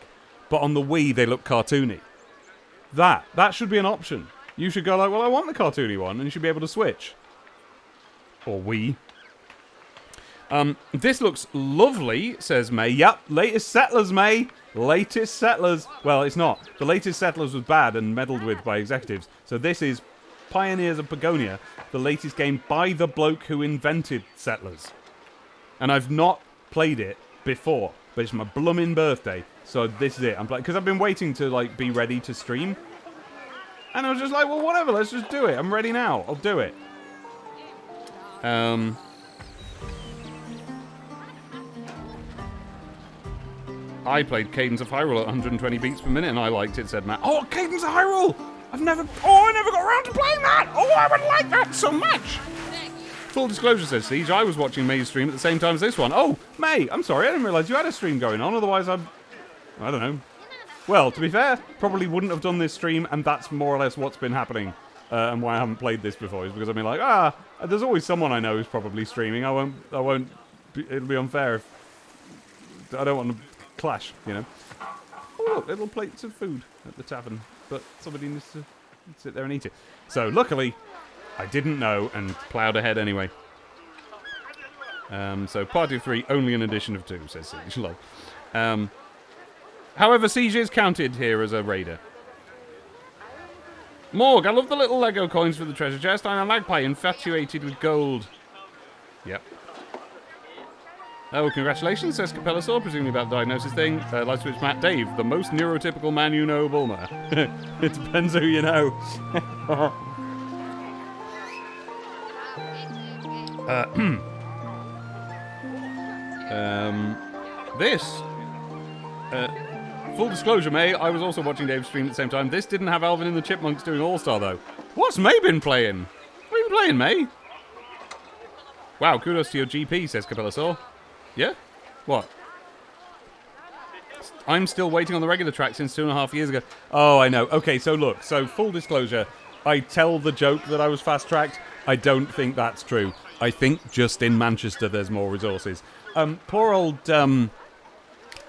but on the Wii they look cartoony. That should be an option. You should go like, well, I want the cartoony one, and you should be able to switch. Or Wii. This looks lovely, says May. Yep, latest settlers, May. Latest settlers. Well, it's not. The latest settlers was bad and meddled with by executives. So this is Pioneers of Pagonia, the latest game by the bloke who invented settlers. And I've not played it before, but it's my blooming birthday, so this is it. I'm because I've been waiting to like be ready to stream, and I was just like, well, whatever, let's just do it. I'm ready now. I'll do it. I played Cadence of Hyrule at 120 beats per minute, and I liked it, said Matt. Oh, Cadence of Hyrule! I never got around to playing that! Oh, I would like that so much! Full disclosure, says Siege, I was watching May's stream at the same time as this one. Oh, May, I'm sorry, I didn't realise you had a stream going on, otherwise I don't know. Well, to be fair, probably wouldn't have done this stream, and that's more or less what's been happening, and why I haven't played this before, is because I've been like, there's always someone I know who's probably streaming. It'll be unfair if I don't want to clash, you know. Oh, look, little plates of food at the tavern, but somebody needs to sit there and eat it. So, luckily, I didn't know and ploughed ahead anyway. So, party of 3, only an addition of 2, says Siege. Lol. However, Siege is counted here as a raider. Morg, I love the little Lego coins for the treasure chest. I'm a magpie infatuated with gold. Yep. Oh, congratulations, says Capellasaur, presumably about the diagnosis thing. Light switch Matt Dave, the most neurotypical man you know, Bulma. It depends who you know. Full disclosure, May, I was also watching Dave's stream at the same time. This didn't have Alvin and the Chipmunks doing All-Star, though. What's May been playing? What have you been playing, May? Wow, kudos to your GP, says Capellasaur. Yeah? What? I'm still waiting on the regular track since 2.5 years ago. Oh, I know. Okay, so look. So, full disclosure. I tell the joke that I was fast-tracked. I don't think that's true. I think just in Manchester there's more resources. Poor old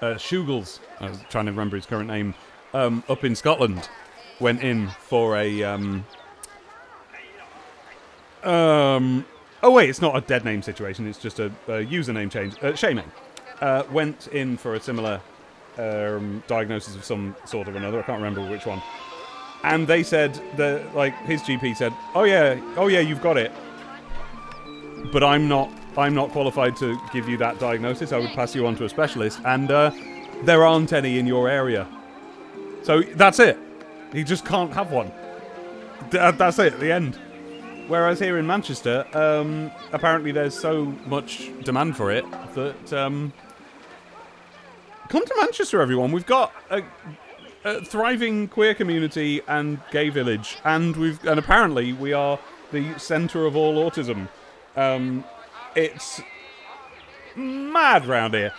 Shugels, I was trying to remember his current name, up in Scotland, went in for a... oh wait, it's not a dead name situation, it's just a username change. Shaman went in for a similar diagnosis of some sort of another, I can't remember which one. And they said, his GP said, oh yeah, you've got it. But I'm not qualified to give you that diagnosis. I would pass you on to a specialist, and there aren't any in your area. So that's it. You just can't have one. That's it, the end. Whereas here in Manchester, apparently there's so much demand for it that... come to Manchester, everyone. We've got a thriving queer community and gay village, and apparently we are the centre of all autism. It's mad round here.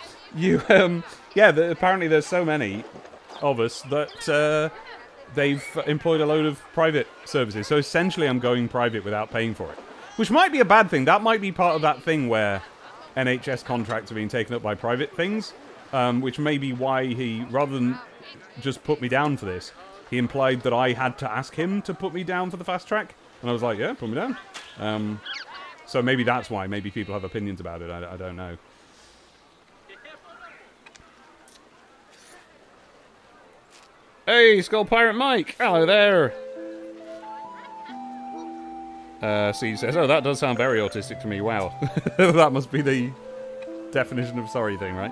Apparently there's so many of us that they've employed a load of private services. So essentially I'm going private without paying for it. Which might be a bad thing. That might be part of that thing where NHS contracts are being taken up by private things. Which may be why he, rather than just put me down for this, he implied that I had to ask him to put me down for the fast track. And I was like, yeah, put me down. So maybe that's why. Maybe people have opinions about it. I don't know. Hey, Skull Pirate Mike. Hello there. Siege says, oh, that does sound very autistic to me. Wow. That must be the definition of sorry thing, right?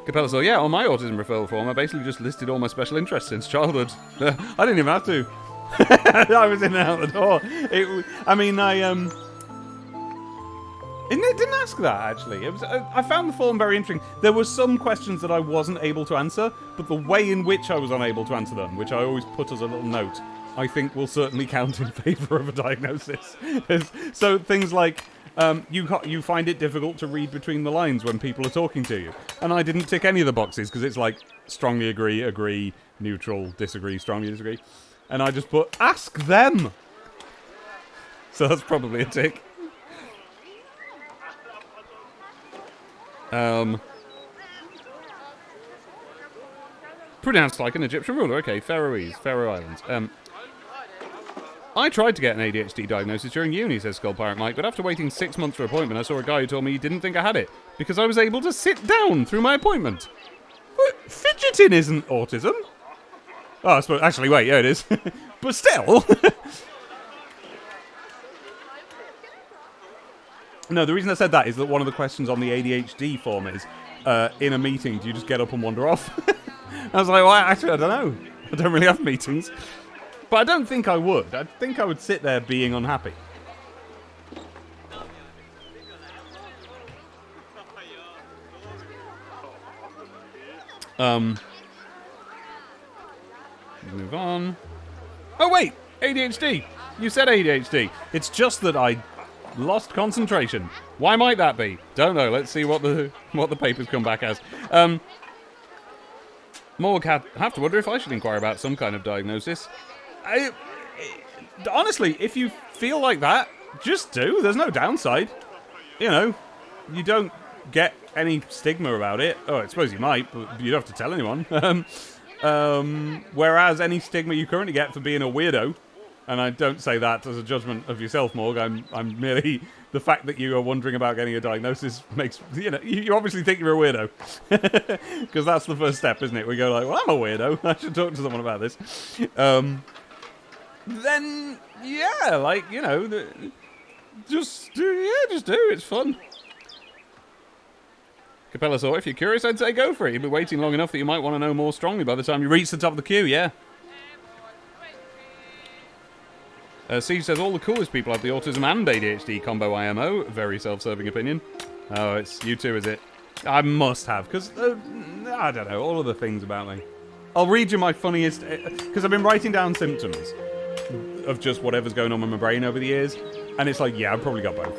Capella said, yeah, on my autism referral form, I basically just listed all my special interests since childhood. I didn't even have to. I was in and out the door. It didn't ask that, actually. I found the form very interesting. There were some questions that I wasn't able to answer, but the way in which I was unable to answer them, which I always put as a little note, I think will certainly count in favour of a diagnosis. So things like, you find it difficult to read between the lines when people are talking to you. And I didn't tick any of the boxes, because it's like, strongly agree, neutral, disagree, strongly disagree. And I just put, ask them! So that's probably a tick. Pronounced like an Egyptian ruler. Okay, Faroe Islands. I tried to get an ADHD diagnosis during uni, says Skull Pirate Mike, but after waiting 6 months for an appointment, I saw a guy who told me he didn't think I had it, because I was able to sit down through my appointment. But fidgeting isn't autism. Oh, I suppose, actually, wait, yeah, it is. But still. No, the reason I said that is that one of the questions on the ADHD form is, in a meeting, do you just get up and wander off? I was like, well, actually, I don't know. I don't really have meetings. But I don't think I would. I think I would sit there being unhappy. Move on. Oh, wait! ADHD! You said ADHD. It's just that I lost concentration. Why might that be? Don't know. Let's see what the papers come back as. Morg have to wonder if I should inquire about some kind of diagnosis. Honestly, if you feel like that, just do. There's no downside. You know, you don't get any stigma about it. Oh, I suppose you might, but you don't have to tell anyone. Whereas any stigma you currently get for being a weirdo, and I don't say that as a judgment of yourself, Morg. I'm merely the fact that you are wondering about getting a diagnosis makes you obviously think you're a weirdo, because that's the first step, isn't it? We go like, well, I'm a weirdo. I should talk to someone about this. Then yeah, like just do. It's fun. Capella saw, if you're curious, I'd say go for it. You'll be waiting long enough that you might want to know more strongly by the time you reach the top of the queue. Yeah. Siege says, all the coolest people have the autism and ADHD combo IMO. Very self-serving opinion. Oh, it's you too, is it? I must have, because, I don't know, all of the things about me. I'll read you my funniest, because I've been writing down symptoms of just whatever's going on in my brain over the years, and it's like, yeah, I've probably got both.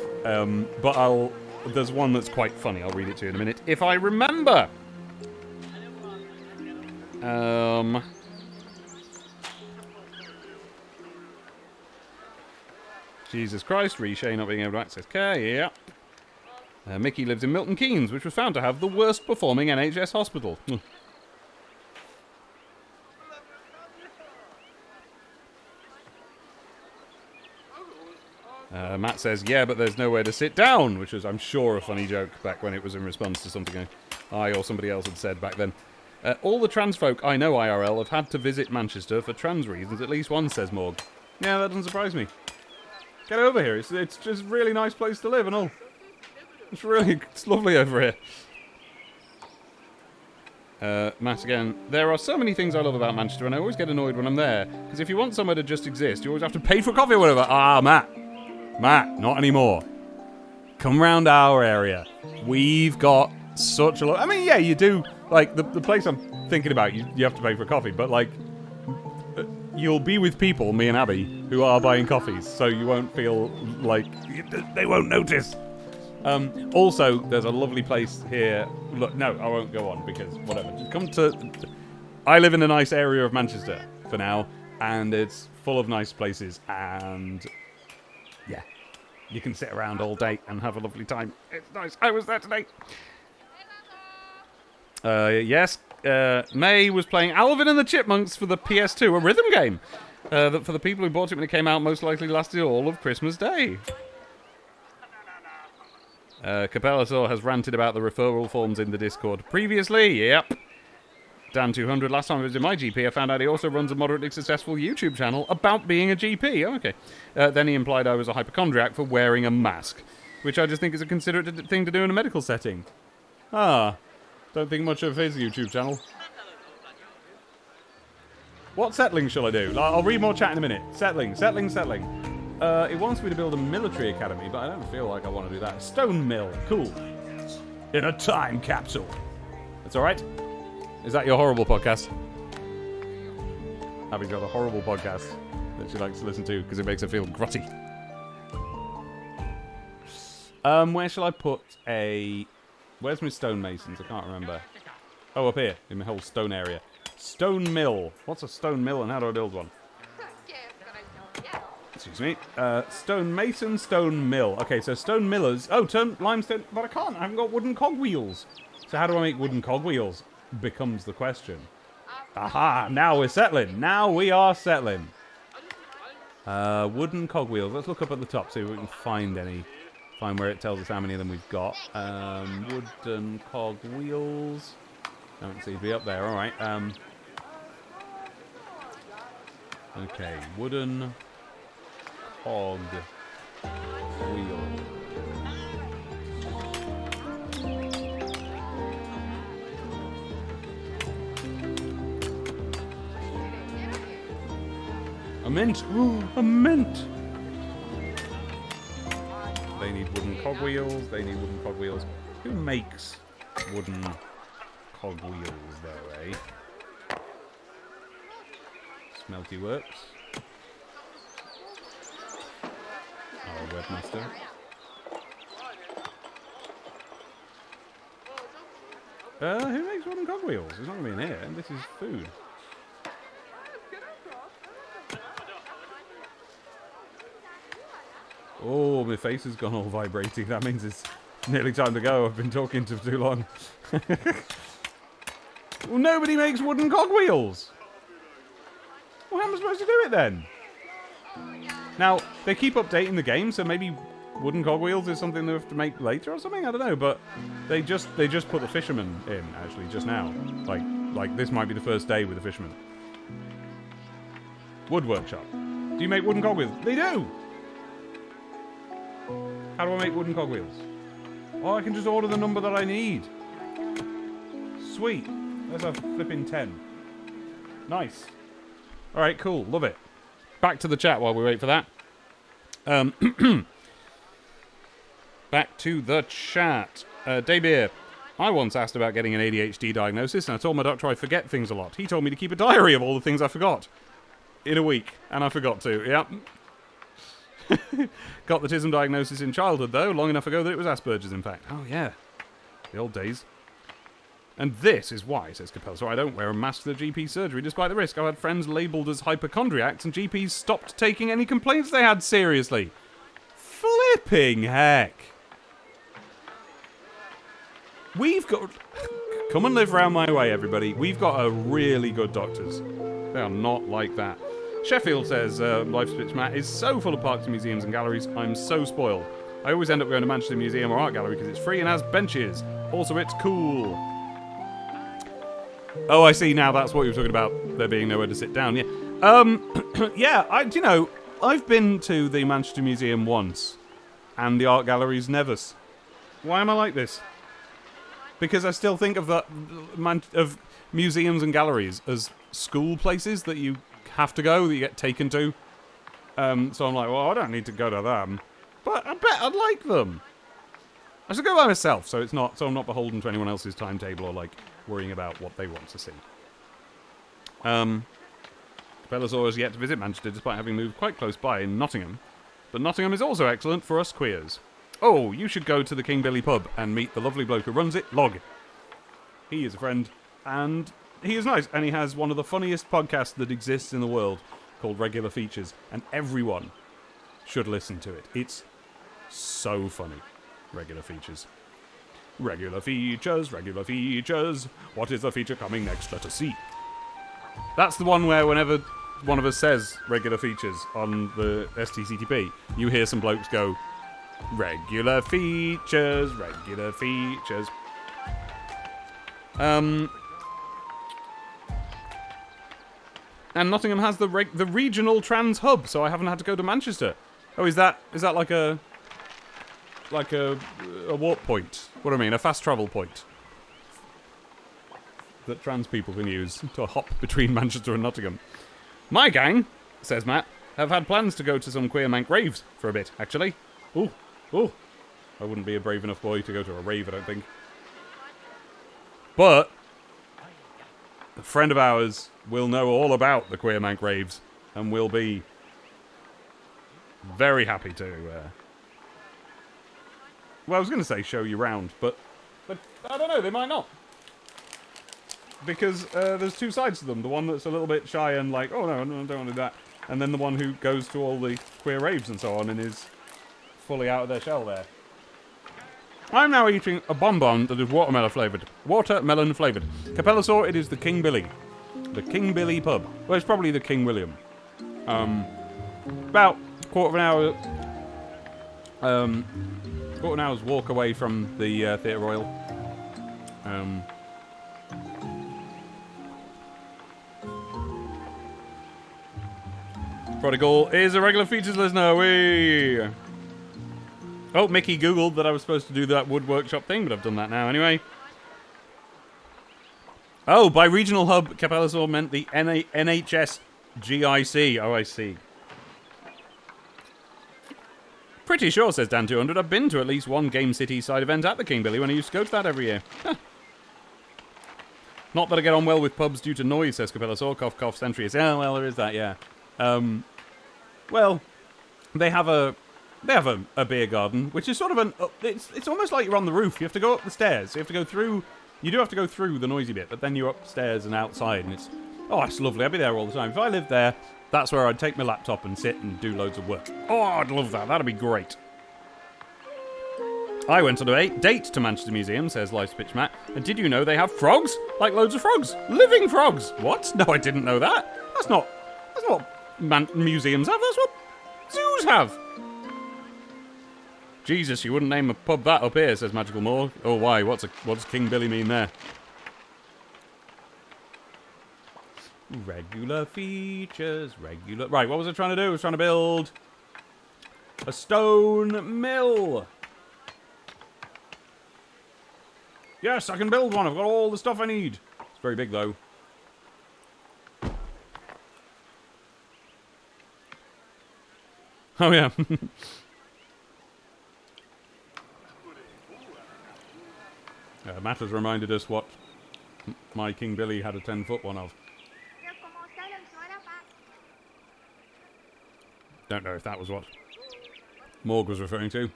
But there's one that's quite funny. I'll read it to you in a minute, if I remember. Jesus Christ, Reshay not being able to access care, yeah. Mickey lives in Milton Keynes, which was found to have the worst performing NHS hospital. Matt says, yeah, but there's nowhere to sit down, which was, I'm sure, a funny joke back when it was in response to something I or somebody else had said back then. All the trans folk I know IRL have had to visit Manchester for trans reasons at least once, says Morg. Yeah, that doesn't surprise me. Get over here. It's just a really nice place to live and all. It's lovely over here. Matt again. There are so many things I love about Manchester, and I always get annoyed when I'm there. Because if you want somewhere to just exist, you always have to pay for coffee or whatever. Ah, Matt, not anymore. Come round our area. We've got such a lot. I mean, yeah, you do. Like, the place I'm thinking about, you have to pay for coffee, but, like, you'll be with people, me and Abby, who are buying coffees, so you won't feel like they won't notice. Also, there's a lovely place here. Look, no, I won't go on because whatever. I live in a nice area of Manchester for now, and it's full of nice places, and yeah, you can sit around all day and have a lovely time. It's nice. I was there today. Yes. May was playing Alvin and the Chipmunks for the PS2, a rhythm game. That for the people who bought it when it came out, most likely lasted all of Christmas Day. Capella has ranted about the referral forms in the Discord previously. Yep. Dan200, last time I visited my GP, I found out he also runs a moderately successful YouTube channel about being a GP. Oh, okay. Then he implied I was a hypochondriac for wearing a mask, which I just think is a considerate thing to do in a medical setting. Ah. Don't think much of his YouTube channel. What settling shall I do? I'll read more chat in a minute. Settling. It wants me to build a military academy, but I don't feel like I want to do that. Stone mill. Cool. In a time capsule. That's alright? Is that your horrible podcast? Abby's got a horrible podcast that she likes to listen to because it makes her feel grotty. Where shall I put a... Where's my stonemasons? I can't remember. Oh, up here, in my whole stone area. Stone mill. What's a stone mill and how do I build one? Excuse me. Stonemason, stone mill. Okay, so stone millers. Oh, limestone. But I can't. I haven't got wooden cogwheels. So how do I make wooden cogwheels? Becomes the question. Aha, now we're settling. Now we are settling. Wooden cogwheels. Let's look up at the top, see if we can find any. Find where it tells us how many of them we've got. Wooden cogwheels. Don't seem to be up there. All right. Okay. Wooden cog wheel. A mint! Ooh, a mint! They need wooden cogwheels. They need wooden cogwheels. Who makes wooden cogwheels, though, eh? Smelty Works. Our webmaster. Who makes wooden cogwheels? It's not going to be in here. This is food. Oh, my face has gone all vibrating. That means it's nearly time to go. I've been talking for too long. Well, nobody makes wooden cogwheels. Well, how am I supposed to do it then? Now, they keep updating the game, so maybe wooden cogwheels is something they have to make later or something? I don't know, but they just put the fisherman in, actually, just now. Like this might be the first day with the fisherman. Wood workshop. Do you make wooden cogwheels? They do! How do I make wooden cogwheels? Oh, I can just order the number that I need. Sweet. There's a flipping 10. Nice. Alright, cool. Love it. Back to the chat while we wait for that. Back to the chat. Daybeer. I once asked about getting an ADHD diagnosis, and I told my doctor I forget things a lot. He told me to keep a diary of all the things I forgot. In a week. And I forgot to. Yep. Got the autism diagnosis in childhood, though, long enough ago that it was Asperger's, in fact. Oh, yeah. The old days. And this is why, says Capel, so I don't wear a mask to the GP surgery despite the risk. I've had friends labelled as hypochondriacs, and GPs stopped taking any complaints they had seriously. Flipping heck. We've got... Come and live round my way, everybody. We've got a really good doctors. They are not like that. Sheffield says, Life Switch Matt is so full of parks and museums and galleries, I'm so spoiled. I always end up going to Manchester Museum or Art Gallery because it's free and has benches. Also, it's cool. Oh, I see now, that's what you were talking about, there being nowhere to sit down, yeah. Yeah, I've been to the Manchester Museum once, and the Art Gallery's never. Why am I like this? Because I still think of of museums and galleries as school places that you have to go, that you get taken to. So I'm like, well, I don't need to go to them, but I bet I'd like them. I should go by myself, so I'm not beholden to anyone else's timetable or like worrying about what they want to see. Bellasaur has yet to visit Manchester despite having moved quite close by in Nottingham, but Nottingham is also excellent for us queers. Oh, you should go to the King Billy pub and meet the lovely bloke who runs it, Log. He is a friend, and he is nice, and he has one of the funniest podcasts that exists in the world called Regular Features, and everyone should listen to it. It's so funny. Regular Features. Regular features, regular features. What is the feature coming next? Let us see. That's the one where whenever one of us says regular features on the STCTP, you hear some blokes go, regular features, regular features. And Nottingham has the regional trans hub, so I haven't had to go to Manchester. Oh, is that like a warp point? What do I mean? A fast travel point that trans people can use to hop between Manchester and Nottingham. My gang, says Matt, have had plans to go to some queer mank raves for a bit, actually. Ooh. I wouldn't be a brave enough boy to go to a rave, I don't think. But a friend of ours will know all about the queer mank raves and will be very happy to... well, I was going to say show you round, but I don't know, they might not. Because there's two sides to them. The one that's a little bit shy and like, oh no, I don't want to do that. And then the one who goes to all the queer raves and so on and is fully out of their shell there. I'm now eating a bonbon that is watermelon flavoured. Watermelon flavoured. Capellasaur, it is the King Billy. The King Billy pub. Well, it's probably the King William. about quarter of an hour's walk away from the Theatre Royal. Prodigal is a regular features listener. Whee! Oh, Mickey googled that I was supposed to do that wood workshop thing, but I've done that now anyway. Oh, by regional hub, Capellasor meant the NHS GIC. Oh, I see. Pretty sure, says Dan200, I've been to at least one Game City side event at the King Billy when I used to go to that every year. Huh. Not that I get on well with pubs due to noise, says Capellasor. Cough, cough, Sentry. Oh, well, there is that, yeah. Well, they have a beer garden, which is sort of it's almost like you're on the roof. You have to go up the stairs. You have to go through. You do have to go through the noisy bit, but then you're upstairs and outside, and it's lovely. I'd be there all the time. If I lived there, that's where I'd take my laptop and sit and do loads of work. Oh, I'd love that. That'd be great. I went on a date to Manchester Museum, says Life's Pitch Matt, and did you know they have frogs? Like loads of frogs. Living frogs. What? No, I didn't know that. That's not what museums have. That's what zoos have. Jesus, you wouldn't name a pub that up here, says Magical Moore. Oh, why? What's King Billy mean there? Regular features, regular... Right, what was I trying to do? I was trying to build a stone mill. Yes, I can build one. I've got all the stuff I need. It's very big, though. Oh, yeah. Matt has reminded us what my King Billy had a 10-foot one of. Don't know if that was what Morg was referring to.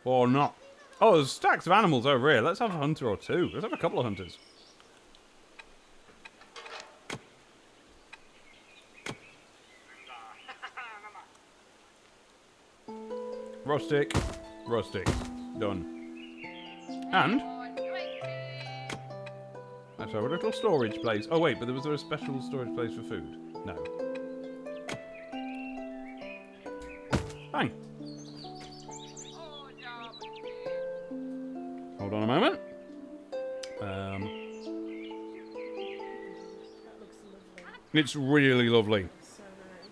Or not. Oh, there's stacks of animals over here. Let's have a hunter or two. Let's have a couple of hunters. Rustic. Rustic. Done. And that's our little storage place. Oh wait, but was there a special storage place for food? No. Bang. Hold on a moment. It's really lovely. So nice.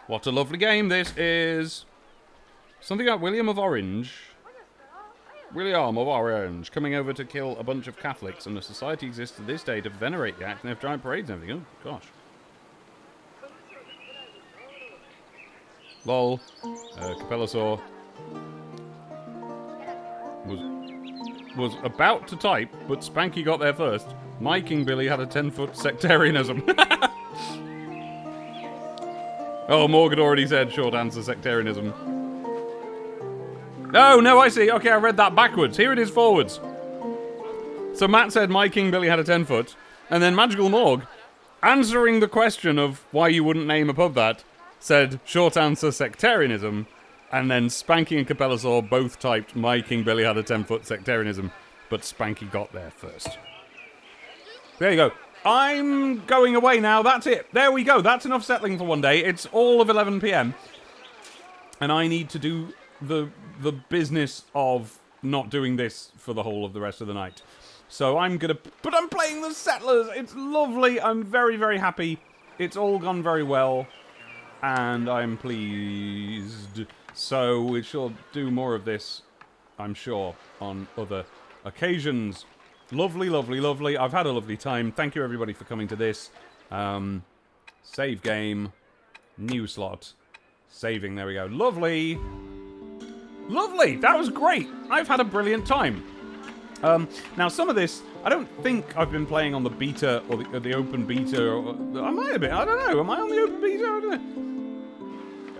What a lovely game this is. Something about William of Orange. William of Orange coming over to kill a bunch of Catholics, and a society exists to this day to venerate the act, and they have giant parades and everything. Oh, gosh. Lol. Capellasor was about to type, but Spanky got there first. My King Billy had a 10-foot sectarianism. Oh, Morgan already said short answer sectarianism. Oh, no, I see. Okay, I read that backwards. Here it is forwards. So Matt said my King Billy had a 10-foot, and then Magical Morg, answering the question of why you wouldn't name a pub that, said short answer sectarianism, and then Spanky and Capellasor both typed my King Billy had a 10-foot sectarianism, but Spanky got there first. There you go. I'm going away now. That's it. There we go. That's enough settling for one day. It's all of 11 PM. And I need to do the business of not doing this for the whole of the rest of the night. So I'm going to... But I'm playing the Settlers. It's lovely. I'm very, very happy. It's all gone very well. And I'm pleased. So we shall do more of this, I'm sure, on other occasions. Lovely, lovely, lovely. I've had a lovely time. Thank you, everybody, for coming to this. Save game. New slot. Saving. There we go. Lovely. Lovely. That was great. I've had a brilliant time. Now, some of this, I don't think I've been playing on the beta or the open beta. I might have been. I don't know. Am I on the open beta? I don't know.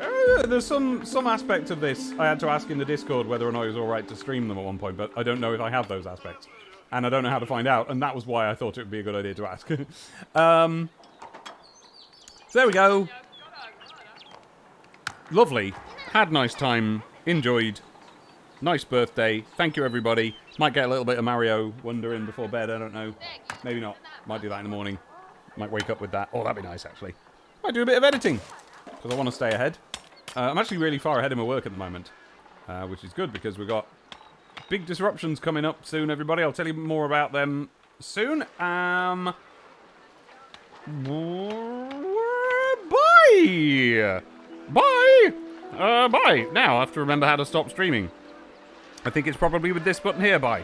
There's some aspect of this I had to ask in the Discord whether or not it was alright to stream them at one point, but I don't know if I have those aspects. And I don't know how to find out, and that was why I thought it would be a good idea to ask. So there we go. Lovely. Had nice time. Enjoyed. Nice birthday. Thank you, everybody. Might get a little bit of Mario Wonder in before bed, I don't know. Maybe not. Might do that in the morning. Might wake up with that. Oh, that'd be nice, actually. Might do a bit of editing, because I want to stay ahead. I'm actually really far ahead in my work at the moment, which is good, because we've got big disruptions coming up soon, everybody. I'll tell you more about them soon. Bye! Bye! Bye! Now, I have to remember how to stop streaming. I think it's probably with this button here, bye.